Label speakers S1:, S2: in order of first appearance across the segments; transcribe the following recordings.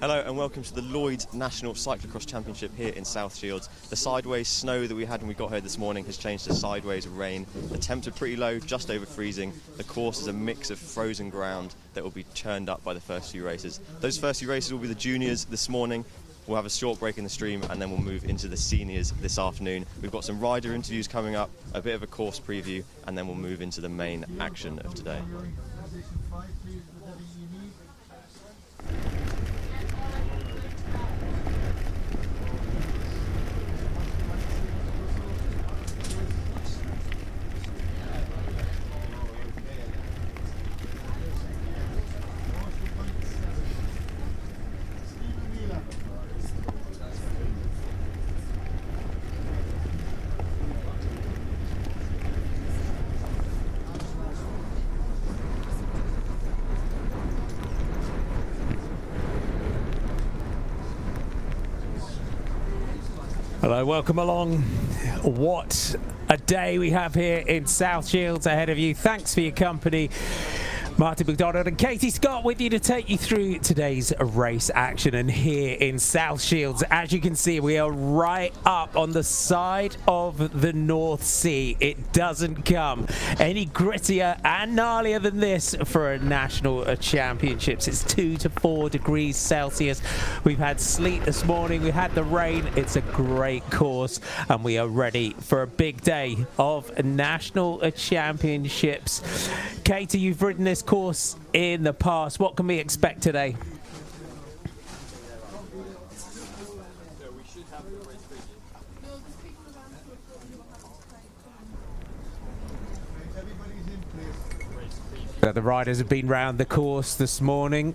S1: Hello and welcome to the Lloyds National Cyclo-Cross Championship here in South Shields. The sideways snow that we had when we got here this morning has changed to sideways rain. The temps are pretty low, just over freezing. The course is a mix of frozen ground that will be churned up by the first few races. Those first few races will be the juniors this morning. We'll have a short break in the stream and then we'll move into the seniors this afternoon. We've got some rider interviews coming up, a bit of a course preview, and then we'll move into the main action of today.
S2: Hello, welcome along. What a day we have here in South Shields ahead of you. Thanks for your company. Martin McDonald and Katie Scott with you to take you through today's race action. And here in South Shields, as you can see, we are right up on the side of the North Sea. It doesn't come any grittier and gnarlier than this for a national championships. It's 2 to 4 degrees Celsius. We've had sleet this morning. We had the rain. It's a great course and we are ready for a big day of national championships. Katie, you've ridden this course in the past. What can we expect today? The riders have been round the course this morning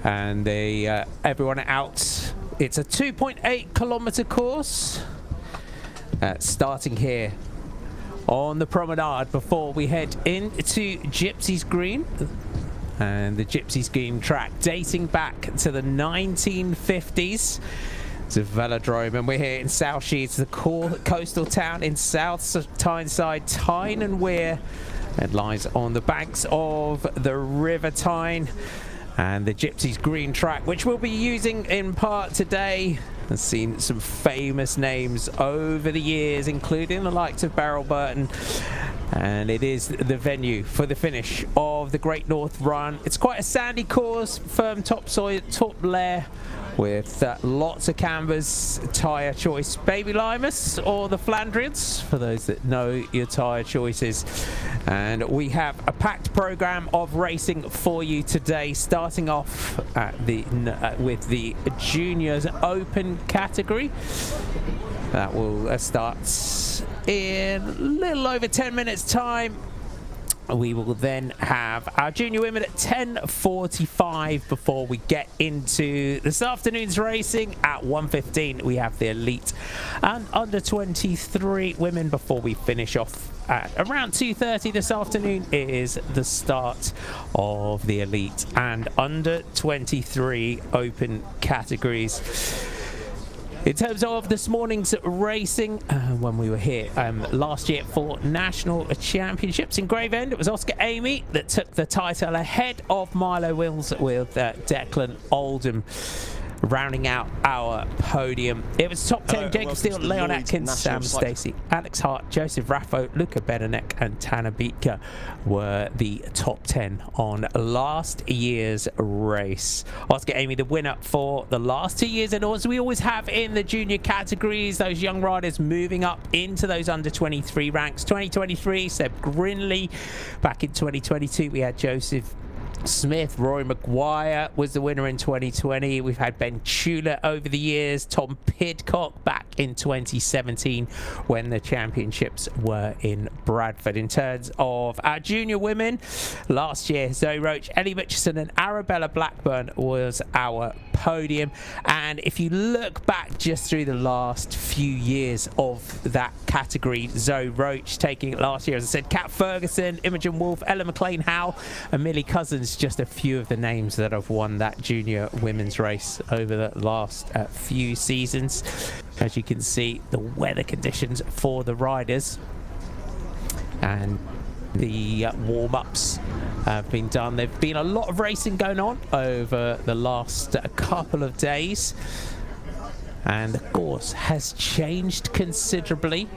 S2: and everyone out. It's a 2.8 kilometer course starting here on the promenade before we head into Gypsies Green. And the Gypsies Green track dating back to the 1950s. It's a velodrome and we're here in South Shields, the coastal town in South Tyneside, Tyne and Wear. It lies on the banks of the River Tyne. And the Gypsies Green track, which we'll be using in part today, has seen some famous names over the years, including the likes of Beryl Burton. And it is the venue for the finish of the Great North Run. It's quite a sandy course, firm topsoil, top layer, with lots of canvas tyre choice. Baby Limus or the Flandrians, for those that know your tyre choices. And we have a packed program of racing for you today, starting off at with the Juniors Open category. That will start in a little over 10 minutes time. We will then have our junior women at 10:45 before we get into this afternoon's racing. At 1:15 we have the elite and under 23 women before we finish off at around 2:30 this afternoon. It is the start of the elite and under 23 open categories. In terms of this morning's racing, when we were here last year for national championships in Gravesend, it was Oscar Amy that took the title ahead of Milo Wills with Declan Oldham rounding out our podium. It was top 10, Jacob Steele, Leon Atkins, Sam Stacey, Alex Hart, Joseph Raffo, Luca Bedenek and Tanner Beaker were the top 10 on last year's race. Oscar Amy, the winner for the last 2 years, and as we always have in the junior categories, those young riders moving up into those under 23 ranks. 2023, Seb Grinley. Back in 2022, we had Joseph Smith. Roy Maguire was the winner in 2020. We've had Ben Chula over the years. Tom Pidcock back in 2017 when the championships were in Bradford. In terms of our junior women, last year Zoe Roach, Ellie Mitchison and Arabella Blackburn was our podium. And if you look back just through the last few years of that category, Zoe Roach taking it last year, as I said, Kat Ferguson, Imogen Wolfe, Ella McLean-Howe and Millie Cousins, just a few of the names that have won that junior women's race over the last few seasons. As you can see, the weather conditions for the riders, and the warm-ups have been done. There've been a lot of racing going on over the last couple of days, and the course has changed considerably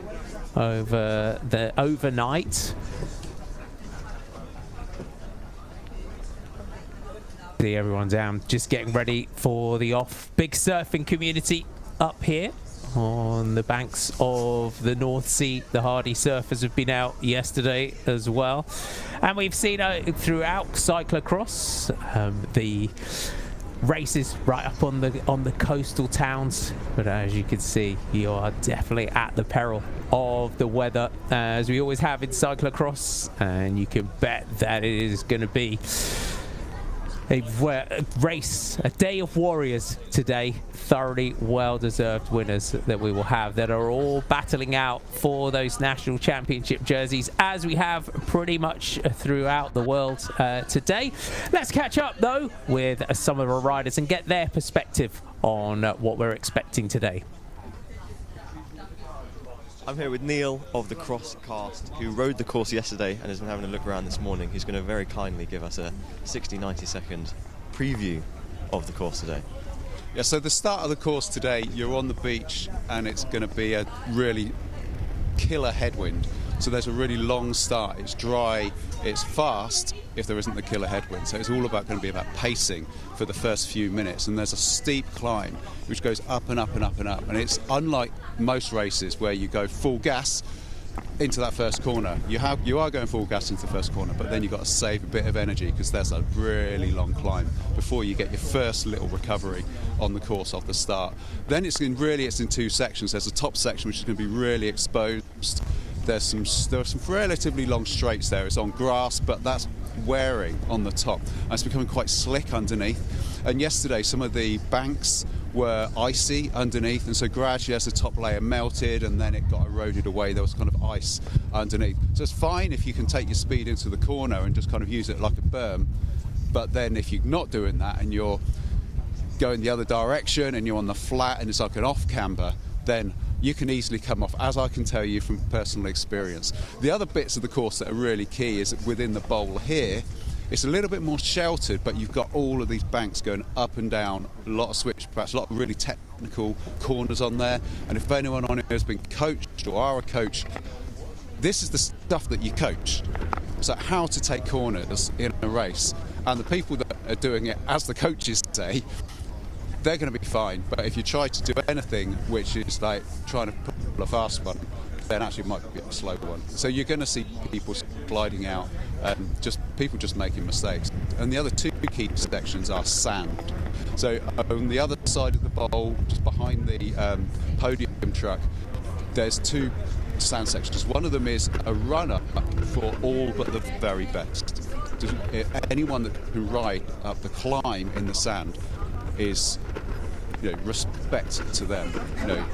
S2: over the overnight. See everyone down, just getting ready for the off. Big surfing community up here on the banks of the North Sea. The hardy surfers have been out yesterday as well, and we've seen throughout Cyclo-Cross the races right up on the coastal towns. But as you can see, you are definitely at the peril of the weather, as we always have in Cyclo-Cross, and you can bet that it is going to be a race, a day of warriors today. Thoroughly well-deserved winners that we will have, that are all battling out for those national championship jerseys, as we have pretty much throughout the world today. Let's catch up though with some of our riders and get their perspective on what we're expecting today.
S1: I'm here with Neil of the Cross cast, who rode the course yesterday and has been having a look around this morning. He's going to very kindly give us a 60-90 second preview of the course today.
S3: Yeah, so the start of the course today, you're on the beach and it's going to be a really killer headwind. So there's a really long start. It's dry, it's fast if there isn't the killer headwind. So it's all going to be about pacing for the first few minutes. And there's a steep climb which goes up and up and up and up. And it's unlike most races where you go full gas into that first corner. You are going full gas into the first corner, but then you've got to save a bit of energy because there's a really long climb before you get your first little recovery on the course off the start. Then it's in two sections. There's a top section which is going to be really exposed. There are some relatively long straights there. It's on grass, but that's wearing on the top. And it's becoming quite slick underneath. And yesterday, some of the banks were icy underneath, and so gradually as the top layer melted and then it got eroded away, there was kind of ice underneath. So it's fine if you can take your speed into the corner and just kind of use it like a berm. But then if you're not doing that and you're going the other direction and you're on the flat and it's like an off camber, then you can easily come off, as I can tell you from personal experience. The other bits of the course that are really key is within the bowl here. It's a little bit more sheltered, but you've got all of these banks going up and down, a lot of switchbacks, a lot of really technical corners on there. And if anyone on here has been coached or are a coach, this is the stuff that you coach. So how to take corners in a race. And the people that are doing it, as the coaches say, they're going to be fine. But if you try to do anything which is like trying to pull a fast one, then actually it might be a slow one. So you're going to see people gliding out, people just making mistakes. And the other two key sections are sand. So on the other side of the bowl, just behind the podium truck, there's two sand sections. One of them is a run-up for all but the very best. Anyone that can ride up the climb in the sand is, respect to them.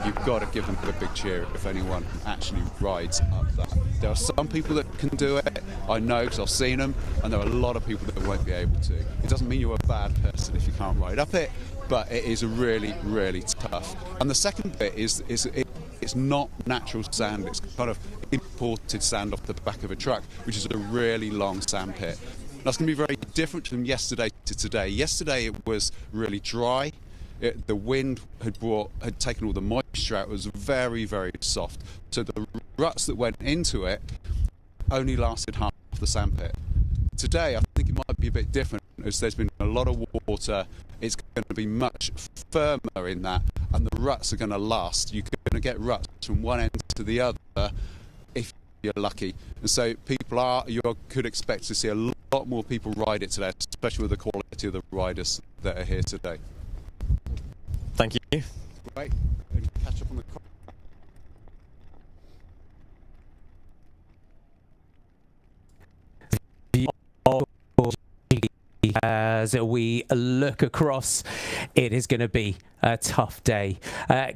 S3: You've got to give them a big cheer if anyone actually rides up that. There are some people that can do it, I know because I've seen them, and there are a lot of people that won't be able to. It doesn't mean you're a bad person if you can't ride up it, but it is really, really tough. And the second bit is it's not natural sand, it's kind of imported sand off the back of a truck, which is a really long sand pit. That's going to be very different from yesterday to today. Yesterday it was really dry. The wind had taken all the moisture out. It was very, very soft. So the ruts that went into it only lasted half the sandpit. Today, I think it might be a bit different, as there's been a lot of water. It's going to be much firmer in that, and the ruts are going to last. You're going to get ruts from one end to the other if you're lucky. And so you could expect to see a lot more people ride it today, especially with the quality of the riders that are here today.
S1: Thank you.
S3: Great. Catch up on the
S2: as we look across, it is going to be a tough day.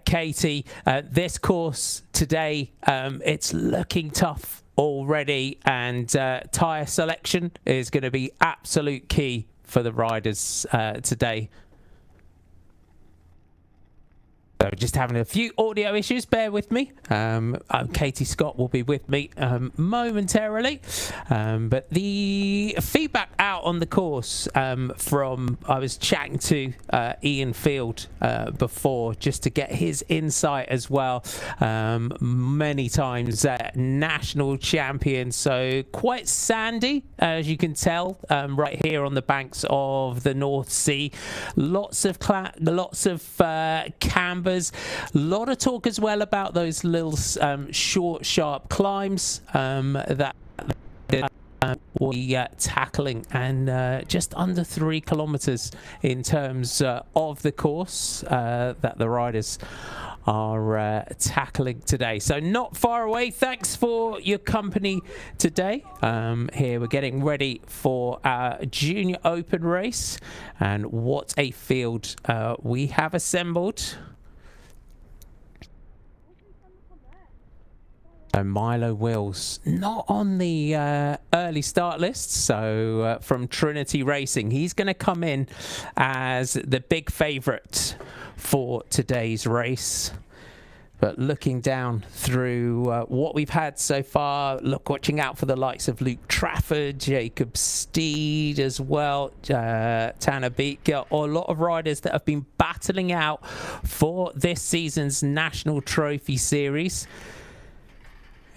S2: Katie, this course today, it's looking tough already, and tyre selection is going to be absolute key for the riders today. So just having a few audio issues, bear with me. Katie Scott will be with me momentarily. But the feedback out on the course from, I was chatting to Ian Field before just to get his insight as well. Many times national champion, so quite sandy, as you can tell, right here on the banks of the North Sea. Lots of cambers. A lot of talk as well about those little short, sharp climbs that we tackling, and just under 3 kilometers in terms of the course that the riders are tackling today. So not far away. Thanks for your company today. Here we're getting ready for our Junior Open race, and what a field we have assembled. And Milo Wills not on the early start list, so from Trinity Racing, he's going to come in as the big favourite for today's race. But looking down through what we've had so far, watching out for the likes of Luke Trafford, Jacob Steed as well, Tanner Beaker, or a lot of riders that have been battling out for this season's National Trophy Series.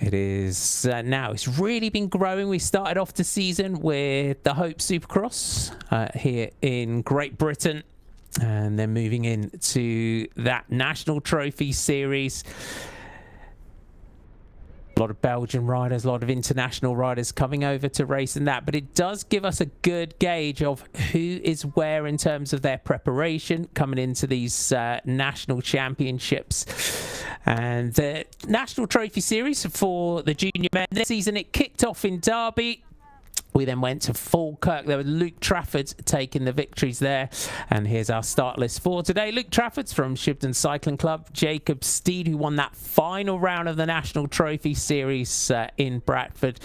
S2: It is now, it's really been growing. We started off the season with the Hope Supercross here in Great Britain, and then moving into that National Trophy Series. A lot of Belgian riders, a lot of international riders coming over to race in that, but it does give us a good gauge of who is where in terms of their preparation coming into these national championships. And the National Trophy Series for the junior men this season, it kicked off in Derby. We then went to Falkirk. There was Luke Trafford taking the victories there. And here's our start list for today. Luke Trafford's from Shibden Cycling Club. Jacob Steed, who won that final round of the National Trophy Series in Bradford.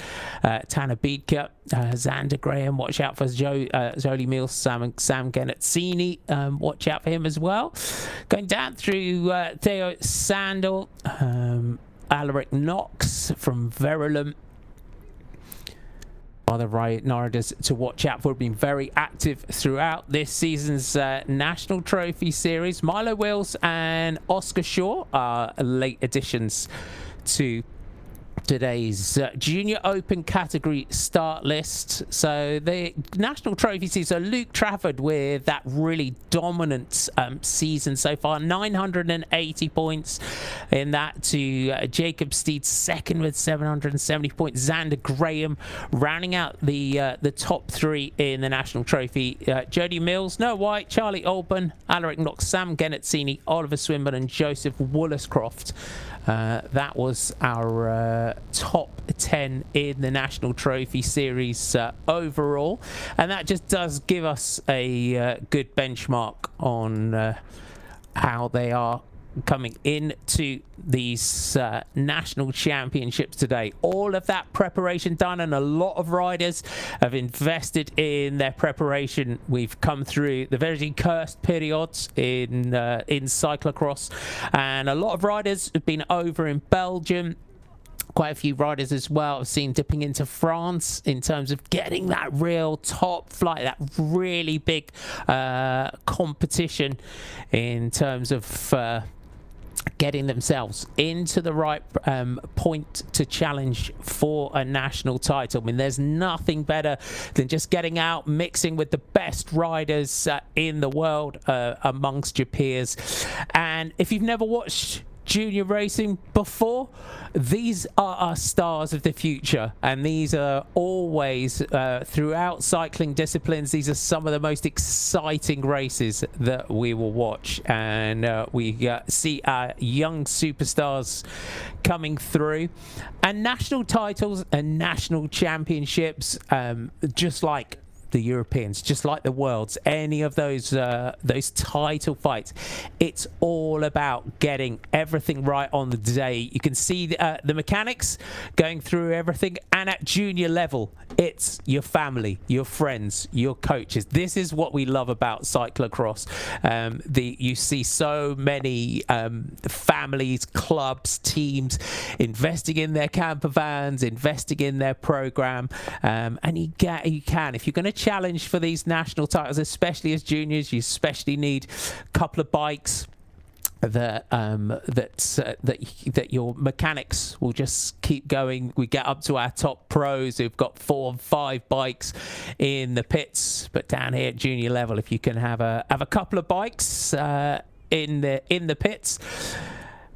S2: Tanner Beaker, Xander Graham, watch out for Zoli Mills, Sam Genazzini, watch out for him as well. Going down through Theo Sandel, Alaric Knox from Verulam. Other riders to watch out for have been very active throughout this season's National Trophy Series. Milo Wills and Oscar Shaw are late additions to today's Junior Open category start list. So the National Trophy Series, so Luke Trafford with that really dominant season so far, 980 points in that, to Jacob Steed second with 770 points. Xander Graham rounding out the top 3 in the National Trophy. Jody Mills, Noah White, Charlie Alban, Alaric Knox, Sam Genazzini, Oliver Swinburne and Joseph Woollerscroft. That was our top 10 in the National Trophy Series overall, and that just does give us a good benchmark on how they are coming into these national championships today. All of that preparation done, and a lot of riders have invested in their preparation. We've come through the very cursed periods in Cyclo-Cross, and a lot of riders have been over in Belgium. Quite a few riders as well I've seen dipping into France in terms of getting that real top flight, that really big competition in terms of getting themselves into the right point to challenge for a national title. I mean, there's nothing better than just getting out, mixing with the best riders in the world amongst your peers. And if you've never watched junior racing before, these are our stars of the future, and these are always throughout cycling disciplines, these are some of the most exciting races that we will watch, and we see our young superstars coming through, and national titles and national championships, just like the Europeans, just like the Worlds, any of those title fights, it's all about getting everything right on the day. You can see the mechanics going through everything, and at junior level, it's your family, your friends, your coaches. This is what we love about cyclocross. You see so many families, clubs, teams investing in their camper vans, investing in their program, and you can, if you're going to challenge for these national titles, especially as juniors, you especially need a couple of bikes that your mechanics will just keep going. We get up to our top pros who've got 4 and 5 bikes in the pits, but down here at junior level, if you can have a couple of bikes in the pits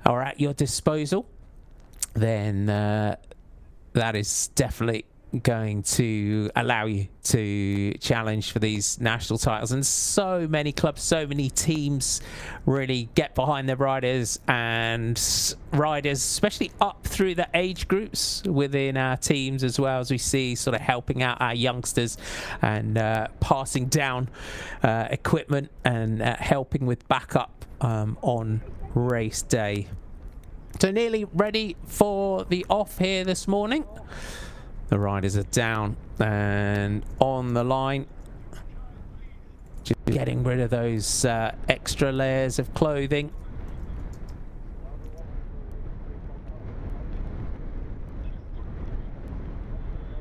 S2: or at your disposal, then that is definitely going to allow you to challenge for these national titles. And so many clubs, so many teams really get behind their riders, and riders especially up through the age groups within our teams as well, as we see sort of helping out our youngsters and passing down equipment and helping with backup on race day. So nearly ready for the off here this morning. The riders are down and on the line, just getting rid of those extra layers of clothing.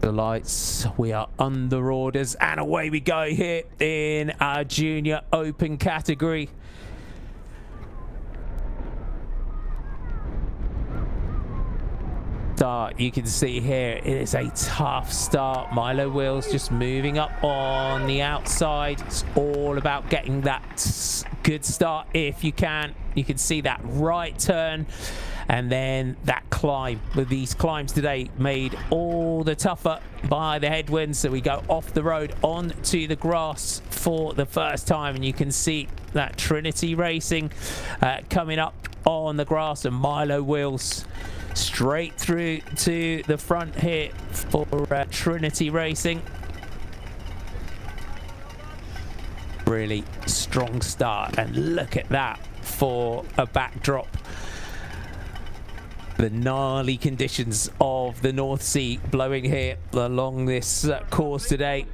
S2: The lights, we are under orders, and away we go here in our junior open category. Start, you can see here it is a tough start. Milo Wheels just moving up on the outside. It's all about getting that good start if you can. You can see that right turn and then that climb. With these climbs today made all the tougher by the headwinds, so we go off the road onto the grass for the first time, and you can see that Trinity Racing coming up on the grass, and Milo Wheels straight through to the front here for Trinity Racing. Really strong start, and look at that for a backdrop. The gnarly conditions of the North Sea blowing here along this course today.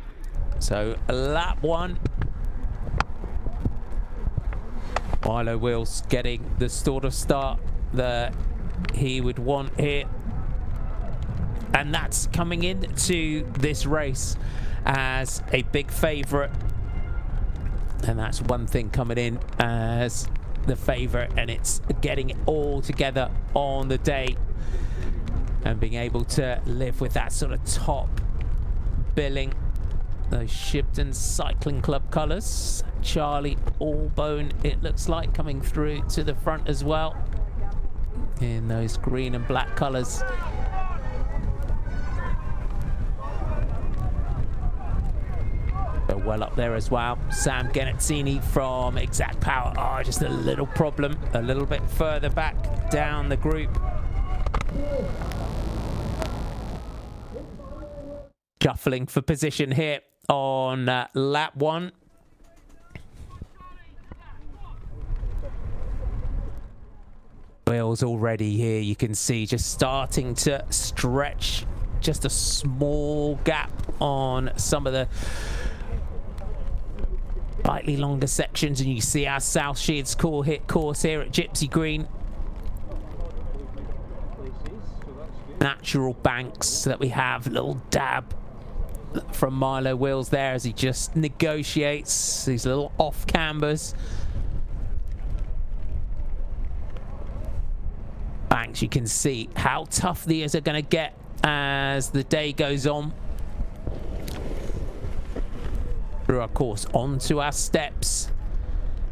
S2: So lap 1. Milo Wheels getting the sort of start that he would want here, and that's coming into this race as a big favorite, and that's one thing, coming in as the favorite, and it's getting it all together on the day and being able to live with that sort of top billing. Those Shibden Cycling Club colours, Charlie Allbone, it looks like, coming through to the front as well in those green and black colours. Well up there as well. Sam Genezzini from Exact Power. Oh, just a little problem, a little bit further back down the group. Shuffling for position here on lap 1. Wheels already here, you can see just starting to stretch just a small gap on some of the slightly longer sections, and you see our South Shields course here at Gypsy Green. Natural banks that we have, little dab from Milo Wheels there as he just negotiates these little off cambers. Banks, you can see how tough these are going to get as the day goes on. Through our course onto our steps,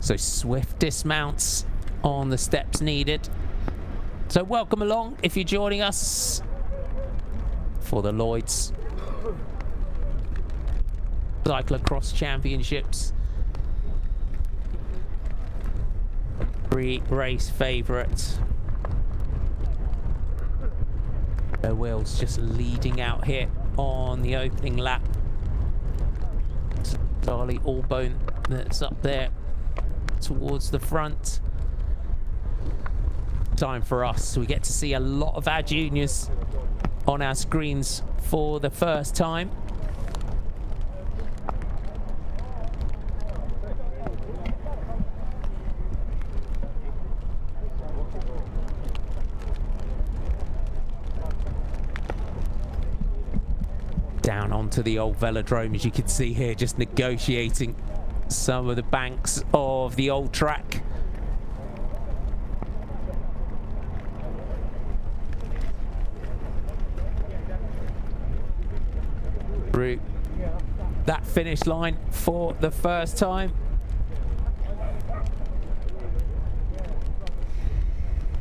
S2: so swift dismounts on the steps needed. So welcome along if you're joining us for the Lloyds Cyclo-Cross Championships. Pre-race favourite. The Wheels just leading out here on the opening lap. Charlie Allbone that's up there towards the front. Time for us. We get to see a lot of our juniors on our screens for the first time. Down onto the old velodrome, as you can see here, just negotiating some of the banks of the old track. Through that finish line for the first time.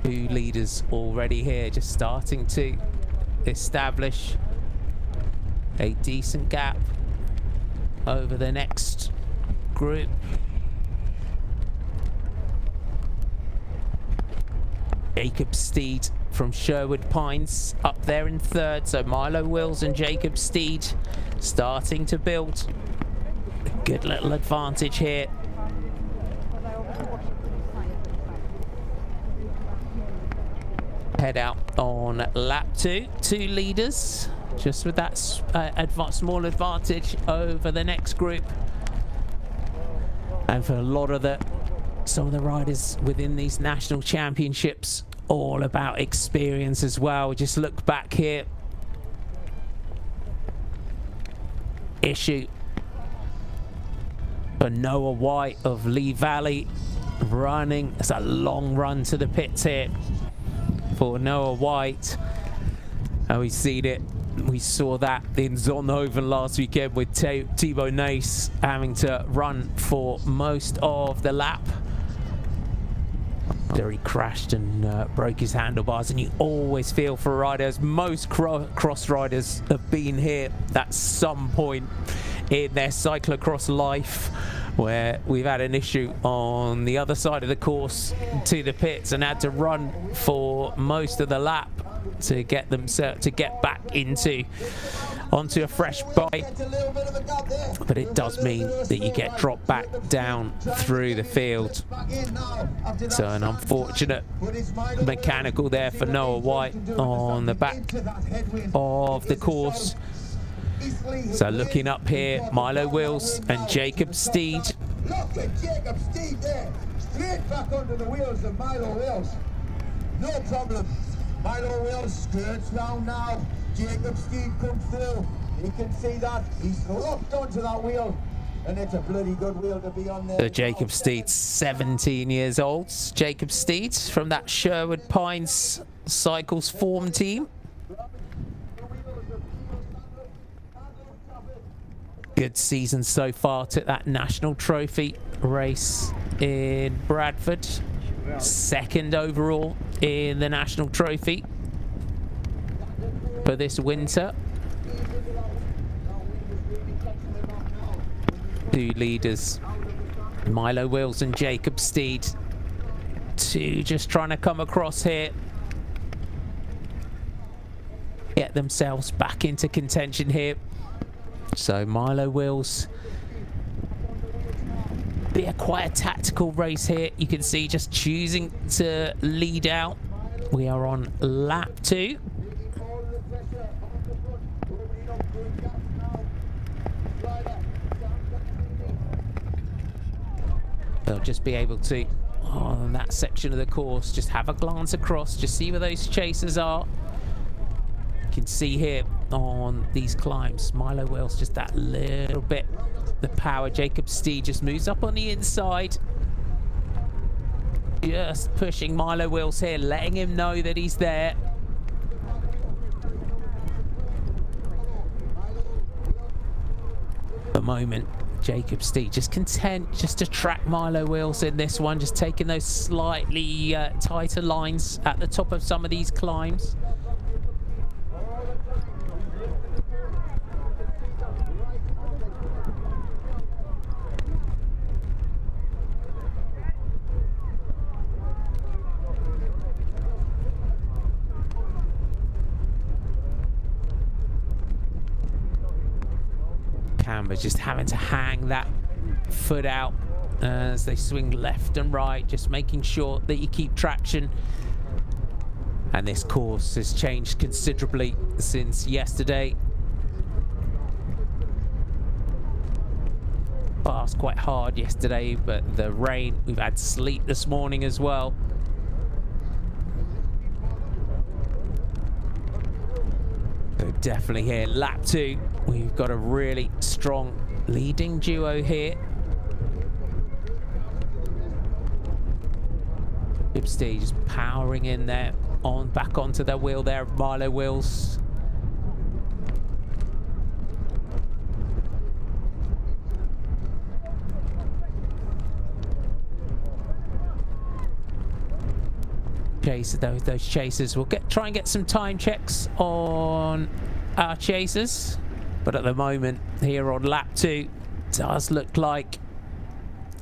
S2: Two leaders already here, just starting to establish a decent gap over the next group. Jacob Steed from Sherwood Pines up there in third. So Milo Wills and Jacob Steed starting to build a good little advantage here. Head out on lap 2. Two leaders, just with that small advantage over the next group. And for a lot of some of the riders within these national championships, all about experience as well. Just look back here. Issue for Noah White of Lee Valley running. It's a long run to the pits here for Noah White. And we've seen it. We saw that in Zonhoven last weekend with Thibaut Nace having to run for most of the lap. There he crashed and broke his handlebars, and you always feel for riders. Most cross riders have been here at some point in their cyclocross life where we've had an issue on the other side of the course to the pits and had to run for most of the lap to get back onto a fresh bike. But it does mean that you get dropped back down through the field. So an unfortunate mechanical there for Noah White on the back of the course. So looking up here, Milo Wills and Jacob Steed.
S4: Look at Jacob Steed there, straight back under the wheels of Milo Wills. No problem. Milo Wills skirts round now. Jacob Steed comes through. You can see that. He's locked onto that wheel. And it's a bloody good wheel to be on there.
S2: So Jacob Steed's 17 years old. Jacob Steed from that Sherwood Pines Cycles form team. Good season so far. Took that national trophy race in Bradford. Second overall in the national trophy for this winter. Two leaders, Milo Wills and Jacob Steed. Two just trying to come across here. Get themselves back into contention here. So Milo Wills, be quite a tactical race here. You can see just choosing to lead out. We are on lap 2. They'll just be able to, on that section of the course, just have a glance across, just see where those chasers are. You can see here on these climbs, Milo Wills just that little bit, the power. Jacob Steed just moves up on the inside. Just pushing Milo Wills here, letting him know that he's there. At the moment, Jacob Steed just content just to track Milo Wills in this one, just taking those slightly tighter lines at the top of some of these climbs. Amber just having to hang that foot out as they swing left and right, just making sure that you keep traction. And this course has changed considerably since yesterday. Passed quite hard yesterday, but the rain, we've had sleet this morning as well. So definitely here, lap 2, we've got a really strong leading duo here. Steed just powering in there, back onto their wheel there of Milo wheels. Those chasers. We'll try and get some time checks on our chasers, but at the moment here on lap 2, does look like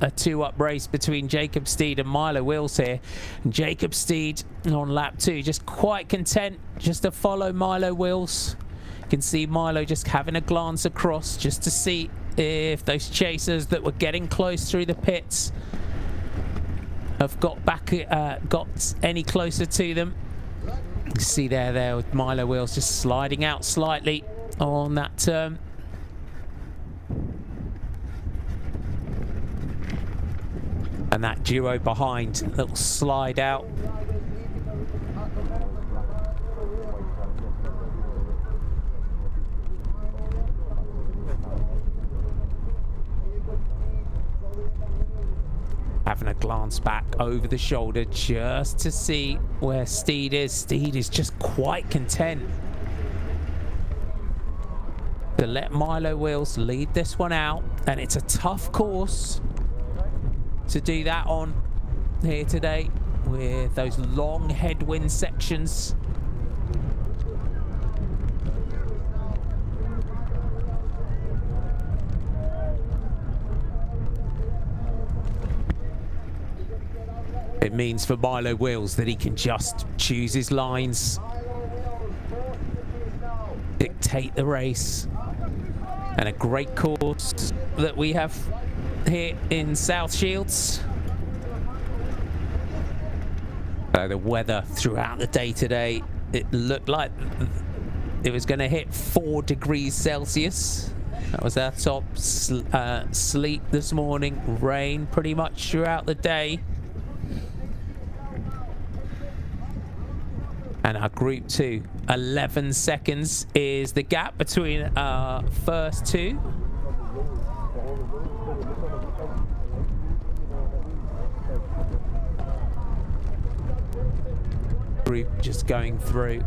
S2: a 2-up race between Jacob Steed and Milo Wills here. And Jacob Steed on lap 2 just quite content just to follow Milo Wills. You can see Milo just having a glance across just to see if those chasers that were getting close through the pits have got any closer to them. You can see there with Milo Wills just sliding out slightly on that turn. And that duo behind, little slide out. Having a glance back over the shoulder just to see where Steed is. Steed is just quite content to let Milo Wills lead this one out. And it's a tough course to do that on here today with those long headwind sections. It means for Milo Wills that he can just choose his lines, dictate the race, and a great course that we have here in South Shields. The weather throughout the day today, it looked like it was going to hit 4 degrees Celsius. That was our top. Sleet this morning, rain pretty much throughout the day. And our Group 2, 11 seconds is the gap between our first 2. Group just going through.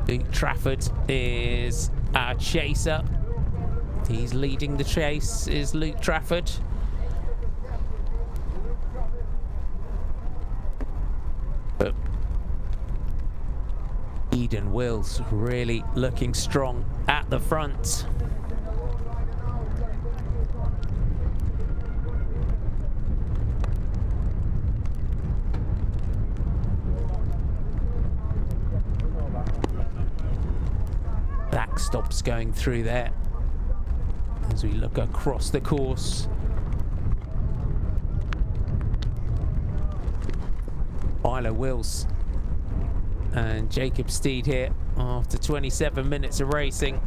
S2: Luke Trafford is our chaser. He's leading the chase, is Luke Trafford. But Eden Wills really looking strong at the front. Stops going through there as we look across the course. Milo Wills and Jacob Steed here after 27 minutes of racing.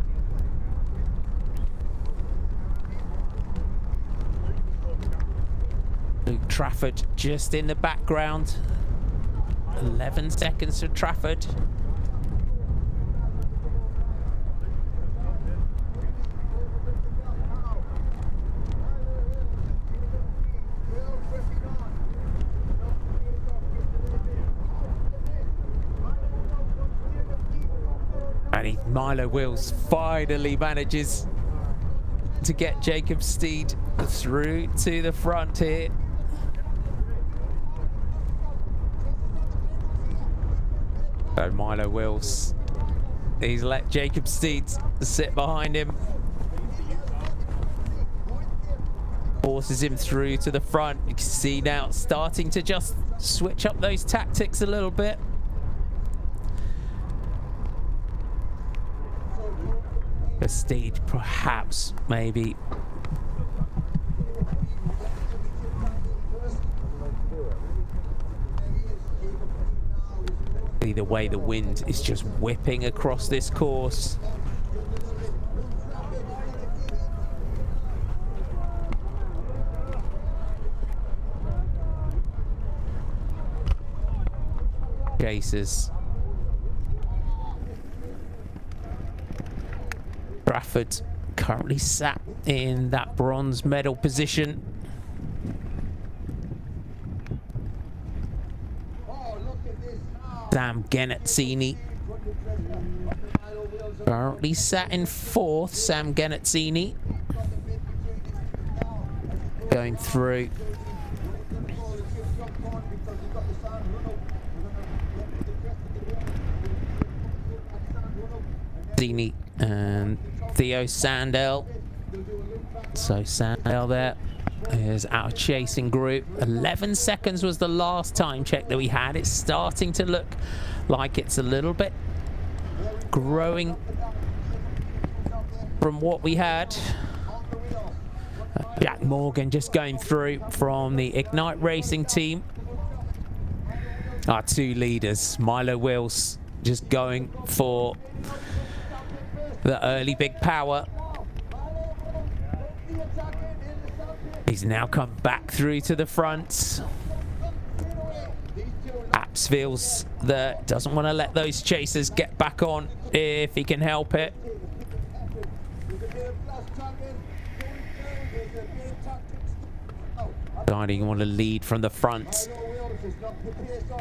S2: Luke Trafford just in the background. 11 seconds for Trafford. Milo Wills finally manages to get Jacob Steed through to the front here. So Milo Wills, he's let Jacob Steed sit behind him. Forces him through to the front. You can see now starting to just switch up those tactics a little bit. The Steed perhaps, maybe. The way the wind is just whipping across this course. Chasers. Trafford currently sat in that bronze medal position. Sam Genazzini currently sat in 4th. Sam Genazzini going through. Zini and Theo Sandel. So Sandel there is our chasing group. 11 seconds was the last time check that we had. It's starting to look like it's a little bit growing from what we had. Jack Morgan just going through from the Ignite Racing team. Our 2 leaders, Milo Wills, just going for the early big power. He's now come back through to the front. Apps feels that doesn't want to let those chasers get back on if he can help it. Deciding want to lead from the front.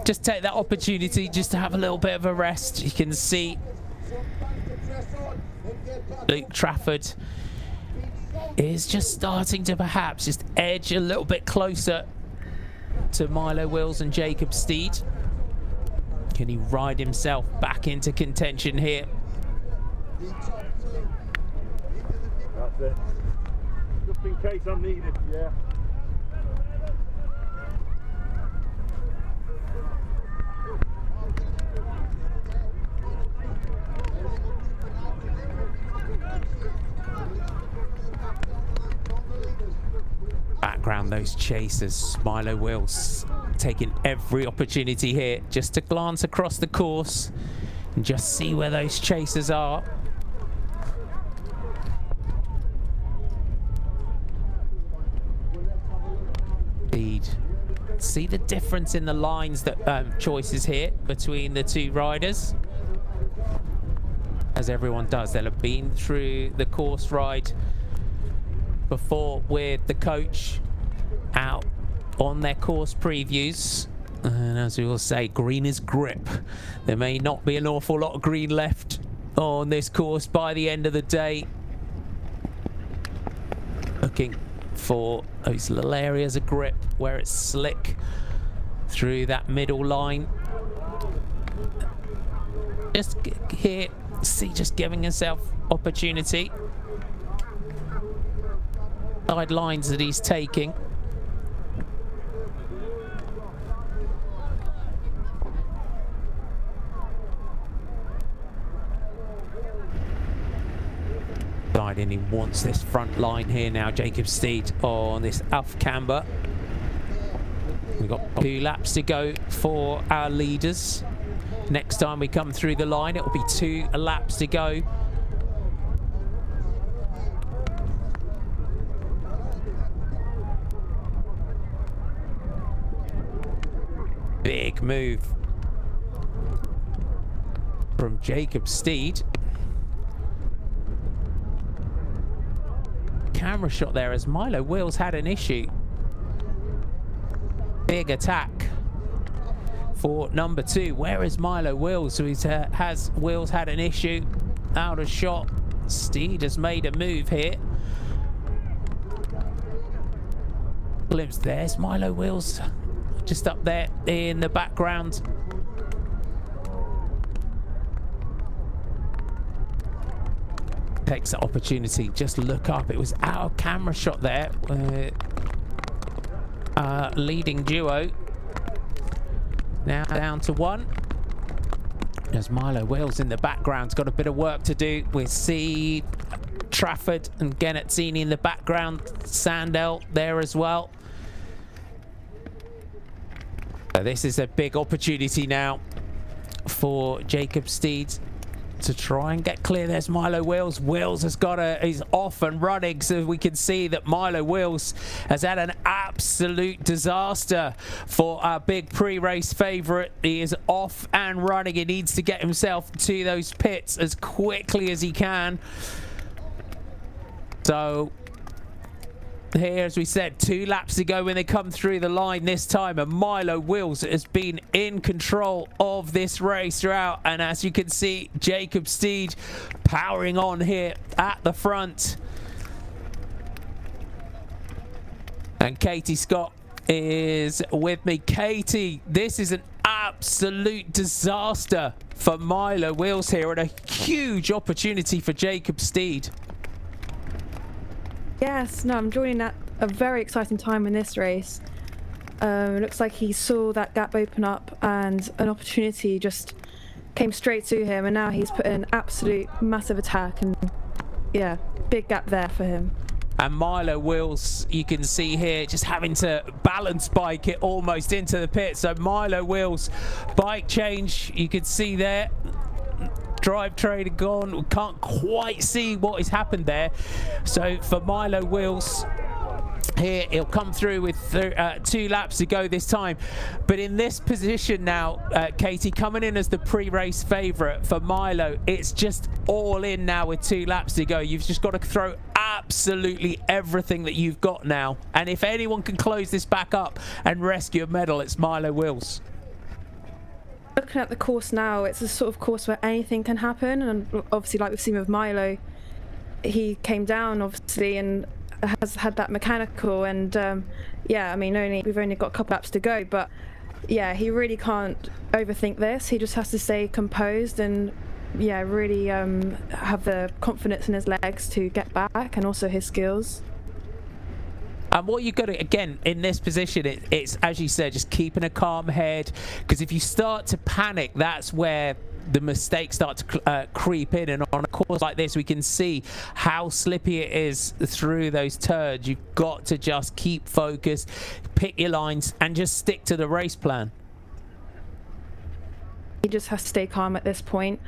S2: Just take that opportunity just to have a little bit of a rest. You can see Luke Trafford is just starting to perhaps just edge a little bit closer to Milo Wills and Jacob Steed. Can he ride himself back into contention here?
S5: That's it. Just in case I need it, yeah.
S2: Background, those chasers. Milo Wills taking every opportunity here just to glance across the course and just see where those chasers are. Steed. See the difference in the lines that choices here between the 2 riders. As everyone does, they'll have been through the course ride before with the coach out on their course previews. And as we will say, green is grip. There may not be an awful lot of green left on this course by the end of the day. Looking for those little areas of grip where it's slick through that middle line. Just here, see, just giving himself opportunity. Side lines that he's taking. And he wants this front line here now. Jacob Steed on this off camber. We've got 2 laps to go for our leaders. Next time we come through the line, it will be 2 laps to go. Big move from Jacob Steed. Camera shot there as Milo Wills had an issue. Big attack for number 2. Where is Milo Wills? So has Wills had an issue? Out of shot. Steed has made a move here. Glimpse, there's Milo Wills just up there in the background. Takes that opportunity, just look up. It was our camera shot there. Leading duo now down to 1. There's Milo Wills in the background. Got a bit of work to do. We see Trafford and Genetzini in the background. Sandell there as well. So this is a big opportunity now for Jacob Steed to try and get clear. There's Milo Wills. Wills has got he's off and running, so we can see that Milo Wills has had an absolute disaster for our big pre-race favourite. He is off and running. He needs to get himself to those pits as quickly as he can. So here, as we said, 2 laps to go when they come through the line this time, and Milo Wills has been in control of this race throughout. And as you can see, Jacob Steed powering on here at the front. And Katie Scott is with me. Katie, this is an absolute disaster for Milo Wills here, and a huge opportunity for Jacob Steed.
S6: Yes, no, I'm joining at a very exciting time in this race. It looks like he saw that gap open up and an opportunity just came straight to him, and now he's put in an absolute massive attack, and yeah, big gap there for him.
S2: And Milo Wills, you can see here, just having to balance bike it almost into the pit. So Milo Wills, bike change, you can see there. Drivetrain gone. We can't quite see what has happened there. So for Milo Wills here, he'll come through with 2 laps to go this time. But in this position now, Katie, coming in as the pre-race favourite for Milo, it's just all in now with 2 laps to go. You've just got to throw absolutely everything that you've got now. And if anyone can close this back up and rescue a medal, it's Milo Wills.
S6: Looking at the course now, it's a sort of course where anything can happen, and obviously, like we've seen with Milo, he came down obviously and has had that mechanical, and yeah, I mean, we've only got a couple laps to go, but yeah, he really can't overthink this. He just has to stay composed and yeah, really have the confidence in his legs to get back, and also his skills.
S2: And what you've got to, again, in this position, it's, as you said, just keeping a calm head. Because if you start to panic, that's where the mistakes start to creep in. And on a course like this, we can see how slippy it is through those turns. You've got to just keep focused, pick your lines, and just stick to the race plan.
S6: He just has to stay calm at this point.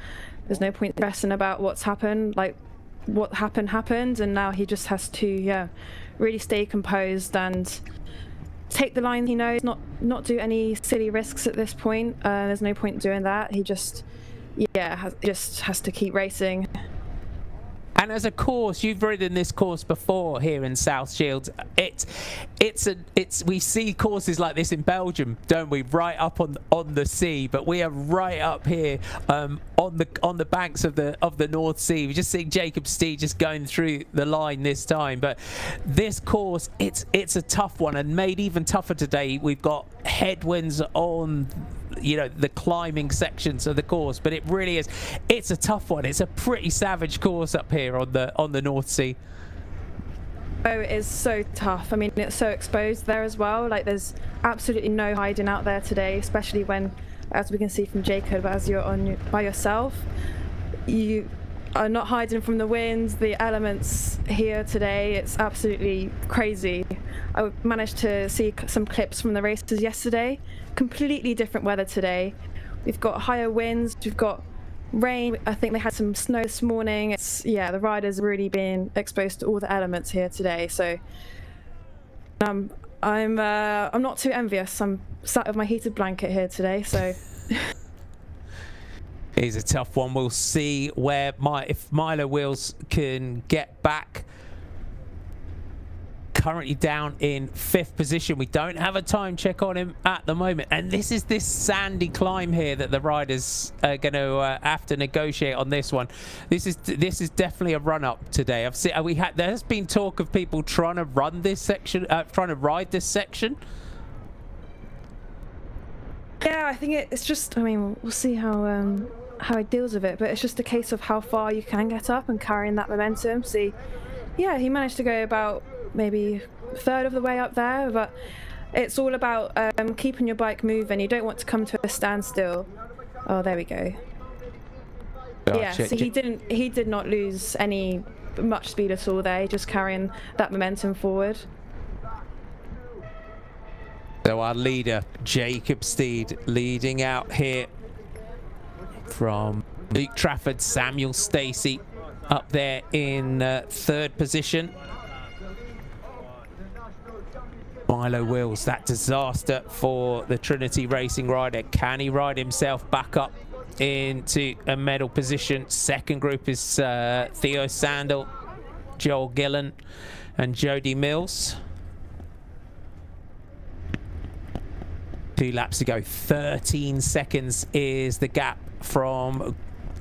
S6: There's no point stressing about what's happened. Like, what happened, and now he just has to, yeah, really stay composed and take the line he knows, not do any silly risks at this point. There's no point doing that. He just, yeah, just has to keep racing.
S2: And as a course, you've ridden this course before here in South Shields. We see courses like this in Belgium, don't we? Right up on the sea, but we are right up here on the banks of the North Sea. We're just seeing Jacob Steed just going through the line this time. But this course, it's a tough one, and made even tougher today. We've got headwinds on, you know, the climbing sections of the course, but it really is, it's a tough one. It's a pretty savage course up here on the North Sea.
S6: Oh, it is so tough. I mean, it's so exposed there as well. Like, there's absolutely no hiding out there today, especially when, as we can see from Jacob, as you're by yourself, you are not hiding from the winds, the elements here today. It's absolutely crazy. I managed to see some clips from the races yesterday. Completely different weather today. We've got higher winds, we've got rain. I think they had some snow this morning. It's, yeah, the riders are really being exposed to all the elements here today. So I'm not too envious. I'm sat with my heated blanket here today, so.
S2: It's a tough one. We'll see if Milo Wills can get back. Currently down in 5th position. We don't have a time check on him at the moment, and this is this sandy climb here that the riders are going to have to negotiate on this one. This is definitely a run up today. I've seen there's been talk of people trying to run this section, trying to ride this section.
S6: Yeah, I think it's just, I mean, we'll see how he deals with it, but it's just a case of how far you can get up and carrying that momentum. See, yeah, he managed to go about maybe a third of the way up there, but it's all about keeping your bike moving. You don't want to come to a standstill. Oh, there we go.
S2: Oh,
S6: yeah, so he did not lose any much speed at all there, just carrying that momentum forward.
S2: So our leader, Jacob Steed, leading out here from Luke Trafford, Samuel Stacey up there in third position. Milo Wills, that disaster for the Trinity Racing rider. Can he ride himself back up into a medal position? Second group is Theo Sandel, Joel Gillen and Jody Mills. 2 laps to go. 13 seconds is the gap from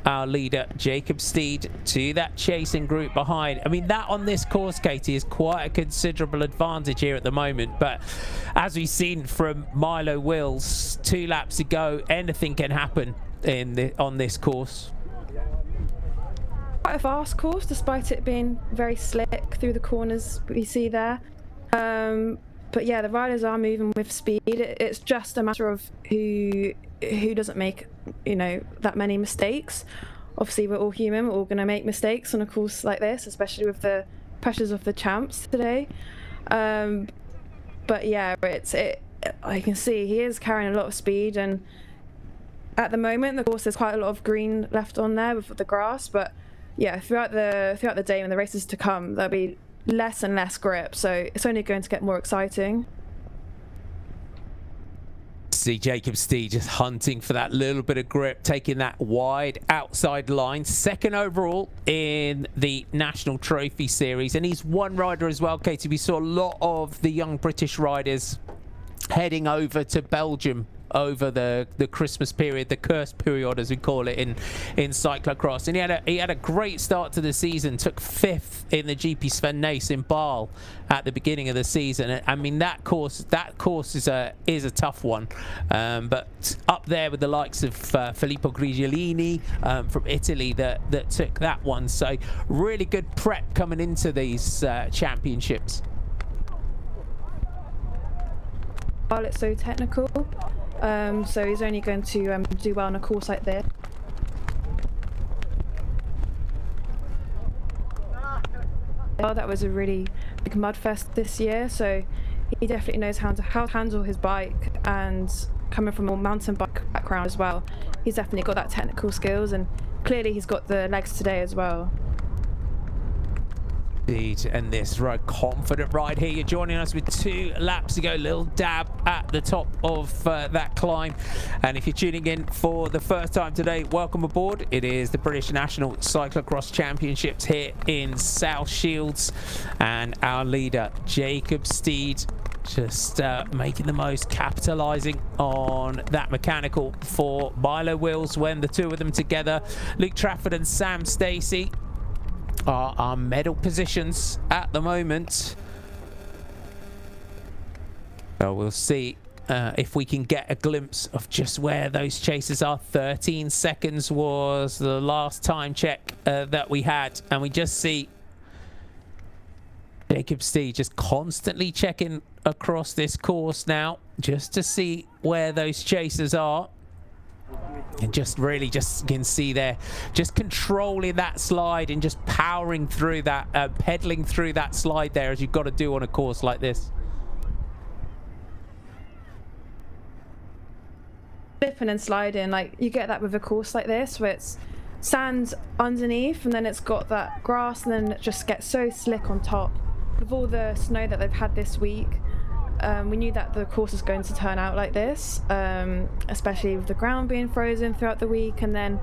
S2: our leader Jacob Steed to that chasing group behind. I mean, that on this course, Katie, is quite a considerable advantage here at the moment, but as we've seen from Milo Wills, 2 laps to go, anything can happen on this course.
S6: Quite a fast course, despite it being very slick through the corners we see there. But yeah, the riders are moving with speed. It's just a matter of who doesn't make, you know, that many mistakes. Obviously, we're all human. We're all going to make mistakes on a course like this, especially with the pressures of the champs today. But yeah, I can see he is carrying a lot of speed, and at the moment, the course there's quite a lot of green left on there with the grass. But yeah, throughout the day and the races to come, there'll be less and less grip, so it's only going to get more exciting.
S2: See Jacob Steed just hunting for that little bit of grip, taking that wide outside line. Second overall in the National Trophy Series, and he's one rider as well, Katie. We saw a lot of the young British riders heading over to Belgium over the Christmas period, the cursed period as we call it in cyclocross, and he had a great start to the season. Took 5th in the GP Sven Nys in Basel at the beginning of the season. I mean, that course is a tough one, but up there with the likes of Filippo Grigiolini from Italy that took that one. So really good prep coming into these championships.
S6: While it's so technical, so he's only going to do well on a course like this. That was a really big mud fest this year, so he definitely knows how to handle his bike, and coming from a mountain bike background as well, he's definitely got that technical skills, and clearly he's got the legs today as well.
S2: And this confident ride here. You're joining us with 2 laps to go. Little dab at the top of that climb. And if you're tuning in for the first time today, welcome aboard. It is the British National Cyclo-Cross Championships here in South Shields, and our leader Jacob Steed just making the most, capitalizing on that mechanical for Milo Wills when the 2 of them together. Luke Trafford and Sam Stacey are our medal positions at the moment. So we'll see if we can get a glimpse of just where those chasers are. 13 seconds was the last time check that we had, and we just see Jacob Steed just constantly checking across this course now just to see where those chasers are. And just really you can see there, just controlling that slide and just powering through that, pedaling through that slide there, as you've got to do on a course like this.
S6: Slipping and sliding, like you get that with a course like this, where it's sand underneath and then it's got that grass, and then it just gets so slick on top. With all the snow that they've had this week, we knew that the course was going to turn out like this, especially with the ground being frozen throughout the week, and then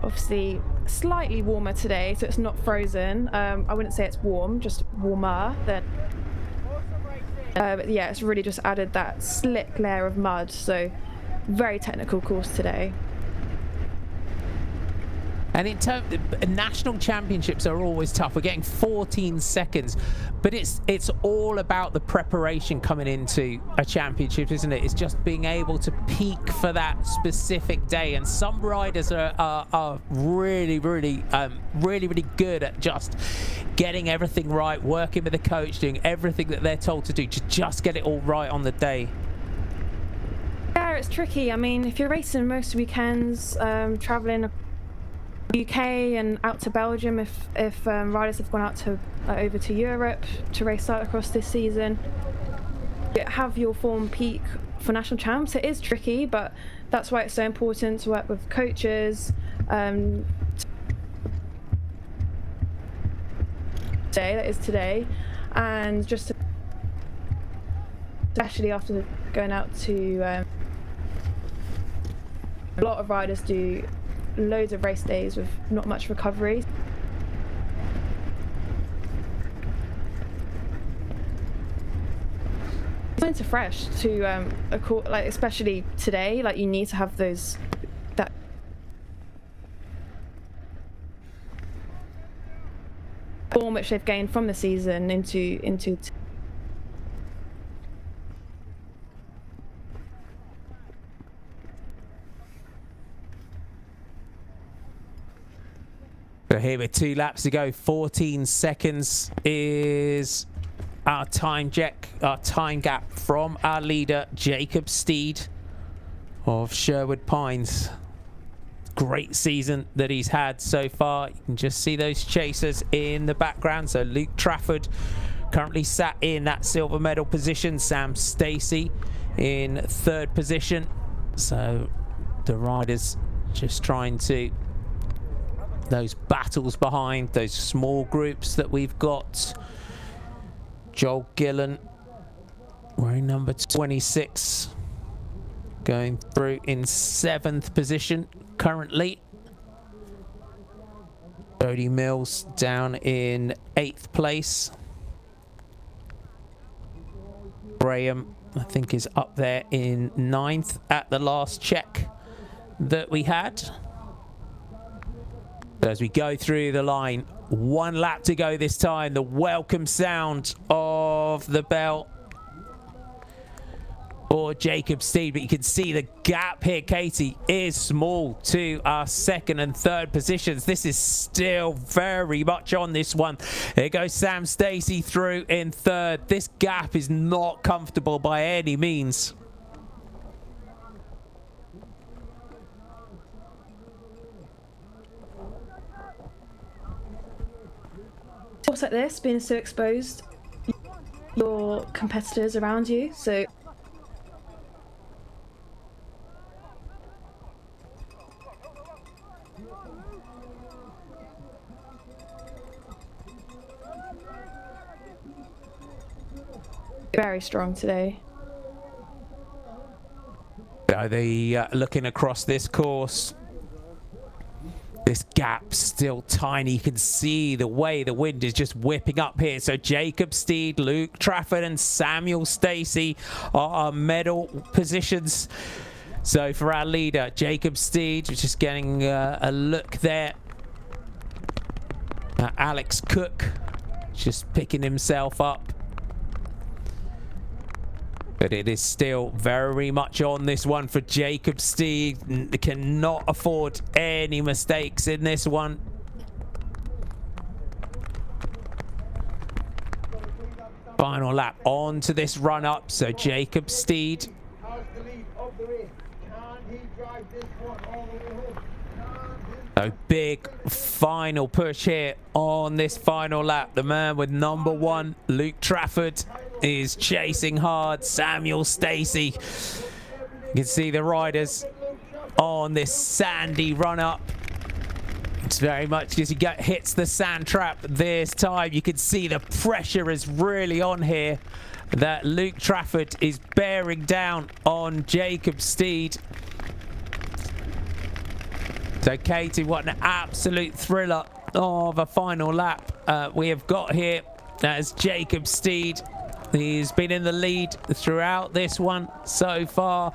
S6: obviously slightly warmer today, so it's not frozen. I wouldn't say it's warm, just warmer than. But yeah, it's really just added that slick layer of mud, so very technical course today.
S2: And in terms, national championships are always tough. We're getting 14 seconds, but it's all about the preparation coming into a championship, isn't it? It's just being able to peak for that specific day. And some riders are really good at just getting everything right, working with the coach, doing everything that they're told to do to just get it all right on the day.
S6: Yeah, it's tricky. I mean, if you're racing most weekends, traveling UK and out to Belgium if riders have gone out to over to Europe to race cyclocross this season. Have your form peak for national champs. It is tricky, but that's why it's so important to work with coaches. Today, and just especially after going out to a lot of riders do loads of race days with not much recovery. It's fresh to like especially today, like you need to have those that form which they've gained from the season into
S2: So here with 2 laps to go, 14 seconds is our time gap from our leader Jacob Steed of Sherwood Pines. Great season that he's had so far. You can just see those chasers in the background. So Luke Trafford currently sat in that silver medal position. Sam Stacey in 3rd position. So the riders just trying to those battles behind those small groups that we've got. Joel Gillen wearing number 26 going through in 7th position currently. Bodie Mills down in 8th place. Graham I think is up there in 9th at the last check that we had. So as we go through the line, 1 lap to go this time. The welcome sound of the bell for Jacob Steed, but you can see the gap here, Katie, is small to our 2nd and 3rd positions. This is still very much on this one. There goes Sam Stacey through in 3rd. This gap is not comfortable by any means.
S6: Course like this, being so exposed, your competitors around you, so very strong today.
S2: Looking across this course, this gap's still tiny. You can see the way the wind is just whipping up here. So Jacob Steed, Luke Trafford and Samuel Stacey are our medal positions. So for our leader, Jacob Steed, just getting a look there. Alex Cook just picking himself up. But it is still very much on this one for Jacob Steed. Cannot afford any mistakes in this one. Final lap on to this run up. So Jacob Steed. A big final push here on this final lap. The man with number 1, Luke Trafford, is chasing hard. Samuel Stacey. You can see the riders on this sandy run up. It's very much as he hits the sand trap this time. You can see the pressure is really on here. That Luke Trafford is bearing down on Jacob Steed. So Katie, what an absolute thriller of a final lap we have got here. As Jacob Steed, he's been in the lead throughout this one so far,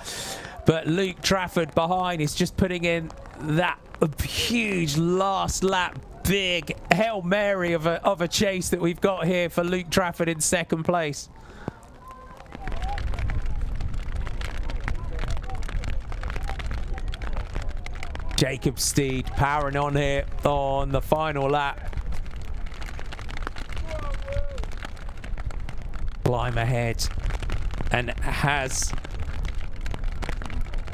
S2: but Luke Trafford behind is just putting in that huge last lap, big Hail Mary of a chase that we've got here for Luke Trafford in 2nd place. Jacob Steed powering on here on the final lap. Climb ahead and has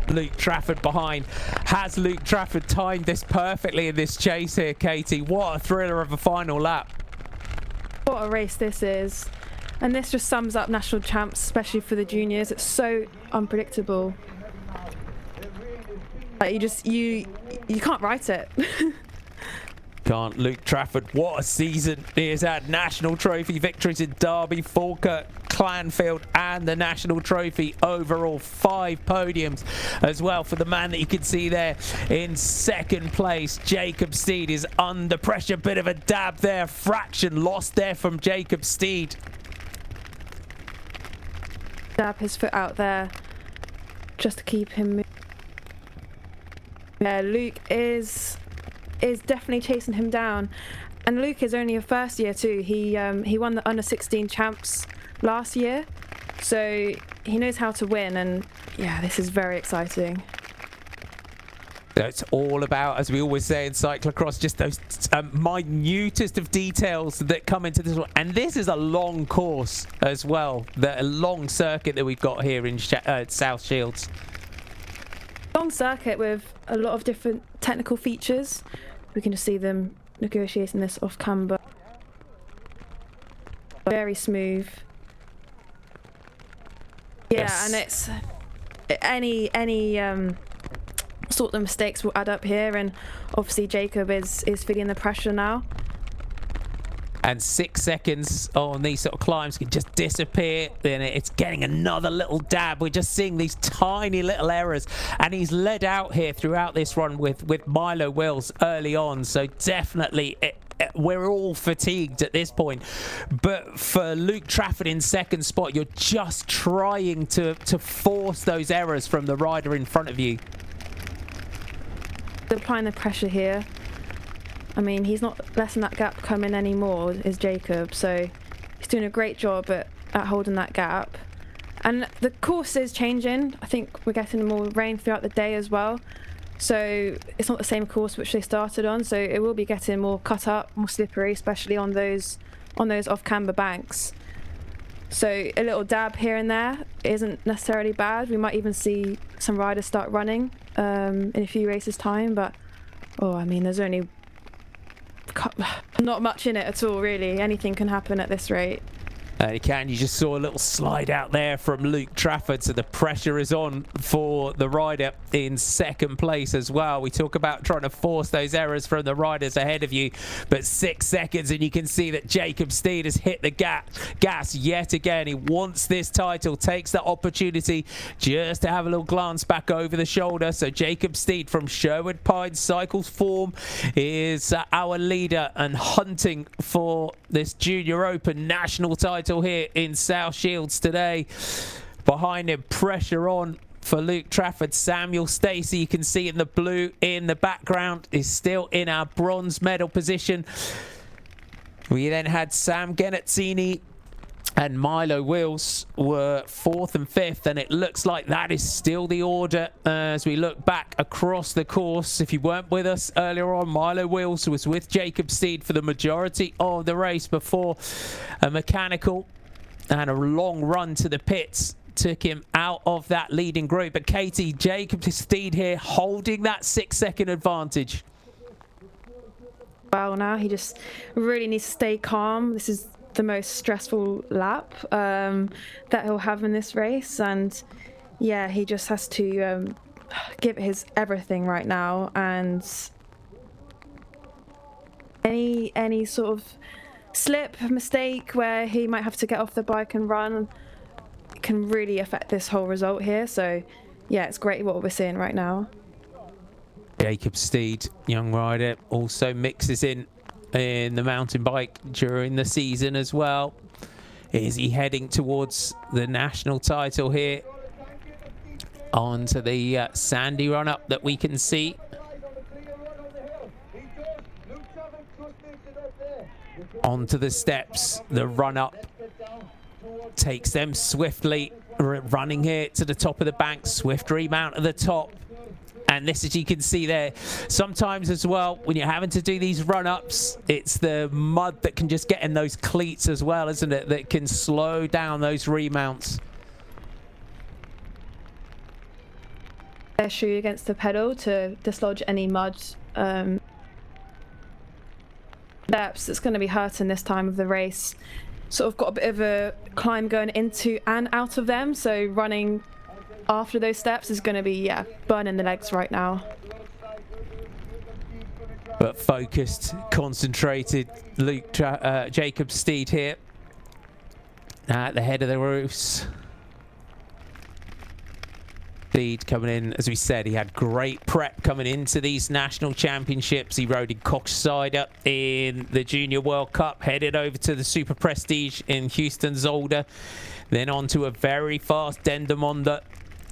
S2: Luke Trafford behind. Has Luke Trafford timed this perfectly in this chase here, Katie? What a thriller of a final lap.
S6: What a race this is. And this just sums up national champs, especially for the juniors. It's so unpredictable. Like you can't write it.
S2: Can't. Luke Trafford, what a season he has had. National trophy victories in Derby, Falkirk, Clanfield and the national trophy. Overall 5 podiums as well for the man that you can see there in second place. Jacob Steed is under pressure. Bit of a dab there, fraction lost there from Jacob Steed.
S6: Dab his foot out there just to keep him moving. Yeah, Luke is definitely chasing him down, and Luke is only a first year too. He won the under 16 champs last year, so he knows how to win, and yeah, this is very exciting.
S2: It's all about, as we always say in cyclocross, just those minutest of details that come into this one. And this is a long course as well, a long circuit that we've got here in South Shields.
S6: Long circuit with a lot of different technical features. We can just see them negotiating this off camber. Very smooth. Yeah, yes. And it's any sort of mistakes will add up here, and obviously Jacob is feeling the pressure now.
S2: And 6 seconds on these sort of climbs can just disappear. Then it's getting another little dab. We're just seeing these tiny little errors. And he's led out here throughout this run with Milo Wills early on. So definitely we're all fatigued at this point. But for Luke Trafford in second spot, you're just trying to force those errors from the rider in front of you.
S6: Applying the pressure here. I mean, he's not letting that gap come in anymore, is Jacob, so he's doing a great job at holding that gap. And the course is changing. I think we're getting more rain throughout the day as well, so it's not the same course which they started on, so it will be getting more cut up, more slippery, especially on those off-camber banks. So a little dab here and there isn't necessarily bad. We might even see some riders start running in a few races' time, but I mean, there's only not much in it at all, really. Anything can happen at this rate.
S2: You just saw a little slide out there from Luke Trafford, so the pressure is on for the rider in second place as well. We talk about trying to force those errors from the riders ahead of you, but 6 seconds and you can see that Jacob Steed has hit the gas yet again. He wants this title, takes the opportunity just to have a little glance back over the shoulder. So Jacob Steed from Sherwood Pines Cycles Form is our leader and hunting for this Junior Open national title here in South Shields today. Behind him, pressure on for Luke Trafford. Samuel Stacey, you can see in the blue in the background, is still in our bronze medal position. We then had Sam Genazzini and Milo Wills were 4th and 5th, and it looks like that is still the order as we look back across the course. If you weren't with us earlier on, Milo Wills was with Jacob Steed for the majority of the race before a mechanical and a long run to the pits took him out of that leading group. But Katie, Jacob Steed here holding that 6-second advantage.
S6: Well, now he just really needs to stay calm. This is the most stressful lap that he'll have in this race, and yeah, he just has to give his everything right now, and any sort of slip, mistake where he might have to get off the bike and run can really affect this whole result here. So yeah, it's great what we're seeing right now.
S2: Jacob Steed, young rider, also mixes in the mountain bike during the season as well. Is he heading towards the national title here? Onto the sandy run up that we can see. Onto the steps, the run up takes them swiftly, running here to the top of the bank. Swift remount at the top. And this, as you can see there, sometimes as well, when you're having to do these run-ups, it's the mud that can just get in those cleats as well, isn't it? That can slow down those remounts.
S6: their shoe against the pedal to dislodge any mud steps that's going to be hurting this time of the race. Sort of got a bit of a climb going into and out of them, so running after those steps is going to be, yeah, burning the legs right now.
S2: But focused, concentrated Jacob Steed here at the head of the roofs. Steed coming in, as we said, he had great prep coming into these national championships. He rode in Kochsider in the Junior World Cup, headed over to the Super Prestige in Houston Zolder, then on to a very fast Dendermonde,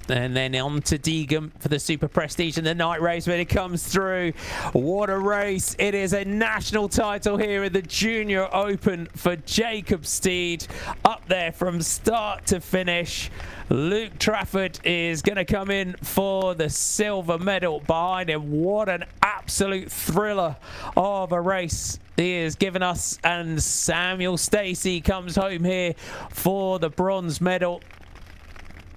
S2: and then on to Degum for the Super Prestige and the night race when it comes through. What a race. It is a national title here in the Junior Open for Jacob Steed. Up there from start to finish. Luke Trafford is going to come in for the silver medal behind him. What an absolute thriller of a race he has given us. And Samuel Stacey comes home here for the bronze medal.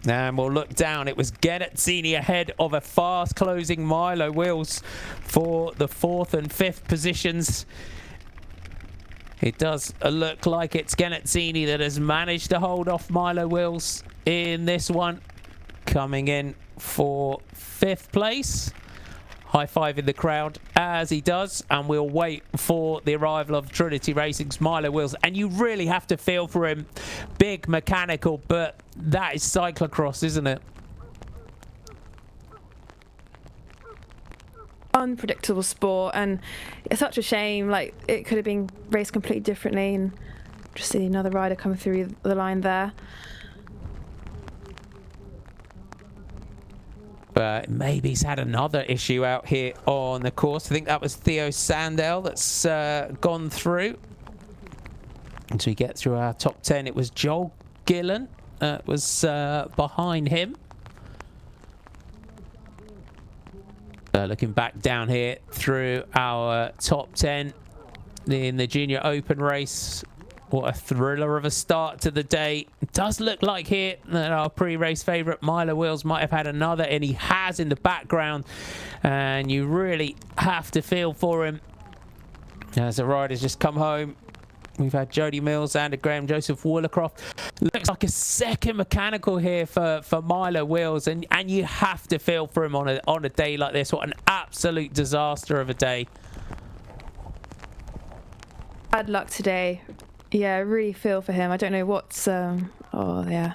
S2: And we'll look down. It was Genetzini ahead of a fast closing Milo Wills for the 4th and 5th positions. It does look like it's Genetzini that has managed to hold off Milo Wills in this one. Coming in for 5th place. High five in the crowd as he does, and we'll wait for the arrival of Trinity Racing's Milo Wills. And you really have to feel for him. Big mechanical, but that is cyclocross, isn't it?
S6: Unpredictable sport, and it's such a shame. Like, it could have been raced completely differently, and just see another rider coming through the line there.
S2: Maybe he's had another issue out here on the course. I think that was Theo Sandell that's gone through. As we get through our top 10, it was Joel Gillen was behind him. Looking back down here through our top 10 in the Junior Open race. What a thriller of a start to the day. It does look like here that our pre-race favourite Milo Wills might have had another, and he has in the background. And you really have to feel for him. As the riders just come home, we've had Jody Mills, Andrew Graham, Joseph Woolacroft. Looks like a second mechanical here for Milo Wills, and you have to feel for him on a day like this. What an absolute disaster of a day.
S6: Bad luck today. Yeah, I really feel for him. I don't know what's oh yeah.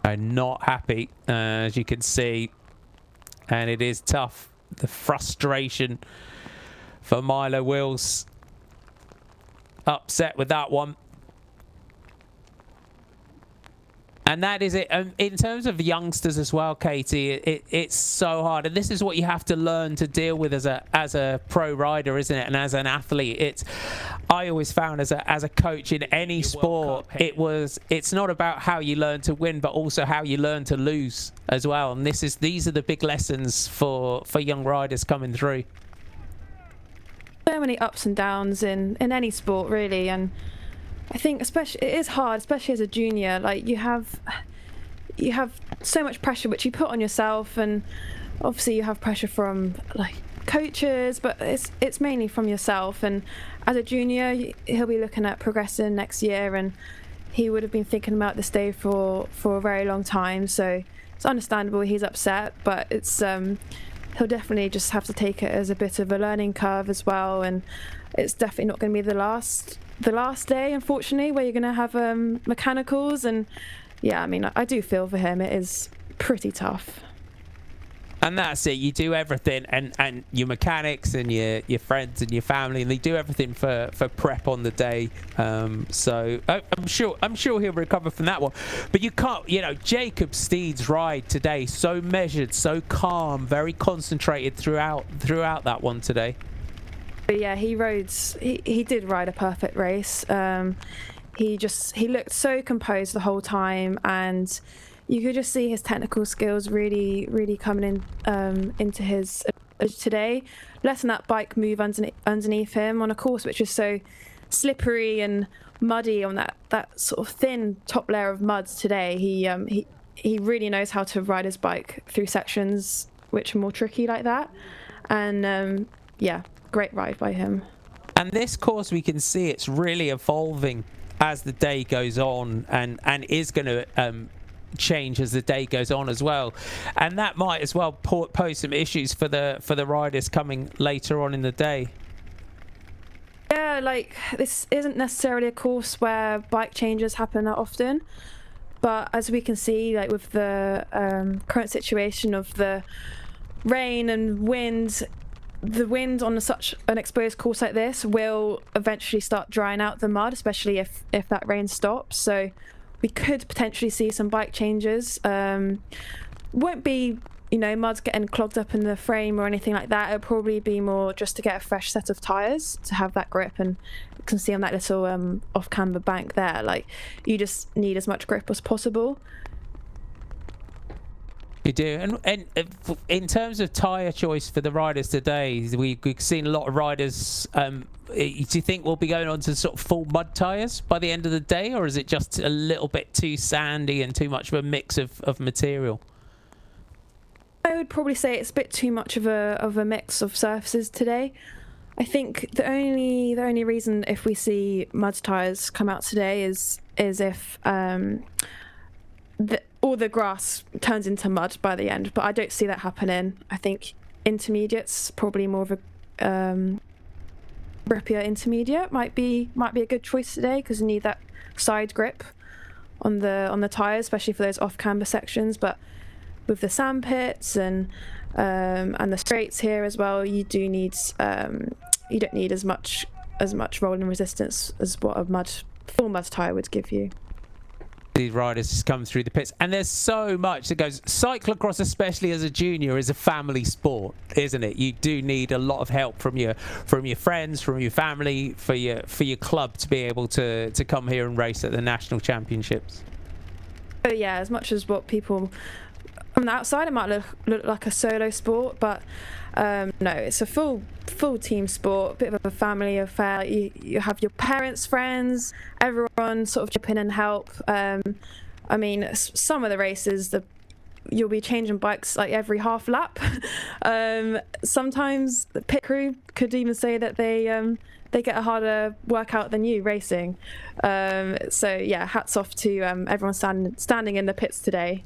S2: I'm not happy, as you can see, and it is tough. The frustration for Milo Wills. Upset with that one. And that is it. In terms of youngsters as well, Katie, it's so hard. And this is what you have to learn to deal with as a pro rider, isn't it? And as an athlete, I always found as a coach in any sport, it's not about how you learn to win, but also how you learn to lose as well. And these are the big lessons for young riders coming through.
S6: So many ups and downs in any sport, really, and I think especially it is hard, especially as a junior. Like, you have so much pressure which you put on yourself, and obviously you have pressure from like coaches, but it's mainly from yourself. And as a junior, he'll be looking at progressing next year, and he would have been thinking about this day for a very long time. So it's understandable he's upset, but it's he'll definitely just have to take it as a bit of a learning curve as well. And it's definitely not going to be the last day, unfortunately, where you're going to have mechanicals. And yeah, I mean, I do feel for him. It is pretty tough.
S2: And that's it. You do everything, and your mechanics and your friends and your family, and they do everything for prep on the day. So I'm sure he'll recover from that one. But you can't, Jacob Steed's ride today, so measured, so calm, very concentrated throughout that one today.
S6: But yeah, he did ride a perfect race. He looked so composed the whole time, and you could just see his technical skills really coming in into his today. Letting that bike move underneath him on a course which is so slippery and muddy on that sort of thin top layer of mud today. he really knows how to ride his bike through sections which are more tricky like that. And yeah, great ride by him.
S2: And this course, we can see it's really evolving as the day goes on, and is going to change as the day goes on as well. And that might as well pose some issues for the riders coming later on in the day.
S6: Yeah, like this isn't necessarily a course where bike changes happen that often, but as we can see, like with the current situation of the rain and wind, the wind on such an exposed course like this will eventually start drying out the mud, especially if that rain stops. So we could potentially see some bike changes. Won't be, you know, mud's getting clogged up in the frame or anything like that. It'll probably be more just to get a fresh set of tyres to have that grip. And you can see on that little off-camber bank there, like, you just need as much grip as possible.
S2: You do. And in terms of tyre choice for the riders today, we've seen a lot of riders. Do you think we'll be going on to sort of full mud tyres by the end of the day, or is it just a little bit too sandy and too much of a mix of material?
S6: I would probably say it's a bit too much of a mix of surfaces today. I think the only reason if we see mud tyres come out today is if all the grass turns into mud by the end, but I don't see that happening. I think intermediates, probably more of a grippier intermediate, might be a good choice today, because you need that side grip on the tyres, especially for those off-camber sections. But with the sand pits and the straights here as well, you don't need as much rolling resistance as what a full mud tyre would give you.
S2: These riders just come through the pits, and there's so much that goes. Cyclo-Cross, especially as a junior, is a family sport, isn't it? You do need a lot of help from your friends, from your family, for your club to be able to come here and race at the national championships.
S6: But yeah, as much as what people from the outside, it might look like a solo sport, but no, it's a full team sport, a bit of a family affair. You have your parents, friends, everyone sort of chip in and help. I mean, some of the races, you'll be changing bikes like every half lap. Sometimes the pit crew could even say that they get a harder workout than you racing. So yeah, hats off to everyone standing in the pits today.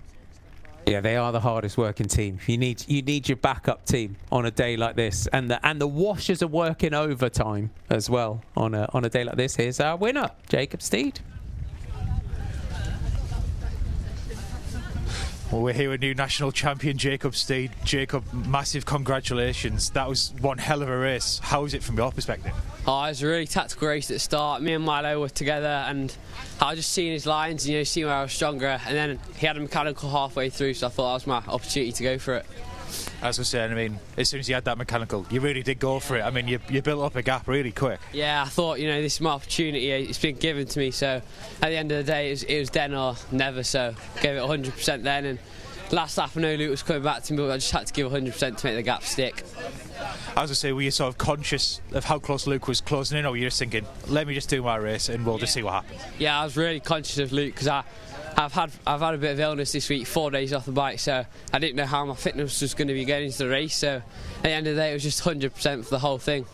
S2: Yeah, they are the hardest working team. You need your backup team on a day like this, and the washers are working overtime as well on a day like this. Here's our winner, Jacob Steed.
S7: Well, we're here with new national champion Jacob Steed. Jacob, massive congratulations. That was one hell of a race. How was it from your perspective?
S8: Oh, it was a really tactical race at the start. Me and Milo were together, and I was just seeing his lines, seeing where I was stronger. And then he had a mechanical halfway through, so I thought that was my opportunity to go for it.
S7: As I was saying, I mean, as soon as you had that mechanical, you really did go for it. I mean, you built up a gap really quick.
S8: Yeah, I thought, this is my opportunity. It's been given to me, so at the end of the day, it was then or never. So gave it 100% then, and last lap I know Luke was coming back to me, but I just had to give 100% to make the gap stick.
S7: As I say, were you sort of conscious of how close Luke was closing in, or were you just thinking, let me just do my race and we'll just see what happens?
S8: Yeah, I was really conscious of Luke, because I've had a bit of illness this week, 4 days off the bike, so I didn't know how my fitness was going to be going into the race. So at the end of the day, it was just 100% for the whole thing.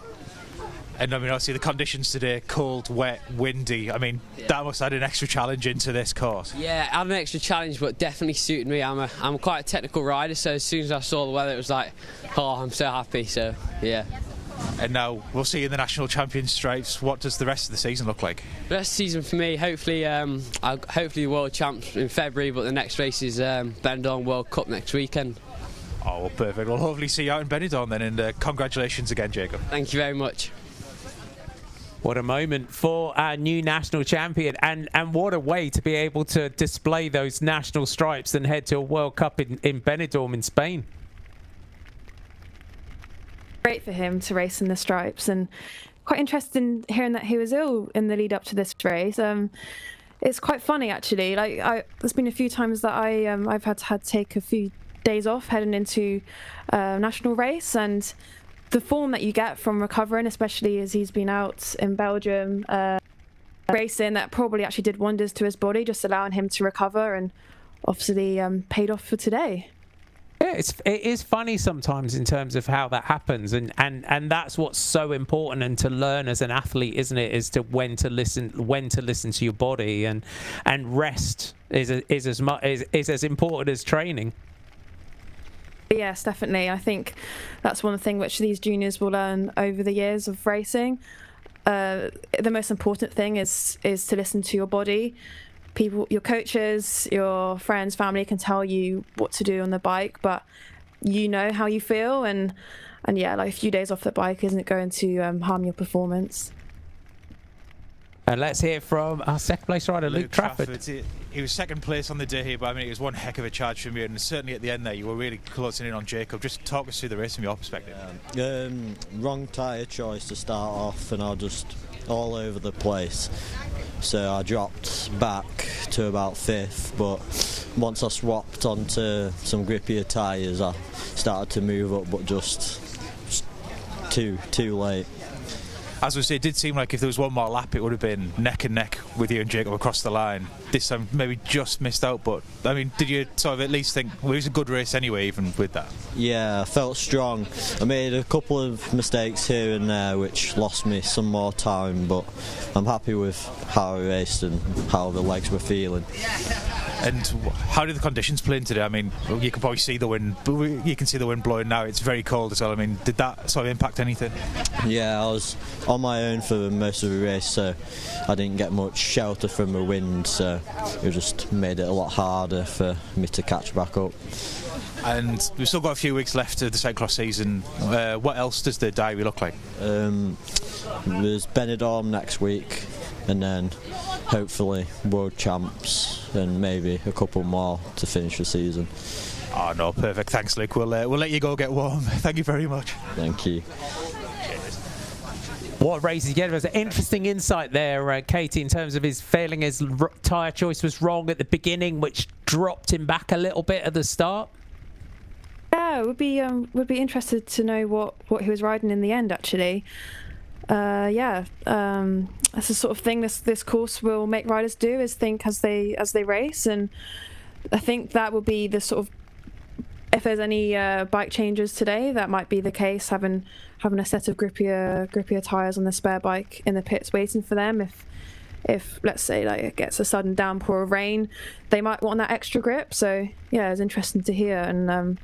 S7: And I mean, obviously the conditions today, cold, wet, windy. I mean, that must add an extra challenge into this course.
S8: Yeah, I had an extra challenge, but definitely suited me. I'm quite a technical rider, so as soon as I saw the weather, it was like, oh, I'm so happy. So yeah.
S7: And now we'll see you in the national champion stripes. What does the rest of the season look like?
S8: The rest of the season for me, hopefully world champs in February, but the next race is Benidorm World Cup next weekend.
S7: Oh, well, perfect. We'll hopefully see you out in Benidorm then, and congratulations again, Jacob.
S8: Thank you very much.
S2: What a moment for our new national champion, and what a way to be able to display those national stripes and head to a World Cup in Benidorm in Spain.
S6: Great for him to race in the stripes, and quite interested in hearing that he was ill in the lead up to this race. It's quite funny actually. Like there's been a few times that I've had to take a few days off heading into a national race, and the form that you get from recovering, especially as he's been out in Belgium racing, that probably actually did wonders to his body, just allowing him to recover and obviously paid off for today.
S2: Yeah, it is funny sometimes in terms of how that happens, and that's what's so important and to learn as an athlete, isn't it? Is to when to listen to your body, and rest is as important as training.
S6: Yes, definitely. I think that's one thing which these juniors will learn over the years of racing. The most important thing is to listen to your body. People, your coaches, your friends, family can tell you what to do on the bike, but you know how you feel, and yeah, like a few days off the bike isn't going to harm your performance.
S2: And let's hear from our second place rider, Luke Trafford.
S7: He was second place on the day here, but I mean, it was one heck of a charge from you, and certainly at the end there, you were really closing in on Jacob. Just talk us through the race from your perspective.
S9: Wrong tyre choice to start off, and I was just all over the place. So I dropped back to about 5th, but once I swapped onto some grippier tyres, I started to move up, but just too late.
S7: As we say, it did seem like if there was one more lap, it would have been neck and neck with you and Jacob across the line. This time, maybe just missed out, but I mean, did you sort of at least think, well, it was a good race anyway, even with that?
S9: Yeah, I felt strong. I made a couple of mistakes here and there, which lost me some more time, but I'm happy with how I raced and how the legs were feeling.
S7: And how did the conditions play in today? I mean, you can probably see the wind. You can see the wind blowing now. It's very cold as well. I mean, did that sort of impact anything?
S9: Yeah, I was on my own for most of the race, so I didn't get much shelter from the wind, so it just made it a lot harder for me to catch back up.
S7: And we've still got a few weeks left of the Cyclo-Cross season. What else does the diary look like?
S9: There's Benidorm next week, and then hopefully World Champs, and maybe a couple more to finish the season.
S7: Oh no, perfect. Thanks, Luke. We'll let you go get warm. Thank you very much.
S9: Thank you.
S2: What race again? There's an interesting insight there, Katie, in terms of his failing. His tyre choice was wrong at the beginning, which dropped him back a little bit at the start.
S6: Yeah, would be interested to know what he was riding in the end, actually. That's the sort of thing this course will make riders do, is think as they race, and I think that will be the sort of, if there's any bike changes today, that might be the case, having a set of grippier tyres on the spare bike in the pits waiting for them. If let's say like it gets a sudden downpour of rain, they might want that extra grip. So yeah, it's interesting to hear, and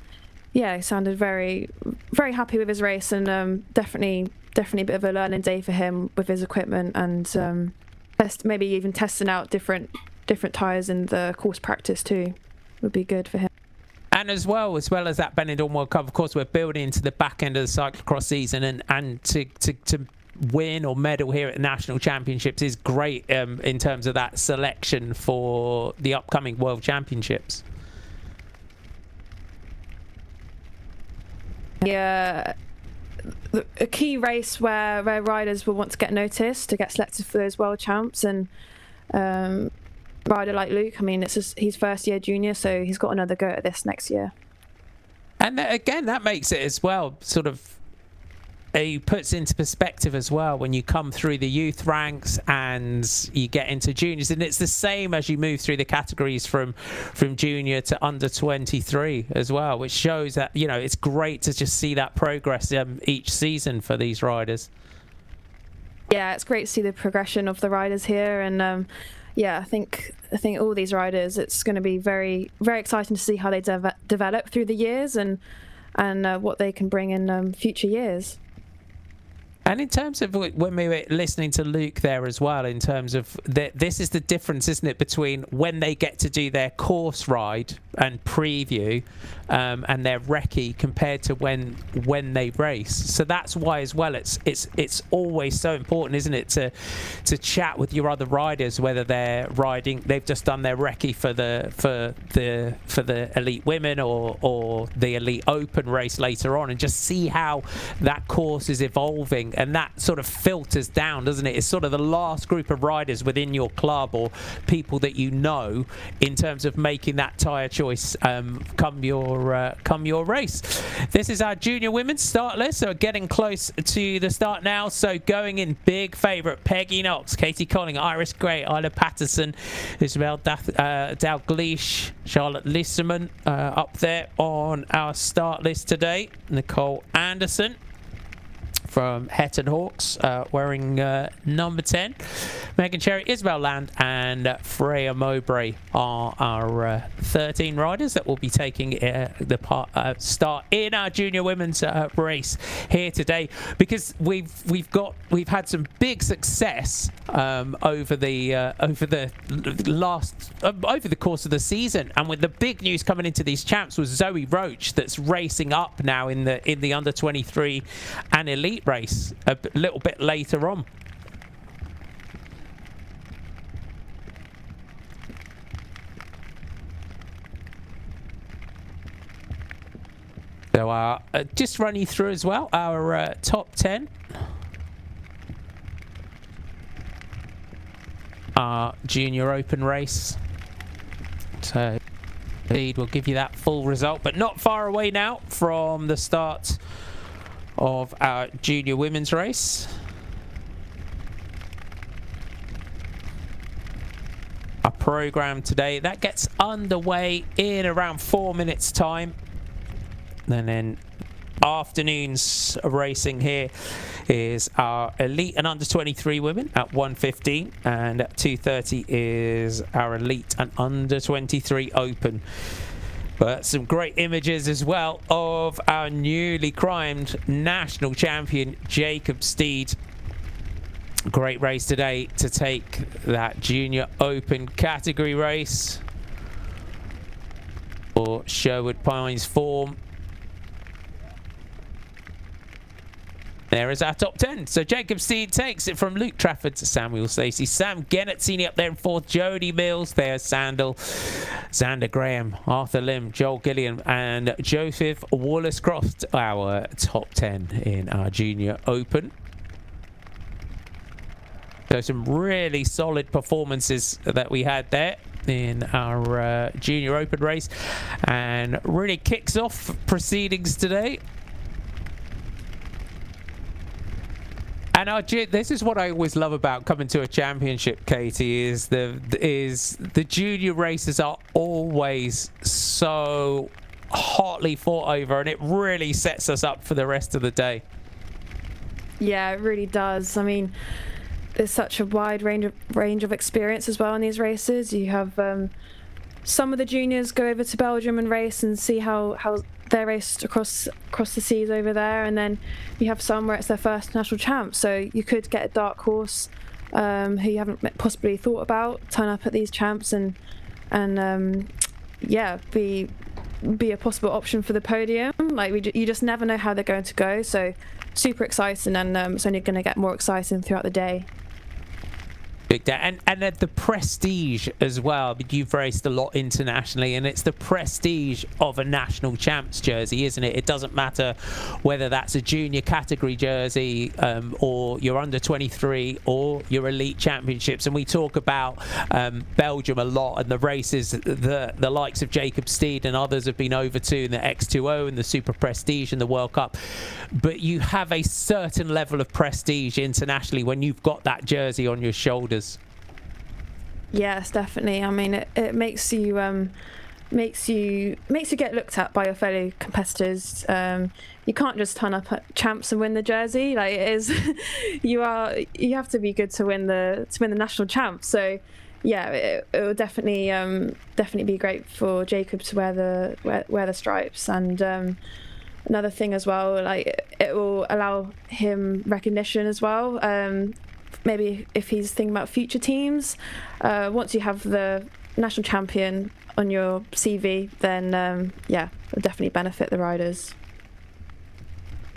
S6: he sounded very, very happy with his race, and definitely a bit of a learning day for him with his equipment, and maybe even testing out different tyres in the course practice too would be good for him.
S2: And as well as that Benidorm World Cup, of course, we're building into the back end of the Cyclo-Cross season, and to win or medal here at the National Championships is great in terms of that selection for the upcoming World Championships.
S6: Yeah, a key race where riders will want to get noticed to get selected for those World Champs, and rider like Luke, I mean, it's his first year junior, so he's got another go at this next year.
S2: And again, that makes it as well sort of, it puts into perspective as well when you come through the youth ranks and you get into juniors, and it's the same as you move through the categories from junior to under 23 as well, which shows that, you know, it's great to just see that progress each season for these riders.
S6: Yeah, it's great to see the progression of the riders here, and I think all these riders, it's going to be very, very exciting to see how they develop through the years, and what they can bring in future years.
S2: And in terms of when we were listening to Luke there as well, in terms of this is the difference, isn't it, between when they get to do their course ride and preview and their recce compared to when they race. So that's why as well it's always so important, isn't it, to chat with your other riders, whether they're riding, they've just done their recce for the elite women or the elite open race later on, and just see how that course is evolving. And that sort of filters down, doesn't it? It's sort of the last group of riders within your club or people that you know in terms of making that tyre choice choice come your race. This is our junior women's start list, so getting close to the start now. So going in, big favourite Peggy Knox, Katie Colling, Iris Gray, Isla Patterson, Isabel Dalgleish, Charlotte Lisserman up there on our start list today. Nicole Anderson from Hetton Hawks, wearing number 10. Megan Cherry, Isabel Land, and Freya Mowbray are our 13 riders that will be taking the start in our junior women's race here today, because we've had some big success over the course of the season, and with the big news coming into these champs was Zoe Roach, that's racing up now in the under 23 and elite race a little bit later on. So just run you through as well our top 10. Our junior open race. So Steed will give you that full result, but not far away now from the start of our junior women's race. Our program today, that gets underway in around 4 minutes time. And then afternoon's racing here is our elite and under 23 women at 1:15, and at 2:30 is our elite and under 23 open. But some great images as well of our newly crowned national champion Jacob Steed. Great race today to take that junior open category race for Sherwood Pines form. There is our top 10. So Jacob Steed takes it from Luke Trafford to Samuel Stacey. Sam Gennett senior up there in fourth. Jodie Mills. There's Sandal. Xander Graham. Arthur Lim. Joel Gillian. And Joseph Wallace-Croft. Our top 10 in our junior open. So some really solid performances that we had there in our junior open race. And really kicks off proceedings today. And this is what I always love about coming to a championship, Katie, is the junior races are always so hotly fought over, and it really sets us up for the rest of the day.
S6: Yeah, it really does. I mean, there's such a wide range of experience as well in these races. You have some of the juniors go over to Belgium and race and see how they're raced across the seas over there, and then you have some where it's their first national champ. So you could get a dark horse who you haven't possibly thought about turn up at these champs and yeah, be a possible option for the podium. Like you just never know how they're going to go. So super exciting, and it's only going to get more exciting throughout the day.
S2: And the prestige as well. You've raced a lot internationally, and it's the prestige of a national champs jersey, isn't it? It doesn't matter whether that's a junior category jersey or your under 23 or your elite championships. And we talk about Belgium a lot, and the races the likes of Jacob Steed and others have been over to, in the X2O and the Super Prestige and the World Cup. But you have a certain level of prestige internationally when you've got that jersey on your shoulders.
S6: Yes, definitely. I mean, it makes you get looked at by your fellow competitors. You can't just turn up at champs and win the jersey. Like, it is, you have to be good to win the national champ. So yeah, it will definitely be great for Jacob to wear the stripes. And another thing as well, like, it will allow him recognition as well. Maybe if he's thinking about future teams, once you have the national champion on your CV, then yeah, it'll definitely benefit the riders.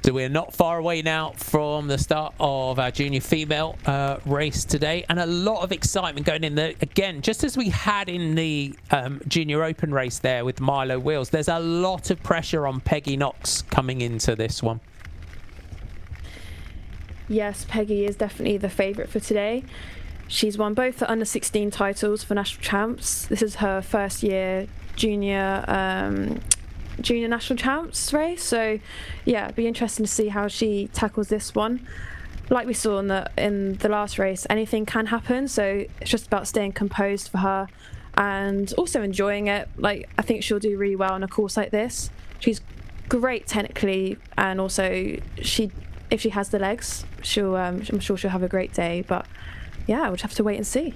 S2: So we're not far away now from the start of our junior female race today, and a lot of excitement going in there. Again, just as we had in the junior open race there with Milo Wheels, there's a lot of pressure on Peggy Knox coming into this one.
S6: Yes, Peggy is definitely the favourite for today. She's won both the under 16 titles for national champs. This is her first year junior national champs race. So yeah, it'd be interesting to see how she tackles this one. Like we saw in the last race, anything can happen. So it's just about staying composed for her and also enjoying it. Like, I think she'll do really well on a course like this. She's great technically, and also if she has the legs, I'm sure she'll have a great day. But yeah, we'll just have to wait and see.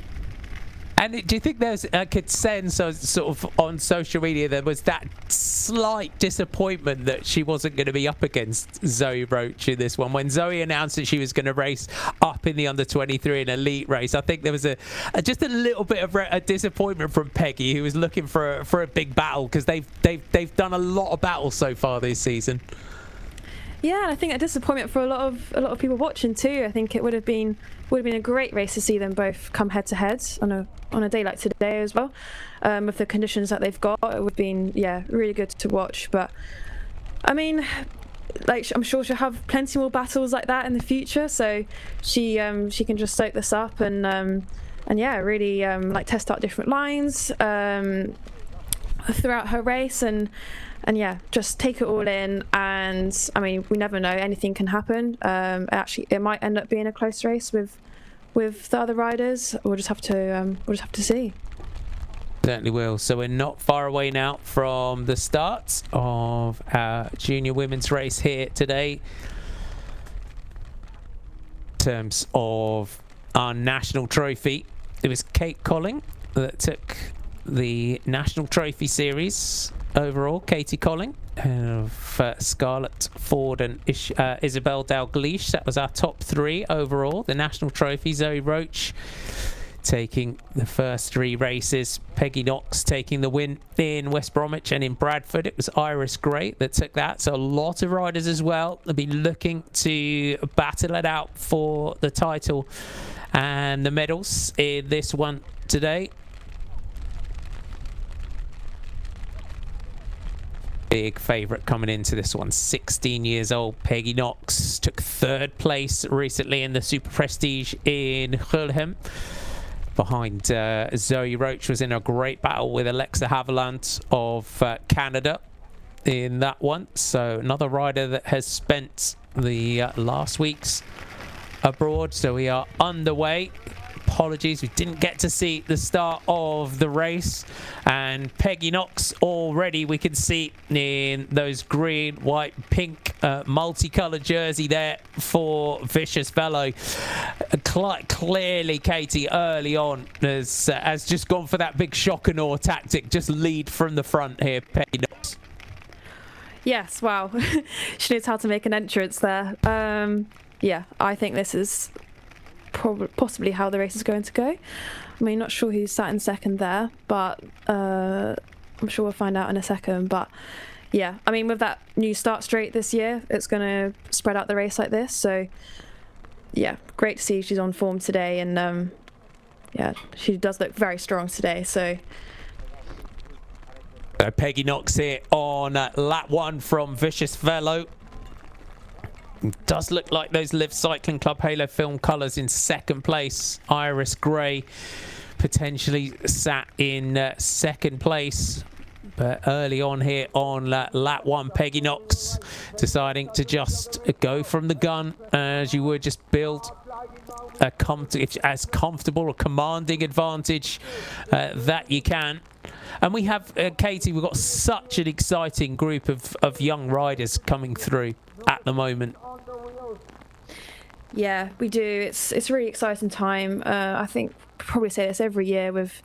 S2: And do you think there's a consensus sort of on social media there was that slight disappointment that she wasn't going to be up against Zoe Roach in this one? When Zoe announced that she was going to race up in the under-23 in elite race, I think there was just a little bit of a disappointment from Peggy, who was looking for a big battle, because they've done a lot of battles so far this season.
S6: Yeah, and I think a disappointment for a lot of people watching too. I think it would have been a great race to see them both come head to head on a day like today as well. With the conditions that they've got, it would have been really good to watch. But I mean, like, I'm sure she'll have plenty more battles like that in the future. So she can just soak this up and really like test out different lines throughout her race and just take it all in. And I mean, we never know, anything can happen. It might end up being a close race with the other riders. We'll just have to see.
S2: Certainly will. So we're not far away now from the start of our junior women's race here today. In terms of our national trophy, it was Kate Colling that took the national trophy series overall. Katie Colling of Scarlett Ford and Isabel Dalgleish. That was our top three overall. The national trophy, Zoe Roach taking the first three races. Peggy Knox taking the win in West Bromwich, and in Bradford it was Iris Gray that took that. So a lot of riders as well have been looking to battle it out for the title and the medals in this one today. Big favourite coming into this one, 16 years old. Peggy Knox took third place recently in the Super Prestige in Fulham. Behind Zoe Roach, was in a great battle with Alexa Haviland of Canada in that one. So another rider that has spent the last weeks abroad. So we are underway. Apologies, we didn't get to see the start of the race, and Peggy Knox already we can see in those green, white, pink multicolored jersey there for Vicious Velo. Clearly Katie early on has just gone for that big shock and awe tactic, just lead from the front here, Peggy Knox.
S6: Yes, wow. She knows how to make an entrance there. I think this is possibly how the race is going to go. I mean, not sure who's sat in second there, but I'm sure we'll find out in a second. But yeah, I mean, with that new start straight this year, it's going to spread out the race like this. So yeah, great to see she's on form today, and she does look very strong today. So
S2: Peggy Knox here on lap one from Vicious Velo. Does look like those Live Cycling Club Halo Film colours in second place. Iris Gray potentially sat in second place. But early on here on lap one, Peggy Knox deciding to just go from the gun, as you would, just build as comfortable or commanding advantage that you can. And we have, Katie, we've got such an exciting group of young riders coming through at the moment.
S6: Yeah, we do. It's a really exciting time. I think probably say this every year with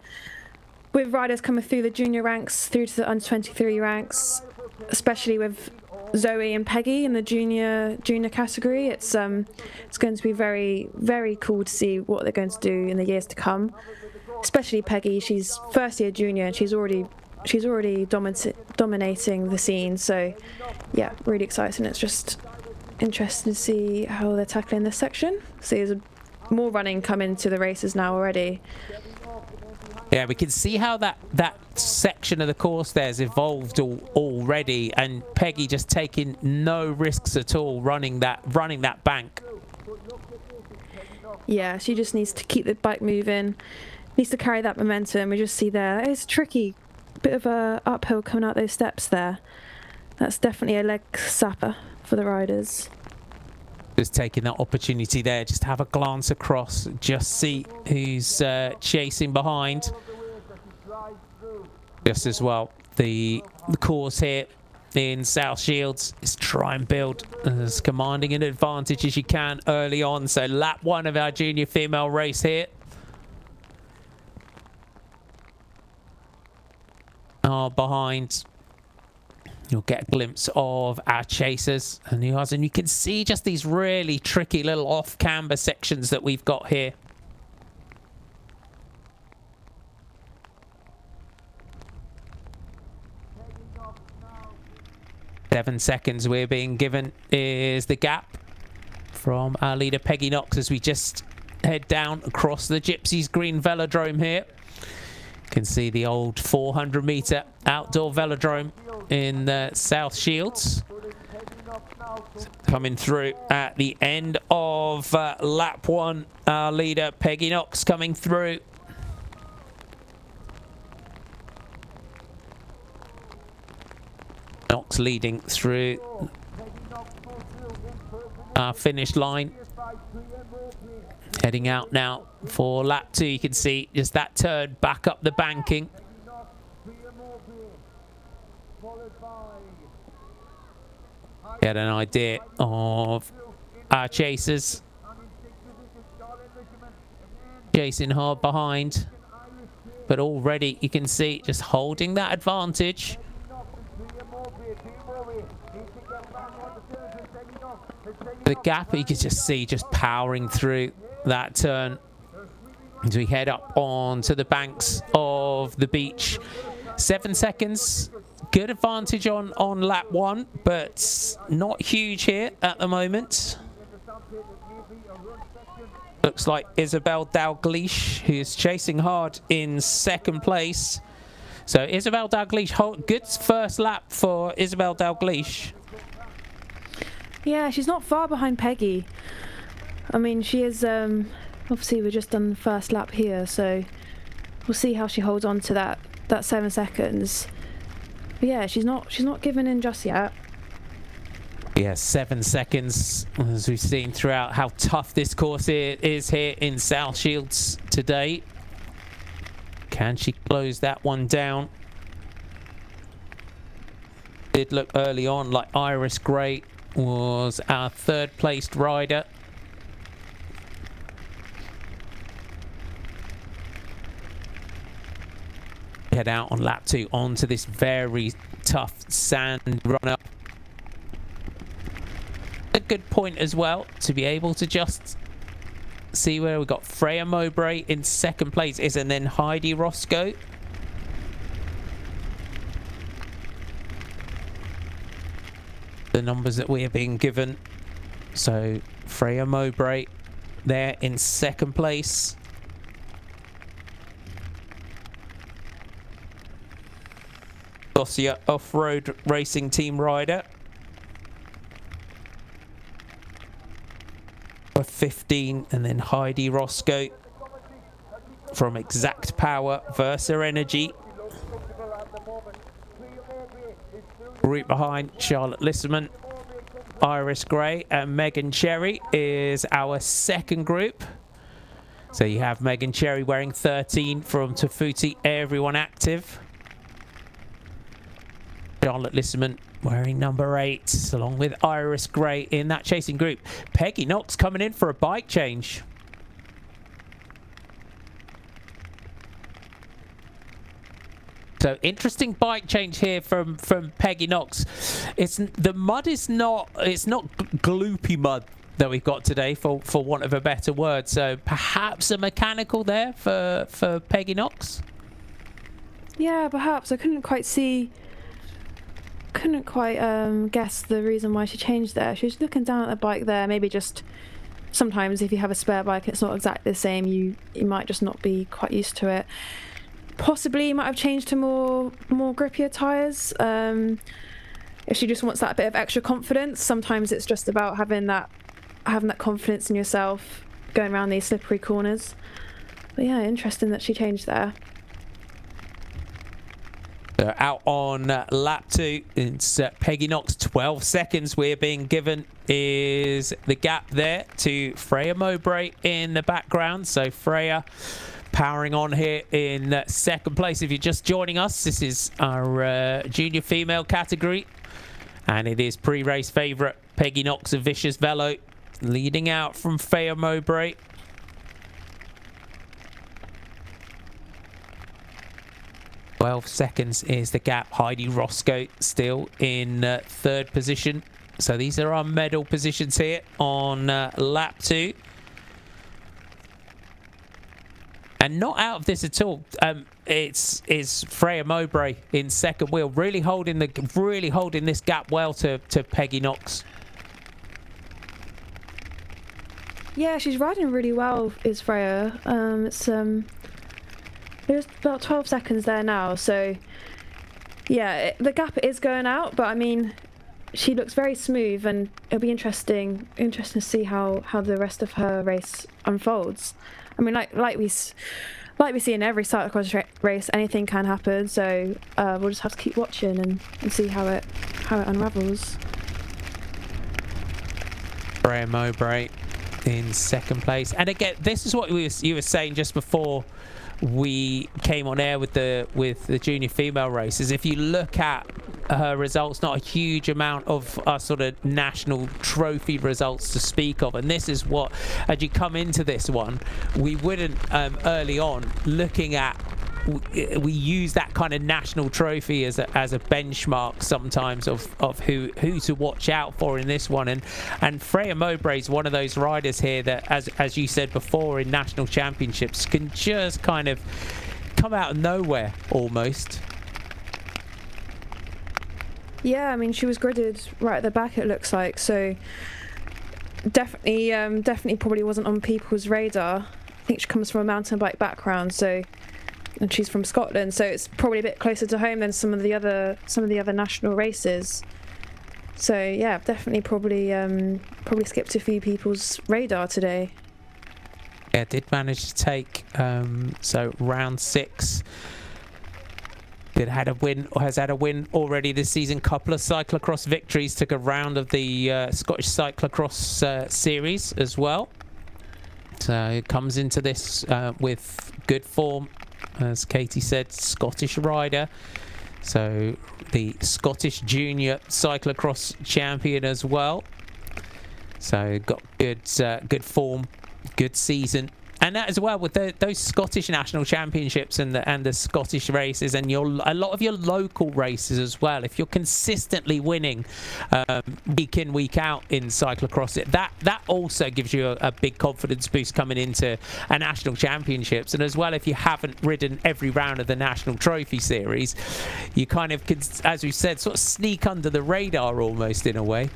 S6: riders coming through the junior ranks through to the under 23 ranks, especially with Zoe and Peggy in the junior category. It's going to be very, very cool to see what they're going to do in the years to come. Especially Peggy, she's first year junior and she's already dominating the scene. So yeah, really exciting. It's just interesting to see how they're tackling this section. So there's more running coming to the races now already.
S2: Yeah, we can see how that section of the course there's evolved already, and Peggy just taking no risks at all running that bank.
S6: Yeah, she just needs to keep the bike moving, needs to carry that momentum. We just see there, it's tricky, bit of a uphill coming out those steps there. That's definitely a leg sapper for the riders.
S2: Just taking that opportunity there, just have a glance across, just see who's chasing behind. Just as well, the course here in South Shields is try and build as commanding an advantage as you can early on. So lap 1 of our junior female race here. Behind, you'll get a glimpse of our chasers and you can see just these really tricky little off-camber sections that we've got here. Seven seconds we're being given is the gap from our leader Peggy Knox as we just head down across the Gypsies Green velodrome here. You can see the old 400-meter outdoor velodrome in South Shields. Coming through at the end of lap 1, our leader Peggy Knox coming through. Knox leading through our finish line. Heading out now for lap 2. You can see just that turn back up the banking. Get an idea of our chasers. Chasing hard behind. But already you can see just holding that advantage. The gap, you can just see just powering through that turn as we head up onto the banks of the beach. 7 seconds, good advantage on lap 1, but not huge here at the moment. Looks like Isabel Dalgleish, who is chasing hard in 2nd place. So Isabel Dalgleish, good first lap for Isabel Dalgleish.
S6: Yeah, she's not far behind Peggy. I mean, she is, obviously we've just done the first lap here, so we'll see how she holds on to that 7 seconds. But yeah, she's not giving in just yet.
S2: Yeah, 7 seconds, as we've seen throughout how tough this course is here in South Shields today. Can she close that one down? Did look early on like Iris Gray was our 3rd placed rider. Head out on lap 2 onto this very tough sand run up. A good point as well to be able to just see where we got Freya Mowbray in 2nd place and then Heidi Roscoe. The numbers that we are being given. So Freya Mowbray there in 2nd place. Dossier off-road racing team rider. For 15, and then Heidi Roscoe from Exact Power, Versa Energy. Group behind Charlotte Lisserman, Iris Gray and Megan Cherry is our 2nd group. So you have Megan Cherry wearing 13 from Tafuti Everyone Active. Charlotte Lisserman wearing number 8 along with Iris Gray in that chasing group. Peggy Knox coming in for a bike change. So interesting bike change here from Peggy Knox. The mud is not gloopy mud that we've got today, for want of a better word. So perhaps a mechanical there for Peggy Knox.
S6: Yeah, perhaps. I couldn't quite guess the reason why she changed there. She was looking down at the bike there. Maybe just sometimes if you have a spare bike, it's not exactly the same. You might just not be quite used to it. Possibly you might have changed to more grippier tyres. If she just wants that bit of extra confidence, sometimes it's just about having that confidence in yourself going around these slippery corners. But yeah, interesting that she changed there.
S2: So out on lap 2, it's Peggy Knox. 12 seconds we're being given is the gap there to Freya Mowbray in the background. So Freya powering on here in second place. If you're just joining us, this is our junior female category, and it is pre-race favourite Peggy Knox of Vicious Velo leading out from Freya Mowbray. Seconds is the gap. Heidi Roscoe still in third position. So these are our medal positions here on lap 2. And not out of this at all. It's Freya Mowbray in second wheel, really holding this gap well to Peggy Knox.
S6: Yeah, she's riding really well, is Freya. There's about 12 seconds there now, so yeah, the gap is going out, but I mean, she looks very smooth, and it'll be interesting to see how the rest of her race unfolds. I mean, like we see in every cyclocross race, anything can happen, so we'll just have to keep watching and see how it unravels.
S2: Freya Mowbray in second place, and again, this is what you were saying just before we came on air with the junior female races. If you look at her results, not a huge amount of sort of national trophy results to speak of, and this is what, as you come into this one, we wouldn't early on looking at, we use that kind of national trophy as a benchmark sometimes of who to watch out for in this one, and Freya Mowbray is one of those riders here that, as you said before, in national championships can just kind of come out of nowhere almost.
S6: Yeah, I mean, she was gridded right at the back, it looks like, so definitely probably wasn't on people's radar. I think she comes from a mountain bike background, and she's from Scotland, so it's probably a bit closer to home than some of the other national races. So yeah, definitely probably skipped a few people's radar today.
S2: Yeah, did manage to take so round 6. Has had a win already this season. Couple of cyclocross victories. Took a round of the Scottish Cyclo-Cross series as well. So it comes into this with good form. As Katie said, Scottish rider. So the Scottish Junior Cyclo-Cross champion as well. So got good form, good season. And that as well with those Scottish national championships and the Scottish races, and a lot of your local races as well. If you're consistently winning week in, week out in cyclocross, that also gives you a big confidence boost coming into a national championships. And as well, if you haven't ridden every round of the national trophy series, you kind of could, as we said, sort of sneak under the radar almost in a way.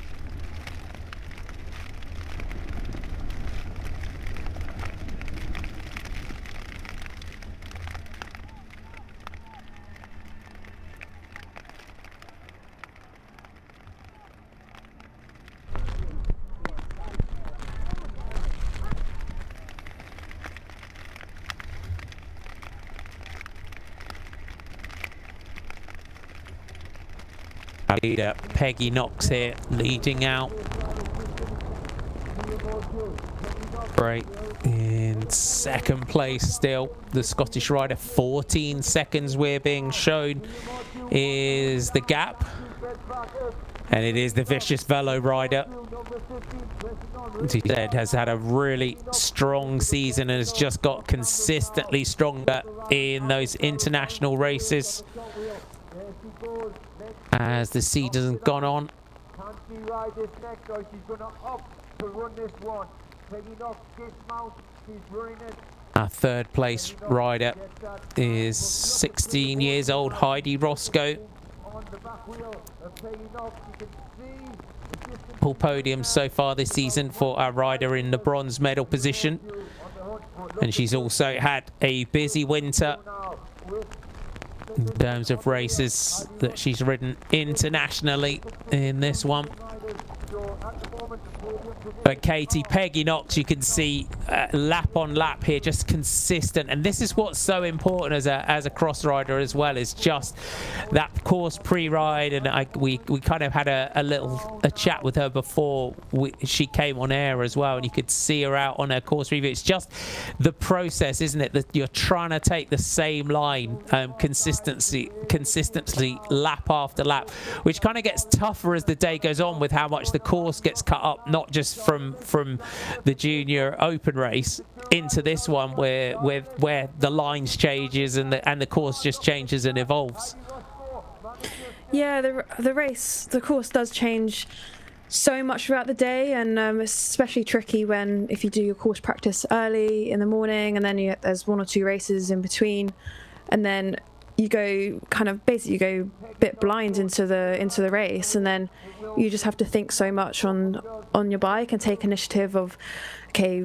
S2: Leader Peggy Knox here leading out. Great. In second place still, the Scottish rider. 14 seconds we're being shown is the gap. And it is the Vicious Velo rider. As he said, has had a really strong season and has just got consistently stronger in those international races as the season has gone on. Our third place rider is 16 years old, Heidi Roscoe. Full podium so far this season for our rider in the bronze medal position. And she's also had a busy winter in terms of races that she's ridden internationally in this one. But Katie, Peggy Knox, you can see lap on lap here, just consistent. And this is what's so important as a cross rider as well, is just that course pre-ride. And we kind of had a chat with her before she came on air as well, and you could see her out on her course review. It's just the process, isn't it? That you're trying to take the same line consistently lap after lap, which kind of gets tougher as the day goes on with how much the course gets cut up, not just from the junior open race into this one where the lines changes and the course just changes and evolves.
S6: Yeah, the course does change so much throughout the day, and it's especially tricky if you do your course practice early in the morning, and then there's 1 or 2 races in between, and then you go basically a bit blind into the race, and then you just have to think so much on your bike and take initiative of, okay,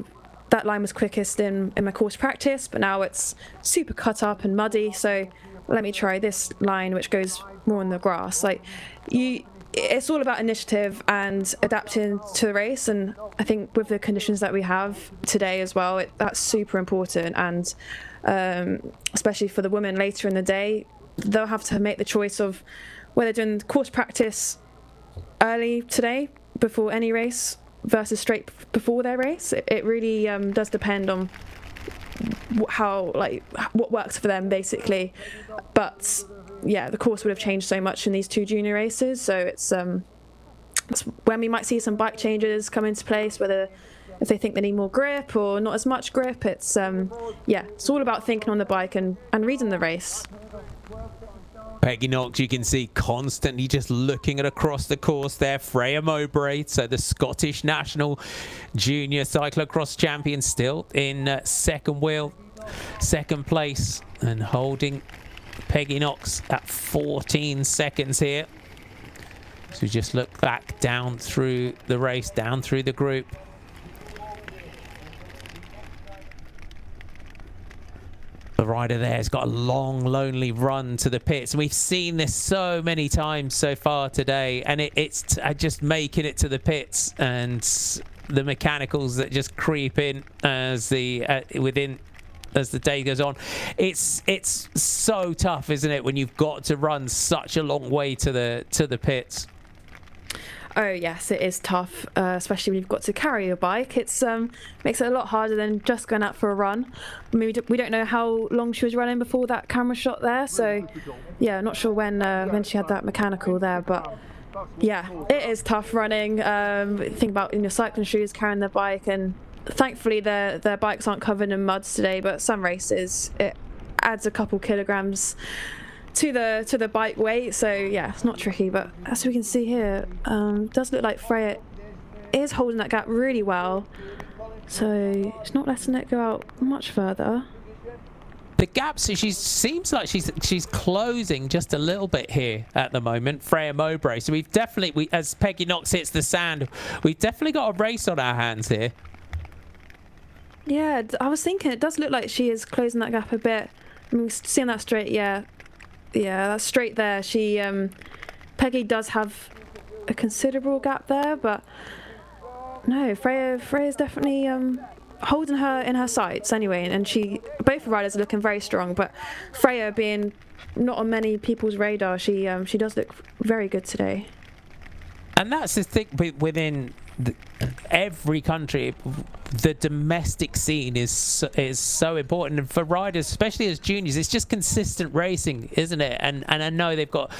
S6: that line was quickest in my course practice, but now it's super cut up and muddy, so let me try this line which goes more on the grass. It's all about initiative and adapting to the race, and I think with the conditions that we have today as well, that's super important. And especially for the women later in the day, they'll have to make the choice of whether doing course practice early today before any race versus straight before their race. It really does depend on what works for them basically. But yeah, the course would have changed so much in these 2 junior races, so it's when we might see some bike changes come into place, whether if they think they need more grip or not as much grip. It's it's all about thinking on the bike and reading the race.
S2: Peggy Knox, you can see constantly just looking at across the course there. Freya Mowbray, so the Scottish national junior cyclocross champion, still in second place, and holding Peggy Knox at 14 seconds here. So just look back down through the race, down through the group. The rider there has got a long, lonely run to the pits. And we've seen this so many times so far today, and it's just making it to the pits, and the mechanicals that just creep in as the day goes on. It's so tough, isn't it, when you've got to run such a long way to the pits?
S6: Oh yes, it is tough, especially when you've got to carry your bike. It's makes it a lot harder than just going out for a run. I mean, we don't know how long she was running before that camera shot there, so yeah, not sure when she had that mechanical there, but yeah, it is tough running. Think about in your cycling shoes carrying the bike, and thankfully their bikes aren't covered in muds today, but some races it adds a couple kilograms to the bike weight, so yeah, it's not tricky. But as we can see here, does look like Freya is holding that gap really well, so it's not letting it go out much further.
S2: The gap, so she seems like she's closing just a little bit here at the moment, Freya Mowbray. So we've definitely, as Peggy Knox hits the sand, we've definitely got a race on our hands here.
S6: Yeah, I was thinking it does look like she is closing that gap a bit. I mean, seeing that straight, yeah, that's straight there. She, Peggy does have a considerable gap there, but no, Freya's definitely holding her in her sights anyway, and both riders are looking very strong. But Freya, being not on many people's radar, she does look very good today.
S2: And that's the thing within every country. The domestic scene is so important, and for riders, especially as juniors, it's just consistent racing, isn't it? And I know they've got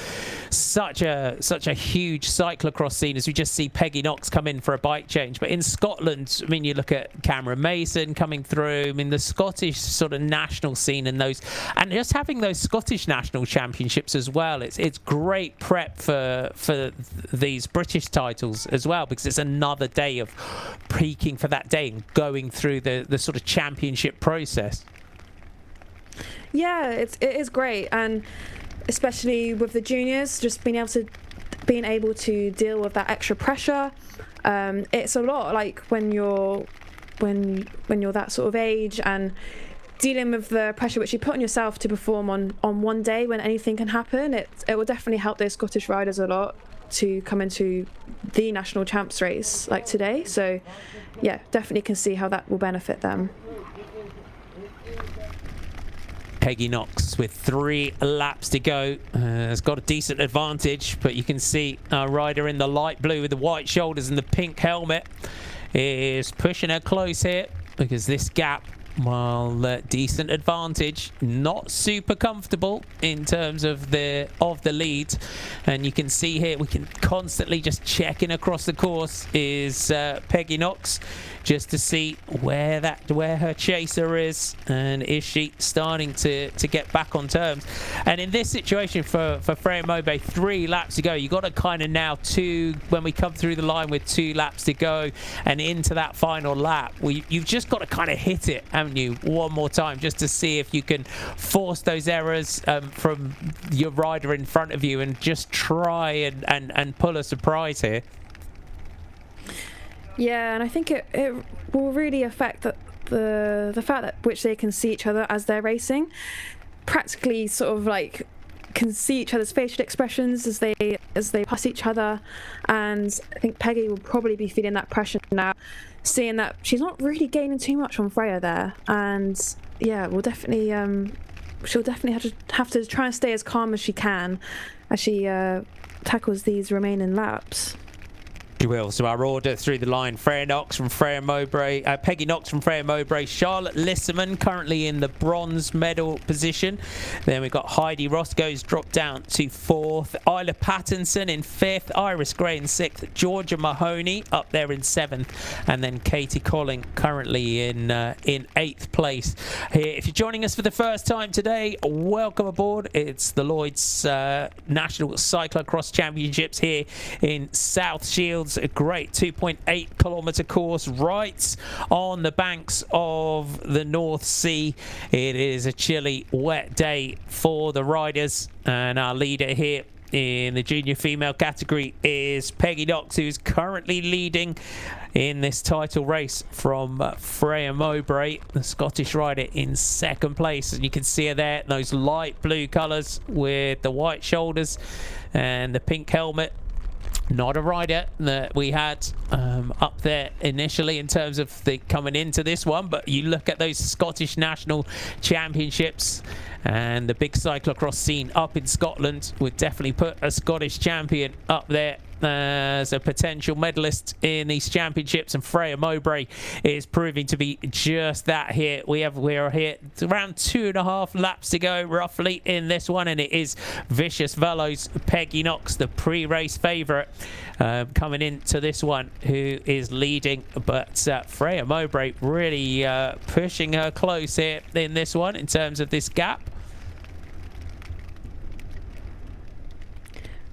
S2: such a huge cyclocross scene, as we just see Peggy Knox come in for a bike change. But in Scotland, I mean, you look at Cameron Mason coming through. I mean, the Scottish sort of national scene and just having those Scottish national championships as well. It's great prep for these British titles as well, because it's another day of peaking for that day and going through the sort of championship process.
S6: Yeah, it is great, and especially with the juniors, just being able to deal with that extra pressure. It's a lot, like when you're that sort of age, and dealing with the pressure which you put on yourself to perform on one day when anything can happen. It will definitely help those Scottish riders a lot. to come into the national champs race like today. So yeah, definitely can see how that will benefit them.
S2: Peggy Knox with 3 laps to go has got a decent advantage, but you can see our rider in the light blue with the white shoulders and the pink helmet is pushing her close here, because this gap, while decent advantage, not super comfortable in terms of the lead. And you can see here, we can constantly just checking across the course is Peggy Knox, just to see where her chaser is, and is she starting to get back on terms. And in this situation for Freya Mowbray, 3 laps to go, you got to kind of now when we come through the line with 2 laps to go and into that final lap, you've just got to kind of hit it, haven't you, one more time, just to see if you can force those errors from your rider in front of you and just try and pull a surprise here.
S6: Yeah, and I think it will really affect the fact that which they can see each other as they're racing. Practically sort of like can see each other's facial expressions as they pass each other, and I think Peggy will probably be feeling that pressure now, seeing that she's not really gaining too much on Freya there. And yeah, she'll definitely have to try and stay as calm as she can as she tackles these remaining laps.
S2: She will. So our order through the line: Freya Knox from Freya Mowbray, Peggy Knox from Freya Mowbray, Charlotte Lisserman currently in the bronze medal position. Then we've got Heidi Roscoe's dropped down to 4th, Isla Pattinson in 5th, Iris Gray in 6th, Georgia Mahoney up there in 7th, and then Katie Colling currently in 8th place. Here, if you're joining us for the first time today, welcome aboard. It's the Lloyds National Cyclo-Cross Championships here in South Shields. A great 2.8 kilometre course right on the banks of the North Sea. It is a chilly, wet day for the riders, and our leader here in the junior female category is Peggy Knox, who's currently leading in this title race from Freya Mowbray, the Scottish rider, in 2nd place. And you can see her there, those light blue colours with the white shoulders and the pink helmet. Not a rider that we had up there initially in terms of the coming into this one, but you look at those Scottish National Championships and the big cyclocross scene up in Scotland would definitely put a Scottish champion up there as a potential medalist in these championships, and Freya Mowbray is proving to be just that here. We are here around 2.5 laps to go roughly in this one, and it is Vicious Velo's Peggy Knox, the pre-race favourite, coming into this one, who is leading, but Freya Mowbray really pushing her close here in this one in terms of this gap.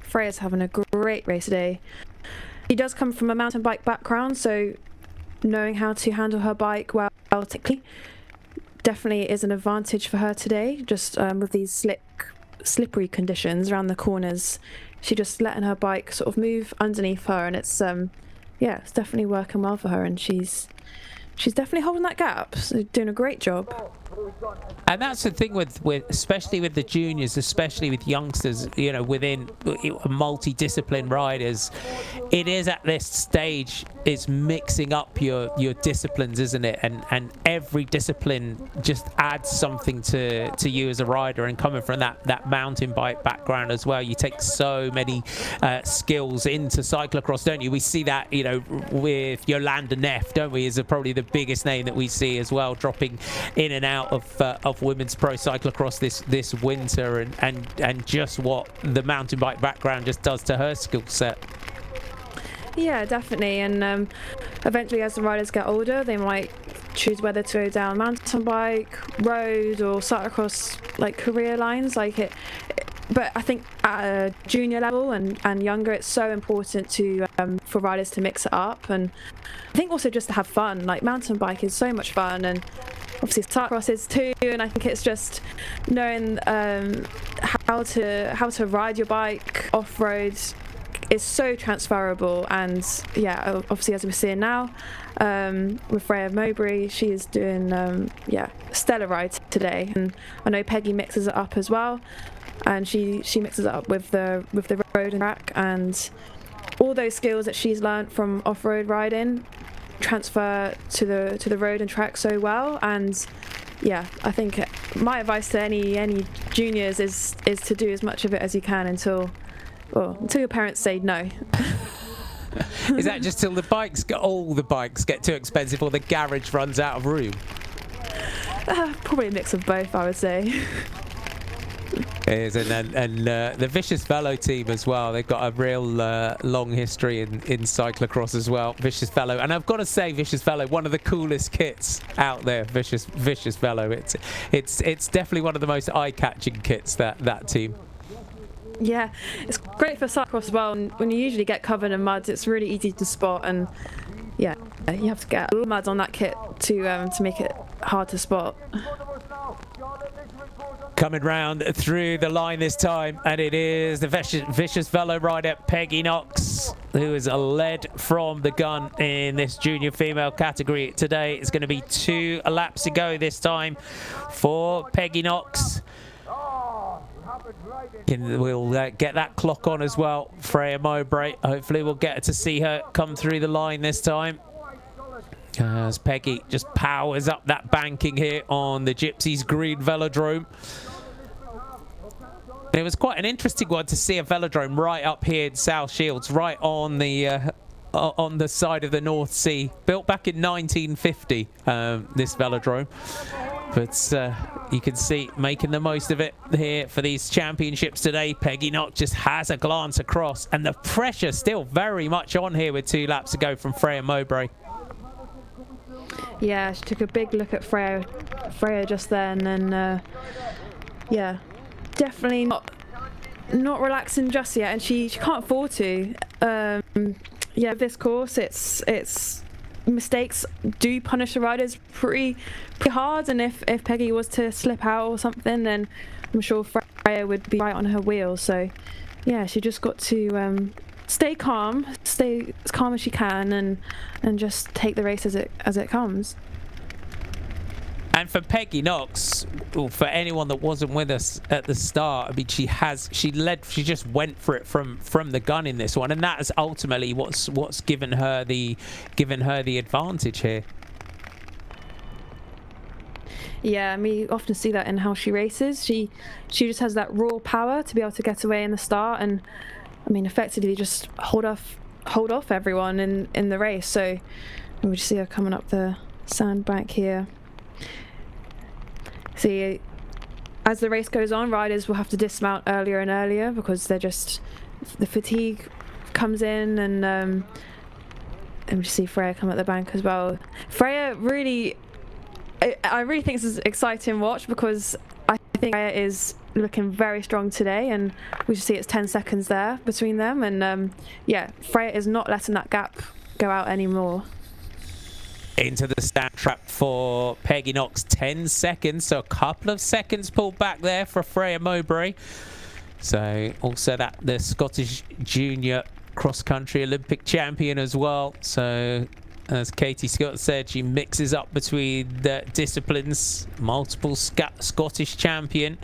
S6: Freya's having a great race today. She does come from a mountain bike background, so knowing how to handle her bike well technically definitely is an advantage for her today. Just with these slippery conditions around the corners, she just letting her bike sort of move underneath her, and it's yeah, it's definitely working well for her, and she's definitely holding that gap, so doing a great job.
S2: And that's the thing with especially with the juniors, especially with youngsters, you know, within multi-discipline riders, it is at this stage, it's mixing up your disciplines, isn't it? And every discipline just adds something to you as a rider, and coming from that mountain bike background as well, you take so many skills into cyclocross, don't you? We see that, you know, with Yolanda Neff, don't we, is probably the biggest name that we see as well, dropping in and out of women's pro cyclocross this winter, and just what the mountain bike background just does to her skill set.
S6: Yeah, definitely. And eventually, as the riders get older, they might choose whether to go down mountain bike, road, or cyclocross like career lines. But I think at a junior level and younger, it's so important to for riders to mix it up, and I think also just to have fun. Like, mountain bike is so much fun, and obviously cyclocross is too, and I think it's just knowing how to ride your bike off-road is so transferable. And yeah, obviously as we're seeing now with Freya Mowbray, she is doing stellar ride today. And I know Peggy mixes it up as well, and she mixes it up with the road and track, and all those skills that she's learnt from off-road riding transfer to the road and track so well. And yeah, I think my advice to any juniors is to do as much of it as you can until your parents say no.
S2: Is that just till all the bikes get too expensive or the garage runs out of room?
S6: Probably a mix of both, I would say.
S2: It is, and the Vicious Velo team as well. They've got a real long history in cyclocross as well. Vicious Velo, and I've got to say, Vicious Velo, one of the coolest kits out there. Vicious Velo. It's definitely one of the most eye-catching kits, that team.
S6: Yeah, it's great for cyclocross as well. And when you usually get covered in mud, it's really easy to spot. And yeah, you have to get a lot of mud on that kit to make it hard to spot.
S2: Coming round through the line this time, and it is the Vicious Velo rider Peggy Knox, who is led from the gun in this junior female category today. It's going to be 2 laps to go this time for Peggy Knox. We'll get that clock on as well. Freya Mowbray, hopefully we'll get to see her come through the line this time, as Peggy just powers up that banking here on the Gypsies Green velodrome. It was quite an interesting one to see a velodrome right up here in South Shields, right on the side of the North Sea, built back in 1950, this velodrome. But you can see making the most of it here for these championships today. Peggy Knox just has a glance across, and the pressure still very much on here with 2 laps to go from Freya Mowbray.
S6: Yeah, she took a big look at Freya just then, and yeah, definitely not relaxing just yet, and she can't afford to. Yeah, this course, it's mistakes do punish the riders pretty hard, and if Peggy was to slip out or something, then I'm sure Freya would be right on her wheels. So yeah, she just got to stay as calm as she can, and just take the race as it comes.
S2: And for Peggy Knox, or for anyone that wasn't with us at the start, I mean, she just went for it from the gun in this one, and that is ultimately what's given her the advantage here.
S6: Yeah, and we often see that in how she races. She just has that raw power to be able to get away in the start, and I mean, effectively just hold off everyone in the race. So we just see her coming up the sandbank here. See, as the race goes on, riders will have to dismount earlier and earlier because the fatigue comes in, and we see Freya come at the bank as well. Freya really, I really think this is an exciting watch, because I think Freya is looking very strong today, and we just see it's 10 seconds there between them, and yeah, Freya is not letting that gap go out anymore.
S2: Into the stand trap for Peggy Knox, 10 seconds, so a couple of seconds pulled back there for Freya Mowbray. So also the Scottish junior cross-country Olympic champion as well. So as Katie Scott said, she mixes up between the disciplines, multiple Scottish champion,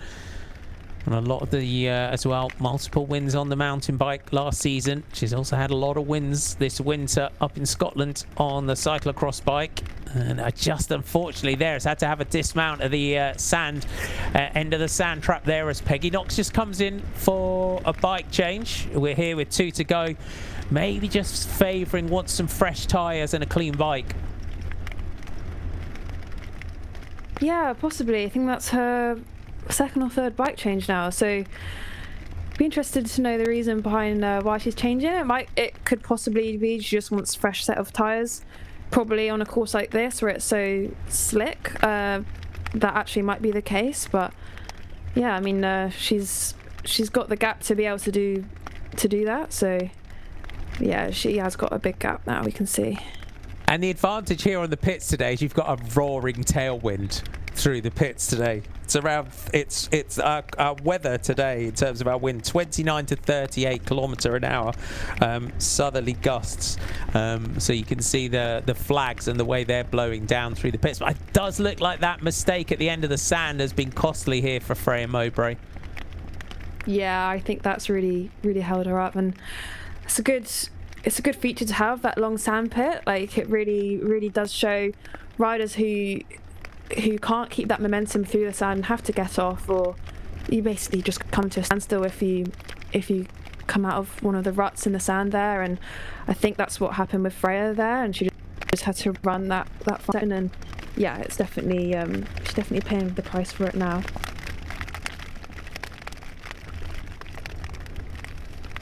S2: and a lot of the as well, multiple wins on the mountain bike last season. She's also had a lot of wins this winter up in Scotland on the cyclocross bike, and just unfortunately there has had to have a dismount of the end of the sand trap there, as Peggy Knox just comes in for a bike change. We're here with 2 to go, maybe just wants some fresh tyres and a clean bike.
S6: Yeah, possibly. I think that's her second or third bike change now, so be interested to know the reason behind why she's changing. It could possibly be she just wants a fresh set of tyres, probably on a course like this where it's so slick. That actually might be the case, but yeah, I mean, she's got the gap to be able to do that, so yeah, she has got a big gap now, we can see.
S2: And the advantage here on the pits today is you've got a roaring tailwind through the pits today. It's our weather today in terms of our wind, 29 to 38 km/h, southerly gusts. So you can see the flags and the way they're blowing down through the pits. But it does look like that mistake at the end of the sand has been costly here for Freya Mowbray.
S6: Yeah, I think that's really held her up, and it's a good feature to have, that long sand pit. Like, it really does show riders who can't keep that momentum through the sand and have to get off, or you basically just come to a standstill if you come out of one of the ruts in the sand there. And I think that's what happened with Freya there, and she just had to run that far. And yeah, it's definitely she's definitely paying the price for it now.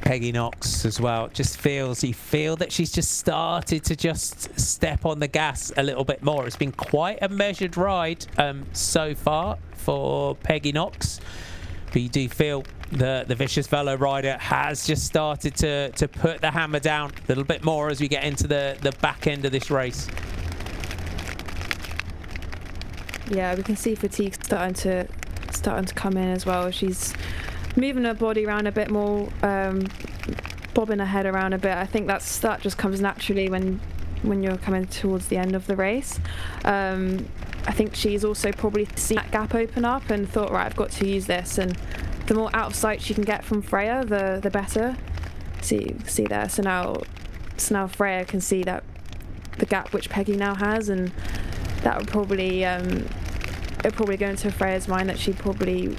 S2: Peggy Knox as well, you feel that she's just started to just step on the gas a little bit more. It's been quite a measured ride so far for Peggy Knox, but you do feel the Vicious Velo rider has just started to put the hammer down a little bit more as we get into the back end of this race.
S6: Yeah, we can see fatigue starting to come in as well. She's moving her body around a bit more, bobbing her head around a bit. I think that just comes naturally when you're coming towards the end of the race. I think she's also probably seen that gap open up and thought, right, I've got to use this. And the more out of sight she can get from Freya, the better. See there. So now Freya can see that the gap which Peggy now has, and that would probably go into Freya's mind that she probably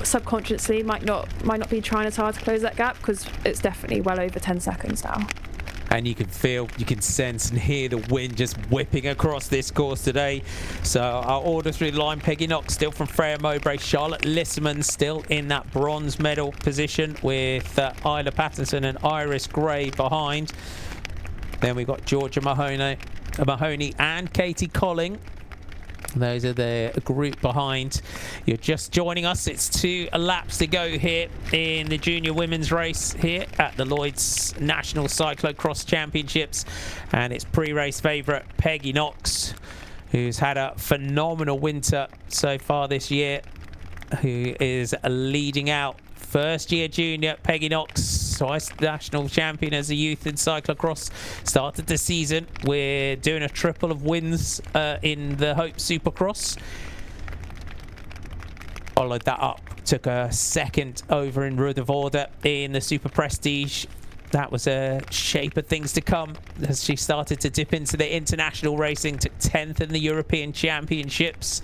S6: subconsciously might not be trying as hard to close that gap, because it's definitely well over 10 seconds now.
S2: And you can sense and hear the wind just whipping across this course today. So our order through the line: Peggy Knox still from Freya Mowbray, Charlotte Lisserman still in that bronze medal position with Isla Pattinson and Iris Gray behind. Then we've got Georgia Mahoney and Katie Colling. Those are the group behind. You're just joining us. It's 2 laps to go here in the junior women's race here at the Lloyds National Cyclo-Cross Championships. And it's pre-race favourite Peggy Knox, who's had a phenomenal winter so far this year, who is leading out. First year junior Peggy Knox, twice national champion as a youth in cyclocross. Started the season, we're doing a triple of wins in the Hope Supercross. Followed that up, took a second over in Ruddervoorde in the Super Prestige. That was a shape of things to come as she started to dip into the international racing. Took 10th in the European Championships,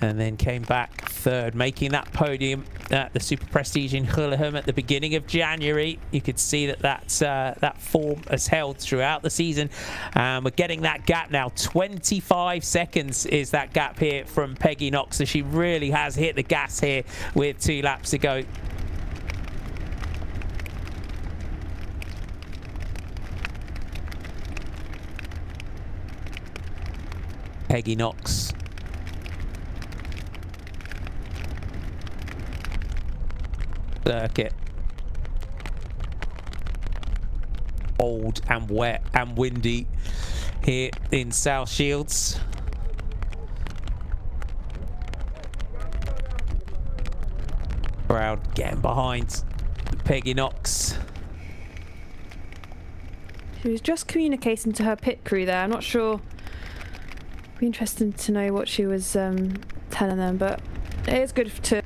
S2: and then came back third, making that podium at the Super Prestige in Hullegem at the beginning of January. You could see that form has held throughout the season. We're getting that gap now. 25 seconds is that gap here from Peggy Knox, so she really has hit the gas here with 2 laps to go. Peggy Knox. Circuit. Old and wet and windy here in South Shields. Crowd getting behind Peggy Knox.
S6: She was just communicating to her pit crew there. I'm not sure. Be interested to know what she was telling them, but it is good to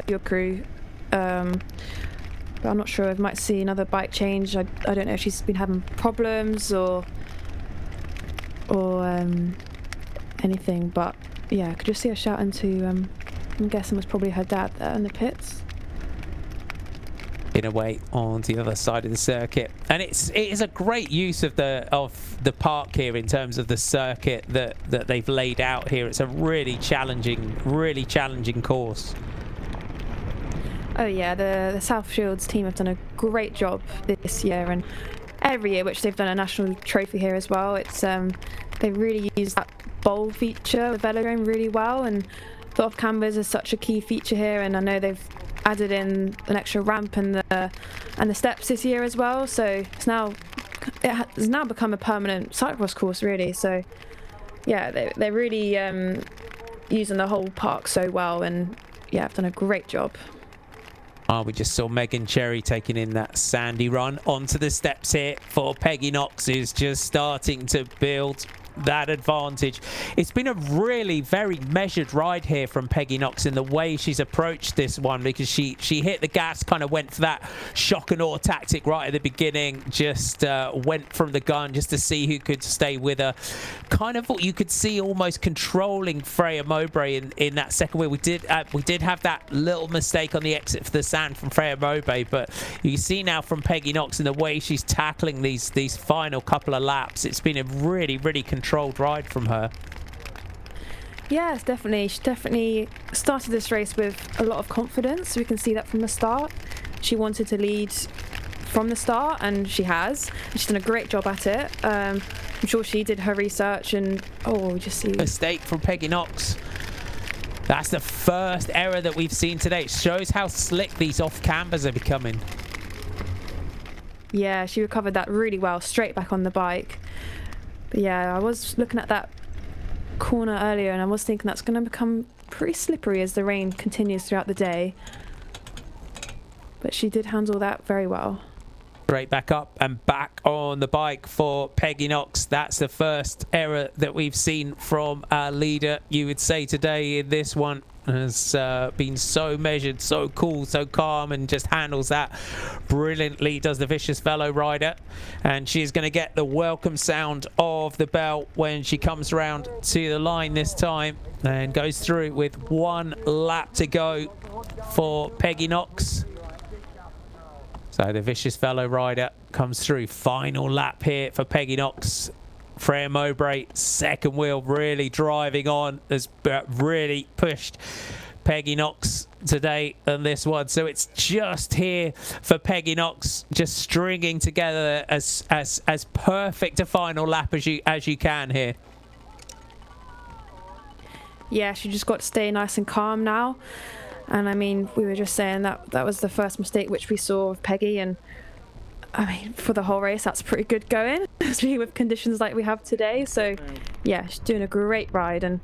S6: your crew. But I'm not sure. I might see another bike change. I don't know if she's been having problems or anything, but yeah, I could just see her shouting to I'm guessing it was probably her dad there in the pits.
S2: In a way on the other side of the circuit, and it is a great use of the park here in terms of the circuit that they've laid out here. It's a really challenging course.
S6: Oh yeah, the South Shields team have done a great job this year, and every year which they've done a national trophy here as well. It's they really use that bowl feature, the velodrome, really well, and the off canvas is such a key feature here. And I know they've added in an extra ramp and the steps this year as well. So it's now become a permanent cyclocross course really. So yeah, they're really using the whole park so well, and yeah, I've done a great job.
S2: We just saw Megan Cherry taking in that sandy run onto the steps here for Peggy Knox, who's just starting to build that advantage. It's been a really very measured ride here from Peggy Knox in the way she's approached this one, because she hit the gas, kind of went for that shock and awe tactic right at the beginning, just went from the gun just to see who could stay with her. Kind of what you could see almost controlling Freya Mowbray in that second wheel. We did have that little mistake on the exit for the sand from Freya Mowbray, but you see now from Peggy Knox in the way she's tackling these final couple of laps, it's been a really controlled ride from her.
S6: Yes, definitely. She definitely started this race with a lot of confidence. We can see that from the start. She wanted to lead from the start, and she has. She's done a great job at it. I'm sure she did her research, and we just see
S2: mistake from Peggy Knox. That's the first error that we've seen today. It shows how slick these off cambers are becoming.
S6: Yeah, she recovered that really well, straight back on the bike. But yeah, I was looking at that corner earlier, and I was thinking that's going to become pretty slippery as the rain continues throughout the day. But she did handle that very well.
S2: Straight back up and back on the bike for Peggy Knox. That's the first error that we've seen from our leader, you would say, today in this one. Has been so measured, so cool, so calm, and just handles that brilliantly, does the vicious fellow rider. And she's going to get the welcome sound of the bell when she comes round to the line this time, and goes through with 1 lap to go for Peggy Knox. So the vicious fellow rider comes through. Final lap here for Peggy Knox. Freya Mowbray, second wheel, really driving on, has really pushed Peggy Knox today on this one. So it's just here for Peggy Knox, just stringing together as perfect a final lap as you can here.
S6: Yeah, she just got to stay nice and calm now. And I mean, we were just saying that was the first mistake which we saw of Peggy, and I mean, for the whole race, that's pretty good going, especially with conditions like we have today. So, yeah, she's doing a great ride, and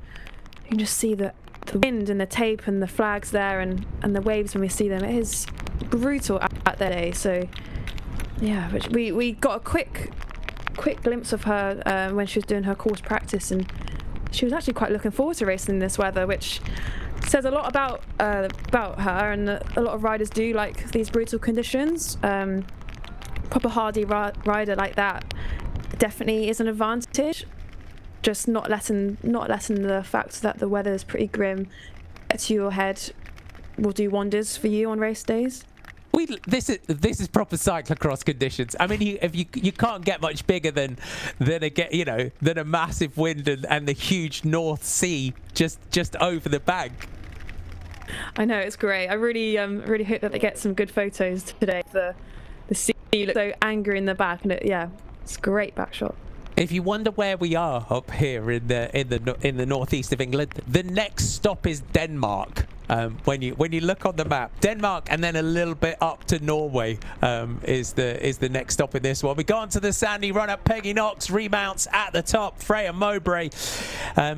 S6: you can just see the wind and the tape and the flags there, and the waves when we see them. It is brutal at that day. So, yeah, but we got a quick glimpse of her when she was doing her course practice, and she was actually quite looking forward to racing in this weather, which says a lot about her, and a lot of riders do like these brutal conditions. Proper hardy rider like that definitely is an advantage. Just not letting the fact that the weather is pretty grim get to your head will do wonders for you on race days.
S2: This is proper cyclocross conditions. I mean, you can't get much bigger than a massive wind and the huge North Sea just over the bank.
S6: I know, it's great. I really hope that they get some good photos today. The sea looks so angry in the back, and it's a great back shot.
S2: If you wonder where we are up here in the northeast of England, the next stop is Denmark. When you look on the map, Denmark, and then a little bit up to Norway is the next stop in this one. We go on to the sandy run up. Peggy Knox remounts at the top. Freya Mowbray,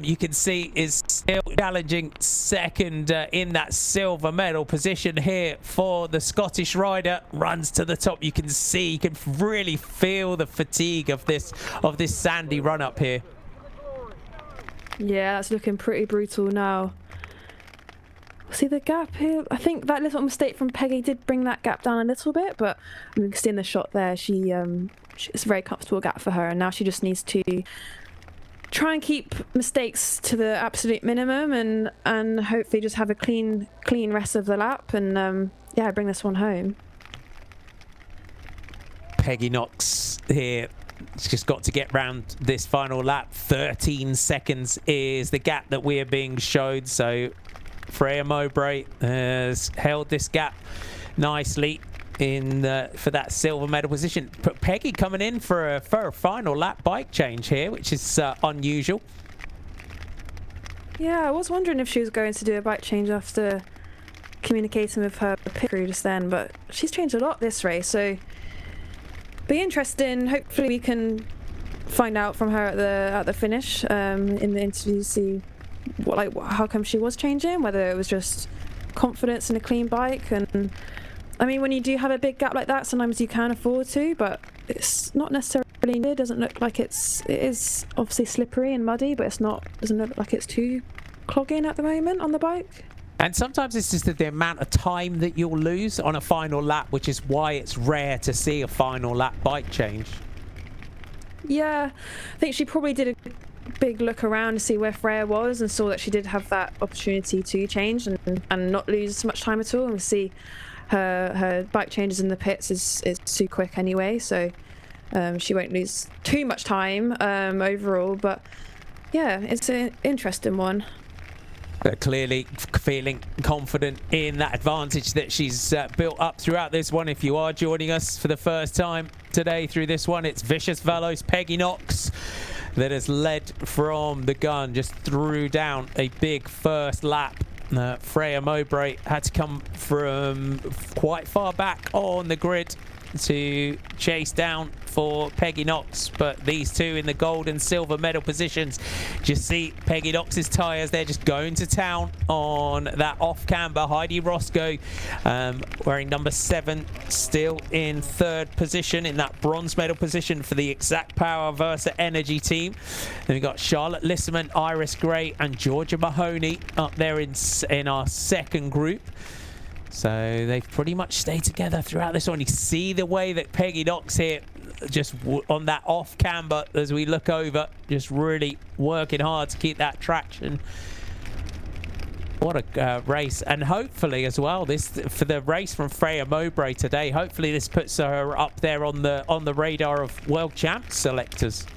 S2: you can see, is still challenging second in that silver medal position here for the Scottish rider. Runs to the top. You can really feel the fatigue of this sandy run up here.
S6: Yeah, that's looking pretty brutal now. See the gap here? I think that little mistake from Peggy did bring that gap down a little bit, but you can see in the shot there, it's a very comfortable gap for her, and now she just needs to try and keep mistakes to the absolute minimum, and hopefully just have a clean rest of the lap, and bring this one home.
S2: Peggy Knox here. She's just got to get round this final lap. 13 seconds is the gap that we are being showed, so Freya Mowbray has held this gap nicely for that silver medal position. But Peggy coming in for a final lap bike change here, which is unusual.
S6: Yeah, I was wondering if she was going to do a bike change after communicating with her pit crew just then, but she's changed a lot this race, so be interesting. Hopefully we can find out from her at the finish in the interview, see how come she was changing, whether it was just confidence in a clean bike. And I mean, when you do have a big gap like that, sometimes you can afford to, but it's not necessarily needed. It doesn't look like it is obviously slippery and muddy, but doesn't look like it's too clogging at the moment on the bike.
S2: And sometimes it's just the amount of time that you'll lose on a final lap, which is why it's rare to see a final lap bike change.
S6: Yeah, I think she probably did a big look around to see where Freya was and saw that she did have that opportunity to change and not lose so much time at all. And see her bike changes in the pits is too quick anyway, so she won't lose too much time overall. But yeah, it's an interesting one.
S2: Clearly feeling confident in that advantage that she's built up throughout this one. If you are joining us for the first time today through this one, it's Vicious Velo's Peggy Knox that has led from the gun, just threw down a big first lap. Freya Mowbray had to come from quite far back on the grid to chase down for Peggy Knox, but these two in the gold and silver medal positions. Just see Peggy Knox's tyres, they're just going to town on that off camber. Heidi Roscoe wearing number 7, still in 3rd position in that bronze medal position for the Exact Power Versa Energy team. Then we've got Charlotte Lisserman, Iris Gray and Georgia Mahoney up there in our 2nd group. So they've pretty much stayed together throughout this one. You see the way that Peggy Knox here, just on that off camber as we look over, just really working hard to keep that traction. What a race. And hopefully as well, this for the race from Freya Mowbray today, hopefully this puts her up there on the radar of world champs selectors.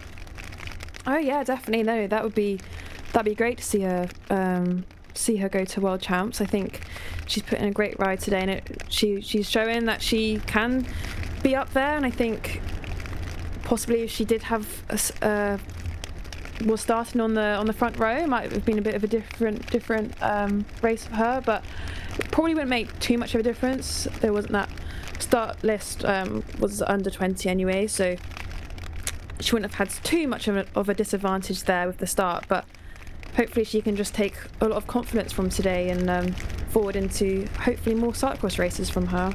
S6: Oh yeah, definitely. No, that'd be great to see her go to world champs. I think she's put in a great ride today, and she's showing that she can be up there. And I think possibly if she did have was starting on the front row, it might have been a bit of a different race for her, but it probably wouldn't make too much of a difference. There wasn't that start list was under 20 anyway, so she wouldn't have had too much of a disadvantage there with the start. But hopefully she can just take a lot of confidence from today and forward into hopefully more cyclocross races from her.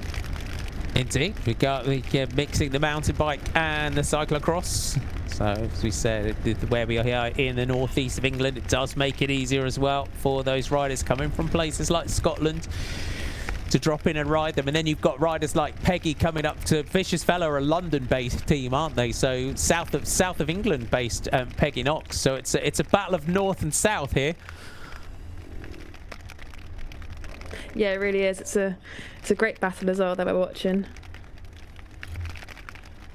S2: Indeed, we got mixing the mountain bike and the cyclocross. So as we said, where we are here in the northeast of England, it does make it easier as well for those riders coming from places like Scotland to drop in and ride them. And then you've got riders like Peggy coming up to Vicious Velo, are a London-based team, aren't they? So south of England-based Peggy Knox. So it's a battle of north and south here.
S6: Yeah, it really is. It's a great battle as well that we're watching.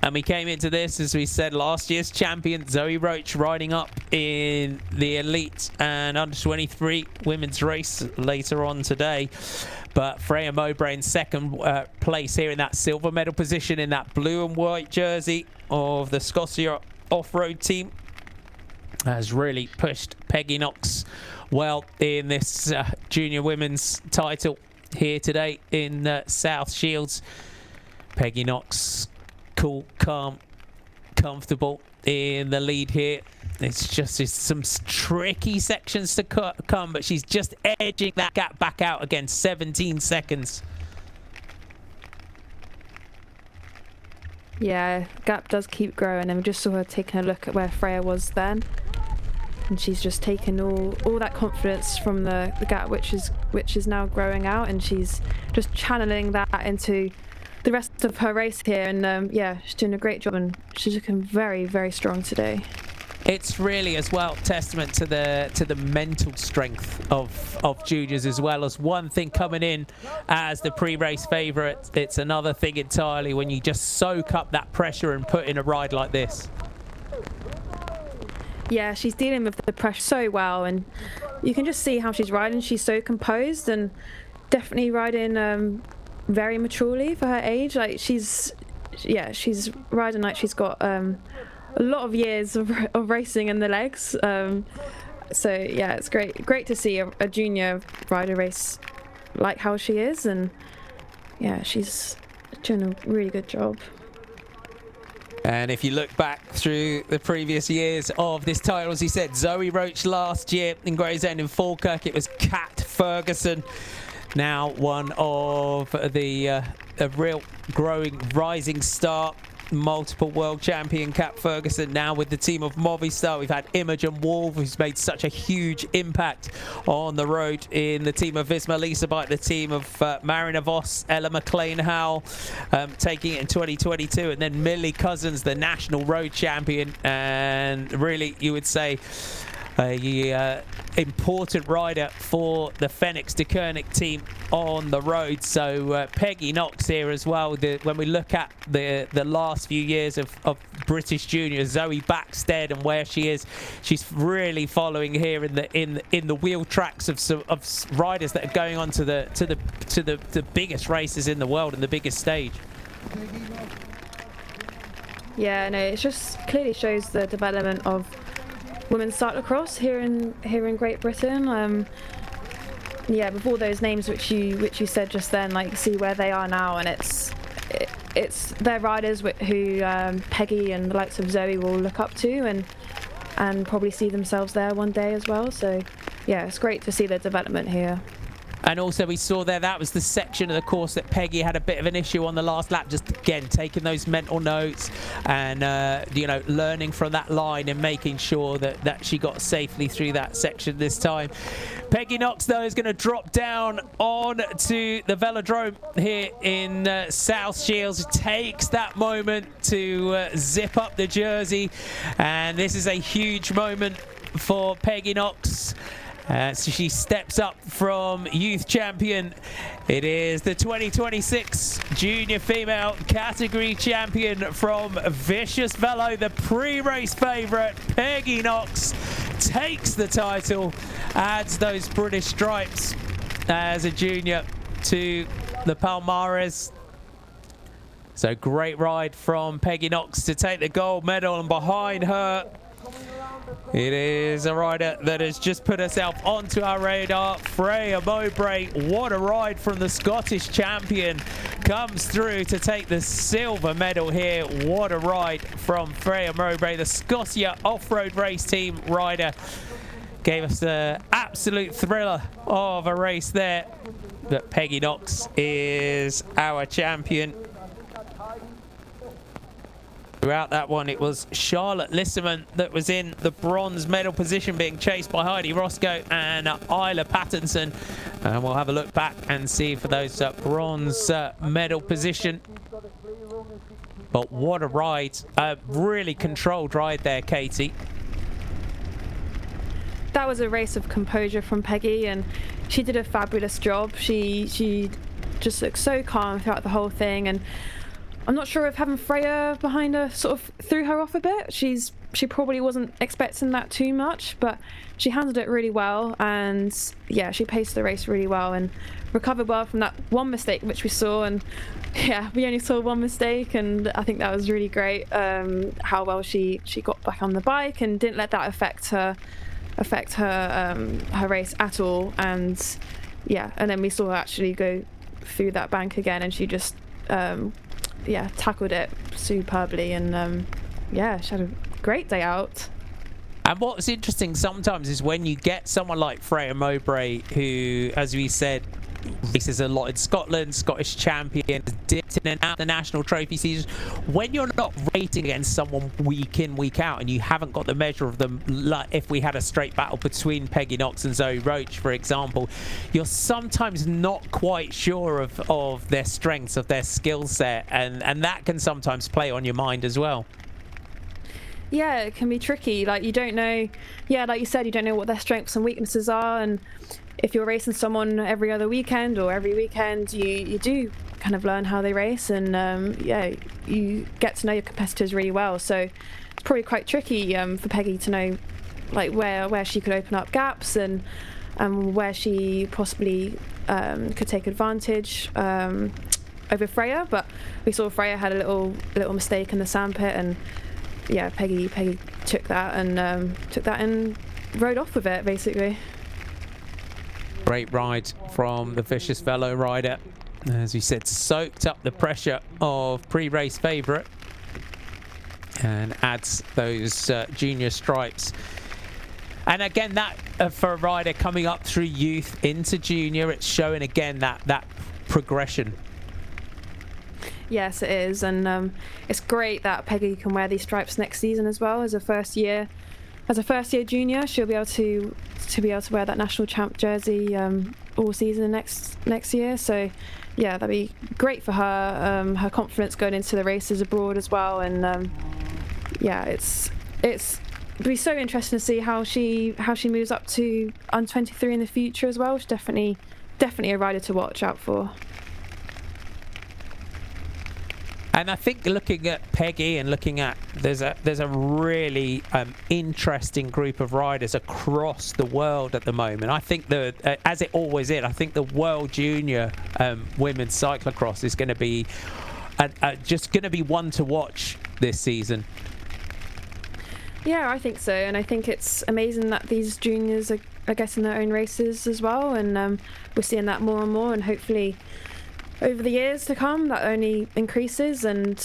S2: And we came into this, as we said, last year's champion Zoe Roach riding up in the elite and under 23 women's race later on today. But Freya Mowbray in 2nd place here in that silver medal position in that blue and white jersey of the Scotia off-road team has really pushed Peggy Knox well in this junior women's title here today in South Shields. Peggy Knox, cool, calm, comfortable in the lead here. It's some tricky sections to come, but she's just edging that gap back out again, 17 seconds.
S6: Yeah, gap does keep growing, and we just saw her taking a look at where Freya was then. And she's just taken all that confidence from the gap, which is now growing out, and she's just channeling that into the rest of her race here. And yeah, she's doing a great job, and she's looking very, very strong today.
S2: It's really as well testament to the mental strength of juniors, as well as one thing coming in as the pre-race favourite. It's another thing entirely when you just soak up that pressure and put in a ride like this.
S6: Yeah, she's dealing with the pressure so well, and you can just see how she's riding. She's so composed and definitely riding very maturely for her age. Like she's riding like she's got a lot of years of racing in the legs. So yeah, it's great to see a junior rider race like how she is, and yeah, she's doing a really good job.
S2: And if you look back through the previous years of this title, as he said, Zoe Roach last year in Gravesend in Falkirk. It was Kat Ferguson, now one of the a real growing, rising star. Multiple world champion Kat Ferguson now with the team of Movistar. We've had Imogen Wolf, who's made such a huge impact on the road in the team of Visma Leasebike, the team of Marina Voss, Ella McLean-Howell, taking it in 2022, and then Millie Cousins, the national road champion, and really you would say a important rider for the Fenix de Koenig team on the road. So Peggy Knox here as well. When we look at the last few years of British juniors, Zoe Backstead and where she is, she's really following here in the wheel tracks of riders that are going on to the biggest races in the world and the biggest stage.
S6: Yeah, no, it just clearly shows the development of women's cyclocross here in Great Britain. Yeah, with all those names which you said just then, like, see where they are now, and it's their riders who Peggy and the likes of Zoe will look up to and probably see themselves there one day as well. So yeah, it's great to see the development here.
S2: And also we saw there, that was the section of the course that Peggy had a bit of an issue on the last lap, just again taking those mental notes and learning from that line and making sure that she got safely through that section this time. Peggy Knox though is going to drop down on to the velodrome here in South Shields, takes that moment to zip up the jersey, and this is a huge moment for Peggy Knox. So she steps up from youth champion. It is the 2026 junior female category champion from Vicious Velo, the pre-race favourite. Peggy Knox takes the title, adds those British stripes as a junior to the Palmares. So great ride from Peggy Knox to take the gold medal, and behind her it is a rider that has just put herself onto our radar, Freya Mowbray. What a ride from the Scottish champion. Comes through to take the silver medal here. What a ride from Freya Mowbray, the Scotia off-road race team rider. Gave us the absolute thriller of a race there. But Peggy Knox is our champion. Throughout that one, it was Charlotte Lisserman that was in the bronze medal position, being chased by Heidi Roscoe and Isla Pattinson. And we'll have a look back and see for those bronze medal position. But what a ride. A really controlled ride there, Katie.
S6: That was a race of composure from Peggy, and she did a fabulous job. She just looked so calm throughout the whole thing, and I'm not sure if having Freya behind her sort of threw her off a bit. She probably wasn't expecting that too much, but she handled it really well, and yeah, she paced the race really well and recovered well from that one mistake which we saw. And yeah, we only saw one mistake, and I think that was really great, how well she got back on the bike and didn't let that affect her race at all. And yeah, and then we saw her actually go through that bank again, and she just tackled it superbly, and yeah, she had a great day out.
S2: And what's interesting sometimes is when you get someone like Freya Mowbray, who, as we said, races a lot in Scotland, Scottish champion, dipped in and out the national trophy season. When you're not racing against someone week in, week out, and you haven't got the measure of them, like if we had a straight battle between Peggy Knox and Zoe Roach, for example, you're sometimes not quite sure of their strengths, of their skill set, and that can sometimes play on your mind as well.
S6: Yeah, it can be tricky. Like, you don't know, yeah, like you said, you don't know what their strengths and weaknesses are, and if you're racing someone every other weekend or every weekend, you do kind of learn how they race, and yeah, you get to know your competitors really well. So it's probably quite tricky for Peggy to know like where she could open up gaps, and where she possibly could take advantage over Freya. But we saw Freya had a little mistake in the sandpit, and yeah, Peggy took that and rode off with it basically.
S2: Great ride from the Vicious Velo rider. As we said, soaked up the pressure of pre-race favourite. and adds those junior stripes. And again, that for a rider coming up through youth into junior, it's showing again that progression.
S6: Yes, it is, and it's great that Peggy can wear these stripes next season as well. As a first year junior, she'll be able to wear that national champ jersey all season next year. So yeah, that'd be great for her. Her confidence going into the races abroad as well, and yeah, it'll be so interesting to see how she moves up to under 23 in the future as well. She's definitely a rider to watch out for.
S2: And I think looking at Peggy and looking at there's a really interesting group of riders across the world at the moment. I think as it always is, I think the World Junior Women's Cyclo-Cross is going to be just going to be one to watch this season.
S6: Yeah, I think so, and I think it's amazing that these juniors are getting their own races as well, and we're seeing that more and more, and hopefully over the years to come that only increases, and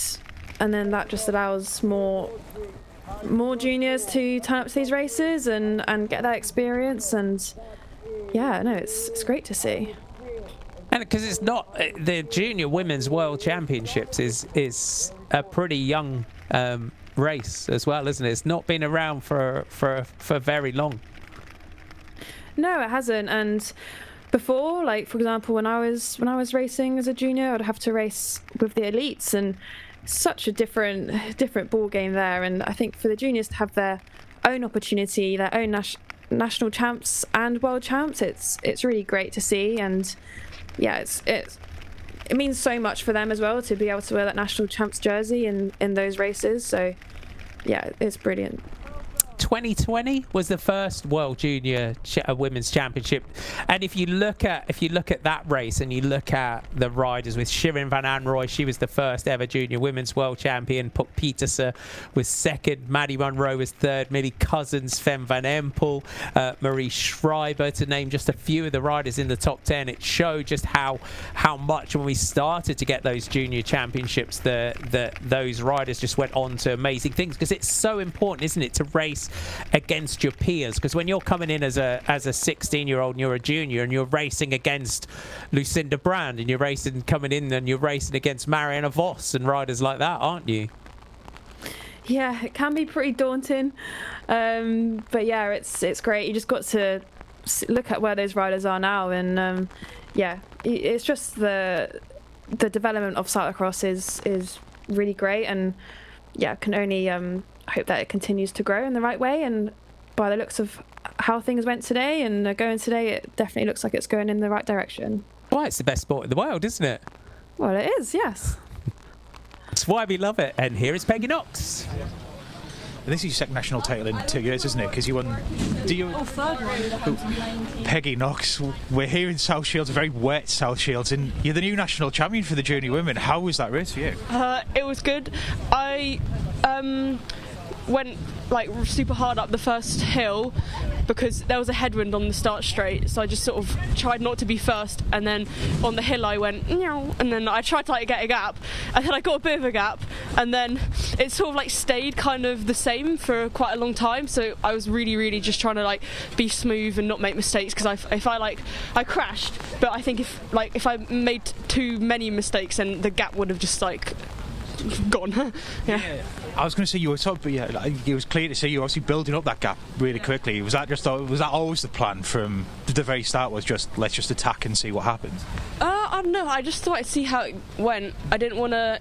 S6: then that just allows more juniors to turn up to these races and get that experience. And yeah, no, it's great to see.
S2: And because it's not the Junior Women's World Championships is a pretty young race as well, isn't it? It's not been around for very long.
S6: No, it hasn't. And before, like for example, when I was racing as a junior, I'd have to race with the elites, and such a different ball game there. And I think for the juniors to have their own opportunity, their own national champs and world champs, it's really great to see. And yeah, it means so much for them as well to be able to wear that national champs jersey in those races. So yeah, it's brilliant.
S2: 2020 was the first World Junior Women's Championship, and if you look at that race and you look at the riders with Shirin van Anrooy, she was the first ever Junior Women's World Champion. Puk Pieterse was second, Maddie Munro was third, Millie Cousins, Fem van Empel, Marie Schreiber, to name just a few of the riders in the top 10. It showed just how much when we started to get those junior championships, those riders just went on to amazing things, because it's so important, isn't it, to race against your peers? Because when you're coming in as a 16-year-old and you're a junior and you're racing against Lucinda Brand and you're coming in and you're racing against Marianne Vos and riders like that, aren't you?
S6: Yeah, it can be pretty daunting, but yeah, it's great. You just got to look at where those riders are now, and yeah, it's just the development of cyclocross is really great, and yeah, can only hope that it continues to grow in the right way. And by the looks of how things went today and going today, it definitely looks like it's going in the right direction.
S2: Well, it's the best sport in the world, isn't it?
S6: Well, it is, yes.
S2: That's why we love it. And here is Peggy Knox.
S7: This is your second national title in 2 years, isn't it? Because you won. Peggy Knox, we're here in South Shields, a very wet South Shields, and you're the new national champion for the junior women. How was that race for you?
S10: It was good. I went like super hard up the first hill because there was a headwind on the start straight, so I just sort of tried not to be first, and then on the hill I went meow, and then I tried to like get a gap, and then I got a bit of a gap, and then it sort of like stayed kind of the same for quite a long time. So I was really just trying to like be smooth and not make mistakes, because if I crashed, but I think if I made too many mistakes, then the gap would have just like gone. Yeah.
S7: I was going to say, you were but yeah, it was clear to see you obviously building up that gap really quickly. Was that always the plan from the very start? Was just let's just attack and see what happens?
S10: I don't know. I just thought I'd see how it went. I didn't want to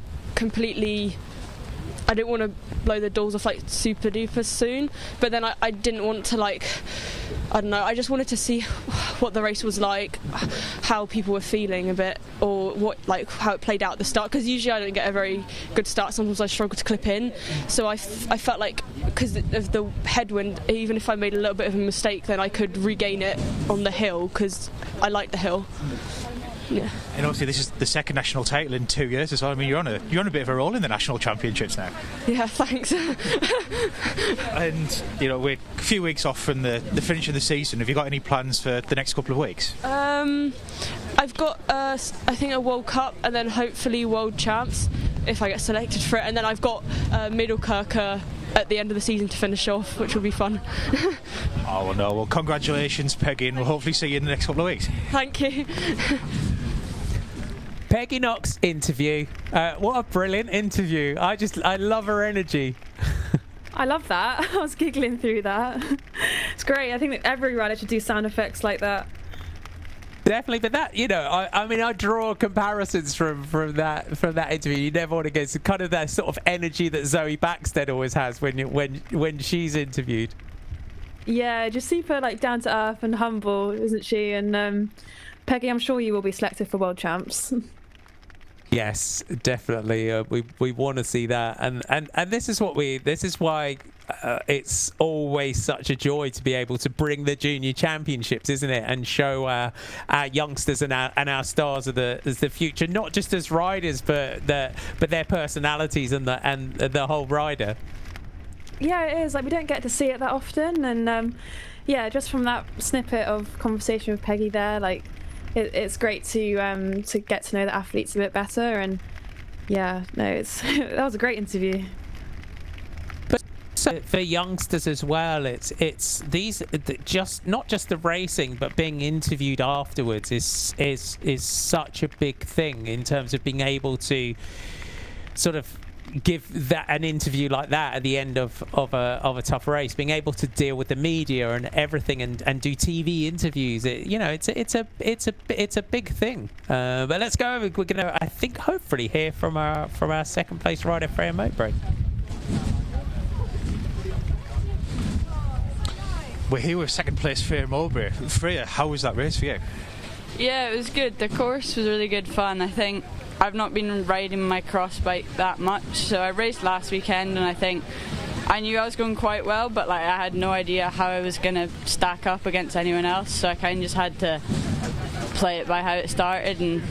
S10: blow the doors off like super duper soon, but then I didn't want to like, I don't know, I just wanted to see what the race was like, how people were feeling a bit, or how it played out at the start, because usually I don't get a very good start. Sometimes I struggle to clip in, so I felt like because of the headwind, even if I made a little bit of a mistake, then I could regain it on the hill, because I like the hill. Yeah.
S7: And obviously this is the second national title in 2 years as well. I mean, you're on a bit of a roll in the national championships now.
S10: Yeah, thanks.
S7: And you know, we're a few weeks off from the finish of the season. Have you got any plans for the next couple of weeks?
S10: I've got I think a World Cup and then hopefully World Champs. if I get selected for it. And then I've got Middelkerke at the end of the season to finish off, which will be fun.
S7: Oh, well, no. Well, congratulations, Peggy, and we'll hopefully see you in the next couple of weeks.
S10: Thank you.
S2: Peggy Knox interview. What a brilliant interview. I love her energy.
S6: I love that. I was giggling through that. It's great. I think that every rider should do sound effects like that.
S2: Definitely, but that, you know, I mean, I draw comparisons from that interview. You never want to get kind of that sort of energy that Zoe Backstead always has when she's interviewed.
S6: Yeah, just super like down to earth and humble, isn't she? And Peggy, I'm sure you will be selected for World Champs.
S2: Yes, definitely. We want to see that, and this is why it's always such a joy to be able to bring the junior championships, isn't it, and show our youngsters and our stars as the future, not just as riders, but their personalities and the whole rider.
S6: Yeah, it is. Like, we don't get to see it that often, and yeah, just from that snippet of conversation with Peggy there, like. It's great to get to know the athletes a bit better, and yeah, no, that was a great interview.
S2: But so for youngsters as well, it's these just not just the racing, but being interviewed afterwards is such a big thing in terms of being able to sort of give that an interview like that at the end of a tough race, being able to deal with the media and everything, and do TV interviews. It's a big thing. But let's go. We're gonna, I think, hopefully hear from our second place rider, Freya Mowbray.
S7: We're here with second place Freya Mowbray. Freya, how was that race for you?
S11: Yeah, it was good. The course was really good fun. I think I've not been riding my cross bike that much, so I raced last weekend, and I think I knew I was going quite well, but like I had no idea how I was going to stack up against anyone else, so I kind of just had to play it by how it started, and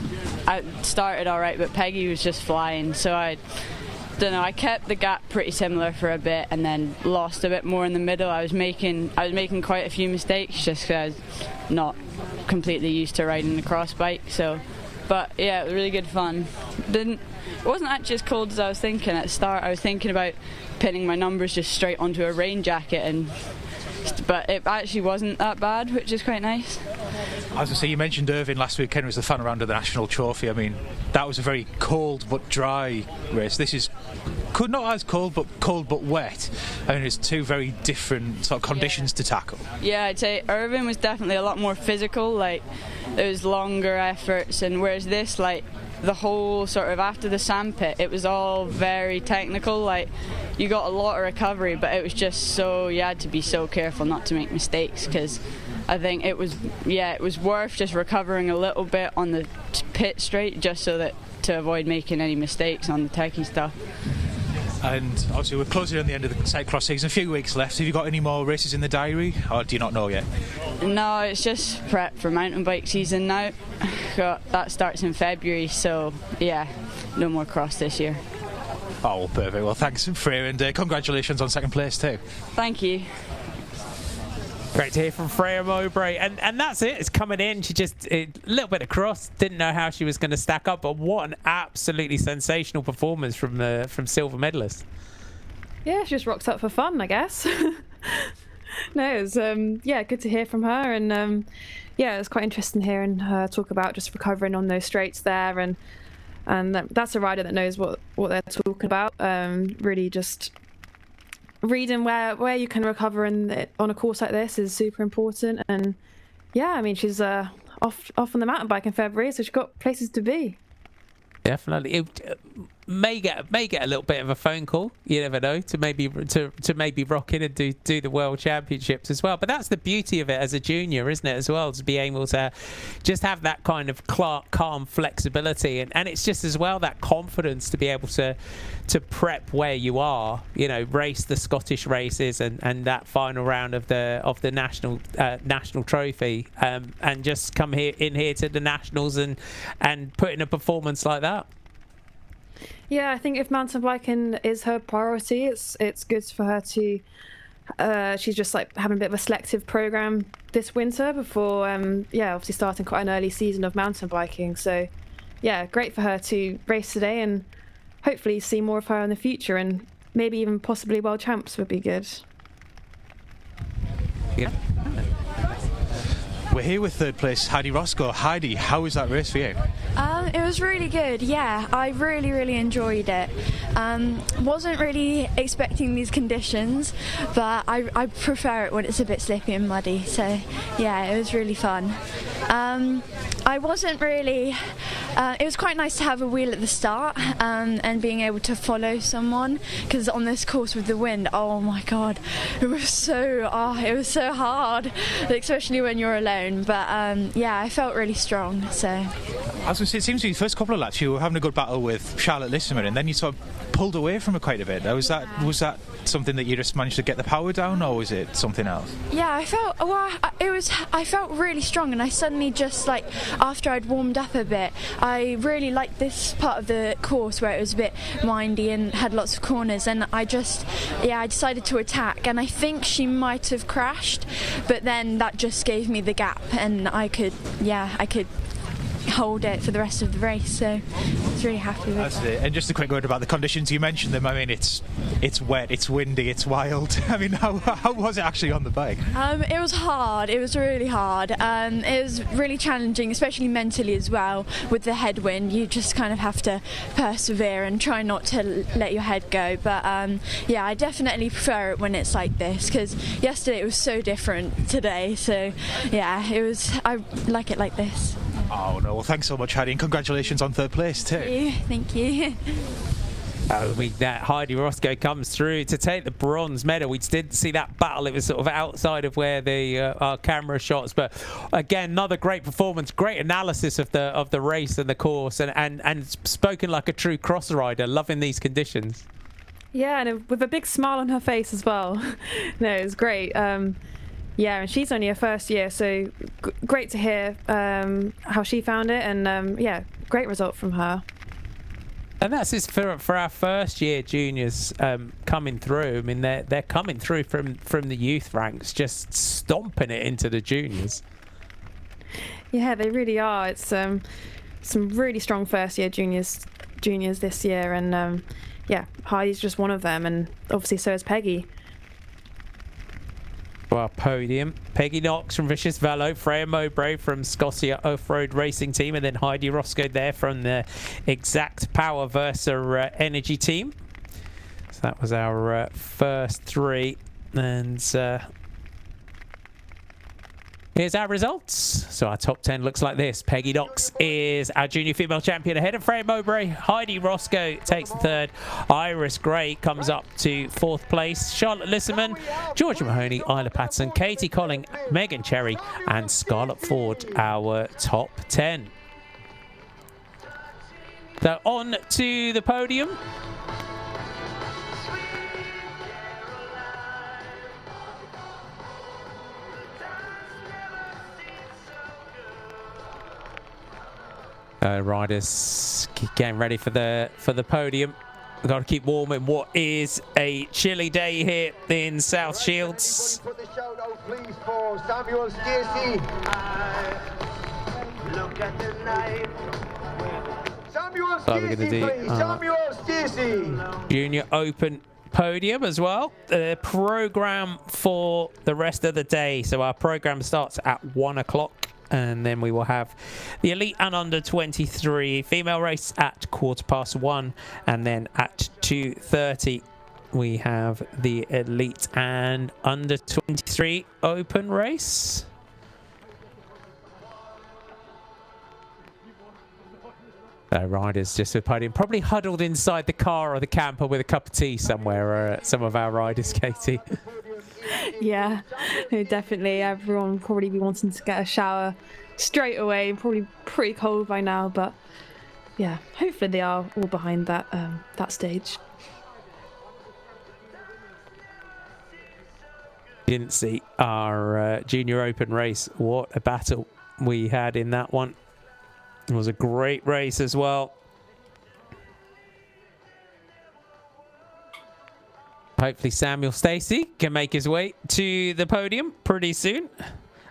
S11: I started all right, but Peggy was just flying, so I don't know. I kept the gap pretty similar for a bit, and then lost a bit more in the middle. I was making quite a few mistakes just because I was not completely used to riding the cross bike, so. But yeah, it was really good fun. It wasn't actually as cold as I was thinking at the start. I was thinking about pinning my numbers just straight onto a rain jacket, but it actually wasn't that bad, which is quite nice.
S7: I was going to say, you mentioned Irvine last weekend was the fun round of the National Trophy. I mean, that was a very cold but dry race. This is not as cold but wet. I mean, it's two very different sort of conditions to tackle.
S11: Yeah, I'd say Irvine was definitely a lot more physical. Like, there was longer efforts, and whereas this, like, the whole sort of after the sandpit, it was all very technical. Like, you got a lot of recovery, but it was just so, you had to be so careful not to make mistakes, because I think it was worth just recovering a little bit on the pit straight, just so that to avoid making any mistakes on the techie stuff.
S7: And obviously we're closing on the end of the Cyclo-Cross season, a few weeks left. Have you got any more races in the diary, or do you not know yet?
S11: No, it's just prep for mountain bike season now. That starts in February, so yeah, no more cross this year.
S7: Oh, well, perfect. Well, thanks, Freya, and congratulations on second place too.
S11: Thank you.
S2: Great to hear from Freya Mowbray, and that's it. It's coming in. She just a little bit of cross. Didn't know how she was going to stack up, but what an absolutely sensational performance from silver medalist.
S6: Yeah, she just rocks up for fun, I guess. No, it was good to hear from her, and yeah, it was quite interesting hearing her talk about just recovering on those straights there, and that's a rider that knows what they're talking about. Really just reading where you can recover on a course like this is super important, and yeah, I mean, she's off on the mountain bike in February, so she's got places to be.
S2: Definitely. It may get a little bit of a phone call, you never know, to maybe rock in and do the World Championships as well. But that's the beauty of it as a junior, isn't it, as well, to be able to just have that kind of calm flexibility, and it's just as well that confidence to be able to prep where you are, you know, race the Scottish races and that final round of the national trophy, and just come here to the nationals and put in a performance like that.
S6: Yeah, I think if mountain biking is her priority, it's good for her to. She's just like having a bit of a selective program this winter before, obviously starting quite an early season of mountain biking. So, yeah, great for her to race today and hopefully see more of her in the future, and maybe even possibly world champs would be good.
S2: Yeah.
S7: We're here with third place Heidi Roscoe. Heidi, how was that race for you?
S12: It was really good, yeah. I really enjoyed it. Wasn't really expecting these conditions, but I prefer it when it's a bit slippy and muddy, so yeah, it was really fun. I wasn't really... it was quite nice to have a wheel at the start and being able to follow someone, because on this course with the wind, oh my god, it was so hard, especially when you're alone. But yeah, I felt really strong. So
S7: I was going to say, it seems to be the first couple of laps you were having a good battle with Charlotte Lisserman, and then you sort of pulled away from her quite a bit. Was that something that you just managed to get the power down, or was it something else?
S12: Yeah, I felt really strong, and I suddenly just, like, after I'd warmed up a bit, I really liked this part of the course where it was a bit windy and had lots of corners, and I decided to attack, and I think she might have crashed, but then that just gave me the gap, and I could hold it for the rest of the race, so I was really happy with
S7: That's
S12: that.
S7: it. And just a quick word about the conditions, you mentioned them. I mean, it's wet, it's windy, it's wild. I mean, how was it actually on the bike?
S12: It was hard. It was really hard. It was really challenging, especially mentally as well. With the headwind, you just kind of have to persevere and try not to let your head go. But yeah, I definitely prefer it when it's like this, because yesterday it was so different today. So yeah, I like it like this.
S7: Oh no, well thanks so much, Heidi, and congratulations on third place too.
S12: Thank you.
S2: That Heidi Roscoe comes through to take the bronze medal. We did see that battle. It was sort of outside of where our camera shots, but again, another great performance, great analysis of the race and the course, and spoken like a true cross rider, loving these conditions.
S6: Yeah, and with a big smile on her face as well. No, it was great. Yeah, and she's only her first year, so great to hear how she found it, and yeah, great result from her.
S2: And that's just for our first year juniors coming through. I mean, they're coming through from the youth ranks, just stomping it into the juniors.
S6: Yeah, they really are. It's some really strong first year juniors this year, and yeah, Heidi's just one of them, and obviously so is Peggy.
S2: Our podium, Peggy Knox from Vicious Velo, Freya Mowbray from Scotia Off-Road Racing Team, and then Heidi Roscoe there from the Exact Power Versa Energy Team. So that was our first three, and here's our results. So our top 10 looks like this. Peggy Knox is our junior female champion ahead of Freya Mowbray. Heidi Roscoe takes the third. Iris Gray comes up to fourth place. Charlotte Lisserman, Georgia Mahoney, Isla Patterson, Katie Colling, Megan Cherry, and Scarlett Ford, our top 10. So on to the podium. Riders getting ready for the podium. We've got to keep warm in what is a chilly day here in South Shields.
S4: Put the shout out, please, for Samuel Stacey. Look at the night. Samuel Stacey, please. Samuel Stacey.
S2: Junior Open podium as well. The program for the rest of the day. So our program starts at 1 o'clock. And then we will have the elite and under 23 female race at 1:15, and then at 2:30 we have the elite and under 23 open race. Riders just with podium, probably huddled inside the car or the camper with a cup of tea somewhere. Some of our riders, Katie.
S6: Yeah, no, definitely. Everyone will probably be wanting to get a shower straight away. Probably pretty cold by now, but yeah, hopefully they are all behind that stage.
S2: Didn't see our junior open race. What a battle we had in that one. It was a great race as well. Hopefully Samuel Stacey can make his way to the podium pretty soon.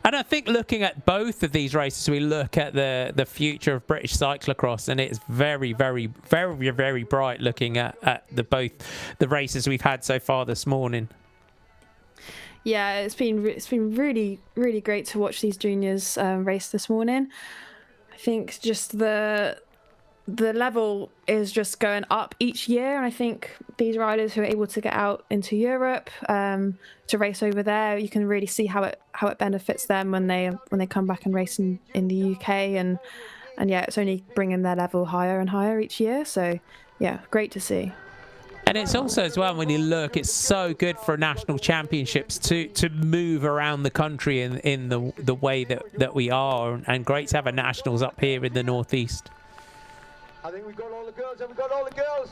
S2: And I think looking at both of these races, we look at the future of British cyclocross, and it's very, very, very, very bright looking at both the races we've had so far this morning.
S6: Yeah, it's been really, really great to watch these juniors race this morning. I think just the level is just going up each year, and I think these riders who are able to get out into Europe to race over there, you can really see how it benefits them when they come back and race in the UK, and yeah, it's only bringing their level higher and higher each year. So yeah, great to see.
S2: And it's also as well, when you look, it's so good for national championships to move around the country in the way that we are, and great to have a nationals up here in the northeast.
S4: I think we've got all the girls. Have we got all the girls?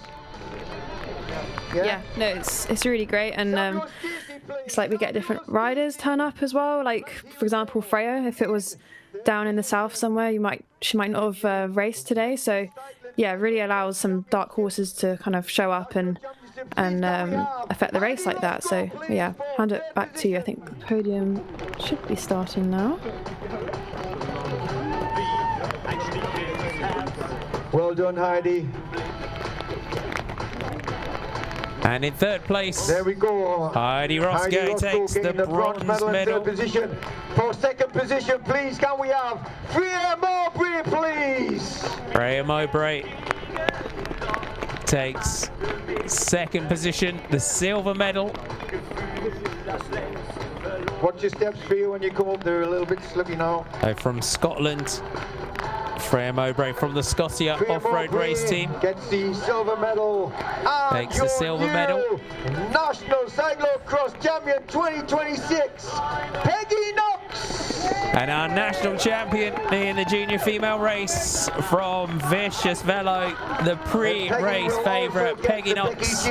S6: Yeah, no, it's really great, and it's like we get different riders turn up as well. Like for example, Freya, if it was down in the south somewhere, she might not have raced today. So yeah, it really allows some dark horses to kind of show up and affect the race like that. So yeah, hand it back to you. I think the podium should be starting now.
S4: Well done, Heidi.
S2: And in third place,
S4: there we go.
S2: Heidi Roscoe takes the bronze medal.
S4: Third position. For second position, please, can we have Freya Mowbray, please?
S2: Freya Mowbray takes second position, the silver medal.
S4: Watch your steps for you when you come up. They're a little bit slippy now.
S2: From Scotland, Freya Mowbray from the Scotia off-road race team
S4: gets the silver medal. And
S2: takes the silver medal.
S4: National Cyclo-Cross champion 2026, Peggy Knox.
S2: And our national champion in the junior female race from Vicious Velo, the pre-race favourite Peggy Knox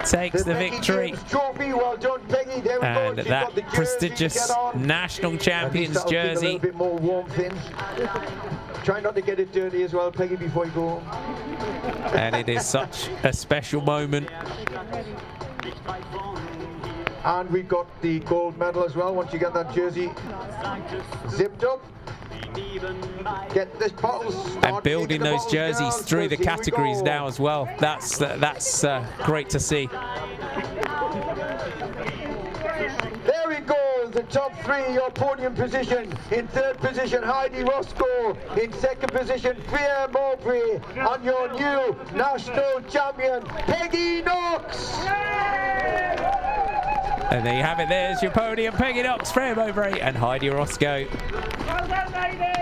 S2: takes the victory.
S4: Well done, Peggy. There we
S2: and
S4: go.
S2: that prestigious national champion's jersey.
S4: A little bit more warmth in. Try not to get it dirty as well, Peggy, before you go home.
S2: And it is such a special moment.
S4: And we got the gold medal as well. Once you get that jersey zipped up, get this bottle
S2: and building those jerseys through the categories now as well. That's great to see.
S4: There we go. The top three, your podium position. In third position, Heidi Roscoe. In second position, Freya Mowbray. And your new national champion, Peggy Knox.
S2: And there you have it. There's your podium. Peggy Knox, Freya Mowbray, and Heidi Roscoe.
S5: Well done, ladies.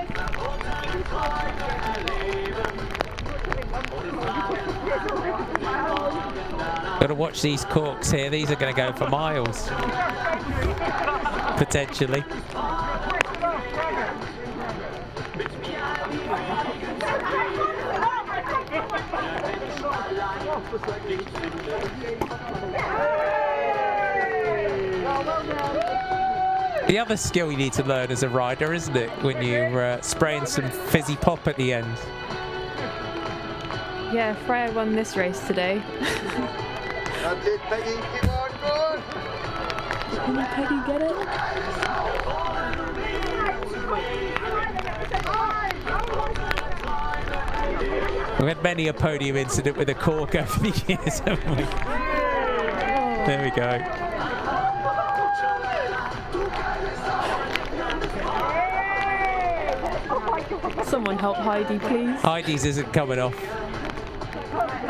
S2: Got to watch these corks here. These are going to go for miles, potentially. The other skill you need to learn as a rider, isn't it, when you're spraying some fizzy pop at the end?
S6: Yeah, Freya won this race today.
S4: That's it, Peggy. Keep on going.
S6: Can Peggy get it?
S2: We've had many a podium incident with a cork over the years, haven't we? There we go.
S6: Someone help Heidi, please.
S2: Heidi's isn't coming off.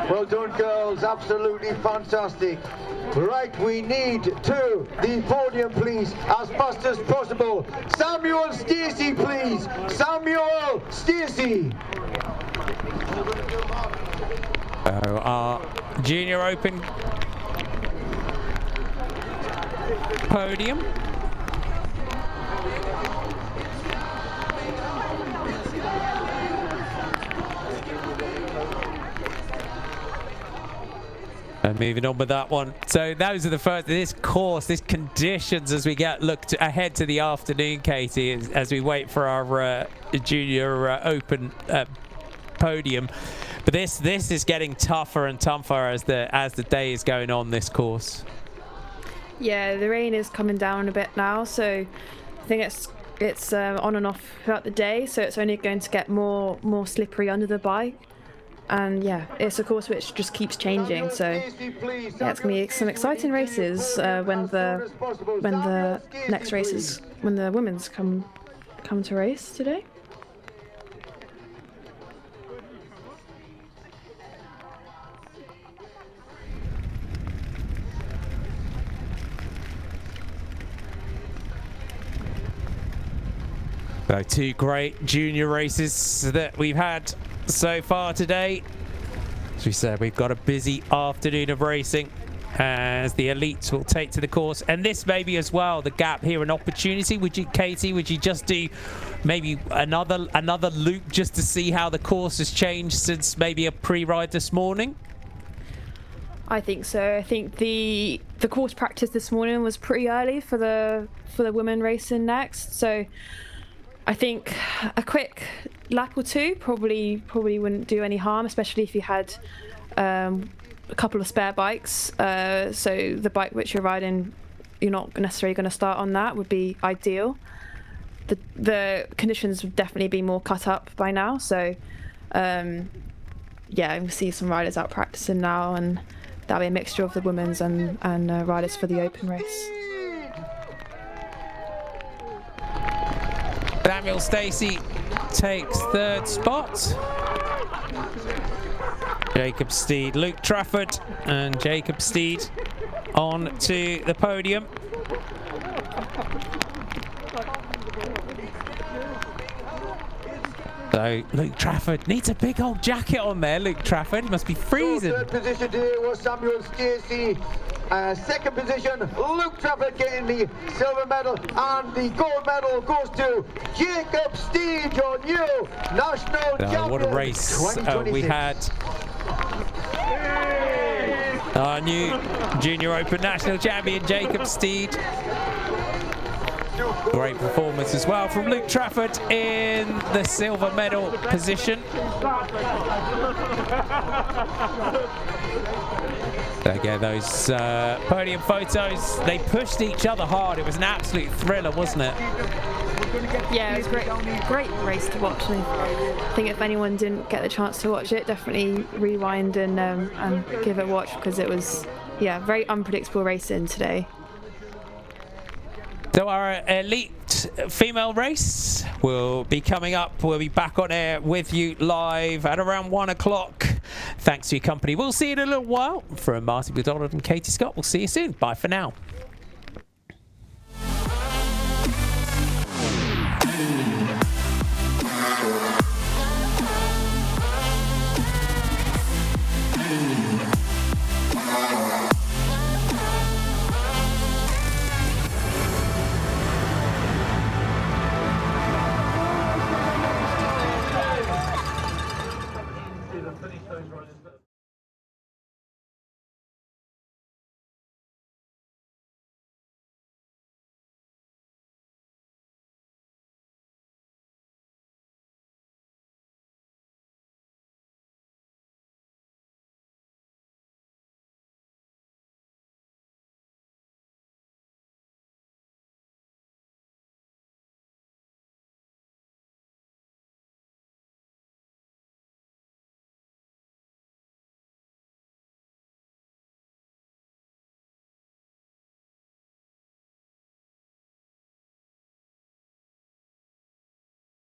S4: Well done, girls. Absolutely fantastic. Right, we need to the podium, please, as fast as possible. Samuel Stacey, please. Samuel Stacey.
S2: Our Junior Open podium. And moving on with that one. So those are the first, this course, this conditions as we look ahead to the afternoon, Katie, as we wait for our Junior Open podium. But this is getting tougher and tougher as the day is going on, this course.
S6: Yeah, the rain is coming down a bit now, so I think it's it's on and off throughout the day, so it's only going to get more slippery under the bike. And yeah, it's a course which just keeps changing, so yeah, it's going to be some exciting races when the next races, when the women's come to race today.
S2: So 2 great junior races that we've had so far today. As we said, we've got a busy afternoon of racing as the elites will take to the course. And this maybe as well, the gap here, an opportunity. Katie, would you just do maybe another loop just to see how the course has changed since maybe a pre-ride this morning?
S6: I think so. I think the course practice this morning was pretty early for the women racing next. So I think a quick lap or two probably wouldn't do any harm, especially if you had a couple of spare bikes. So the bike which you're riding, you're not necessarily going to start on that, would be ideal. The conditions would definitely be more cut up by now. So yeah, we'll see some riders out practicing now, and that'll be a mixture of the women's and riders for the open race.
S2: Samuel Stacey takes 3rd spot. Jacob Steed, Luke Trafford and Jacob Steed on to the podium. So Luke Trafford needs a big old jacket on there. Luke Trafford, he must be freezing.
S4: So 3rd position today was Samuel Stacey. 2nd position, Luke Trafford getting the silver medal, and the gold medal goes to Jacob Steed, your new national champion.
S2: What a race we had. Our new Junior Open national champion, Jacob Steed. Great performance as well from Luke Trafford in the silver medal position. Again, those podium photos, they pushed each other hard. It was an absolute thriller, wasn't it?
S6: Yeah, it was great race to watch. I think if anyone didn't get the chance to watch it, definitely rewind and give it a watch, because it was, yeah, very unpredictable racing today.
S2: So our elite female race will be coming up. We'll be back on air with you live at around 1 o'clock. Thanks for your company. We'll see you in a little while. From Martin McDonald and Katie Scott, we'll see you soon. Bye for now.
S5: Finish those riders.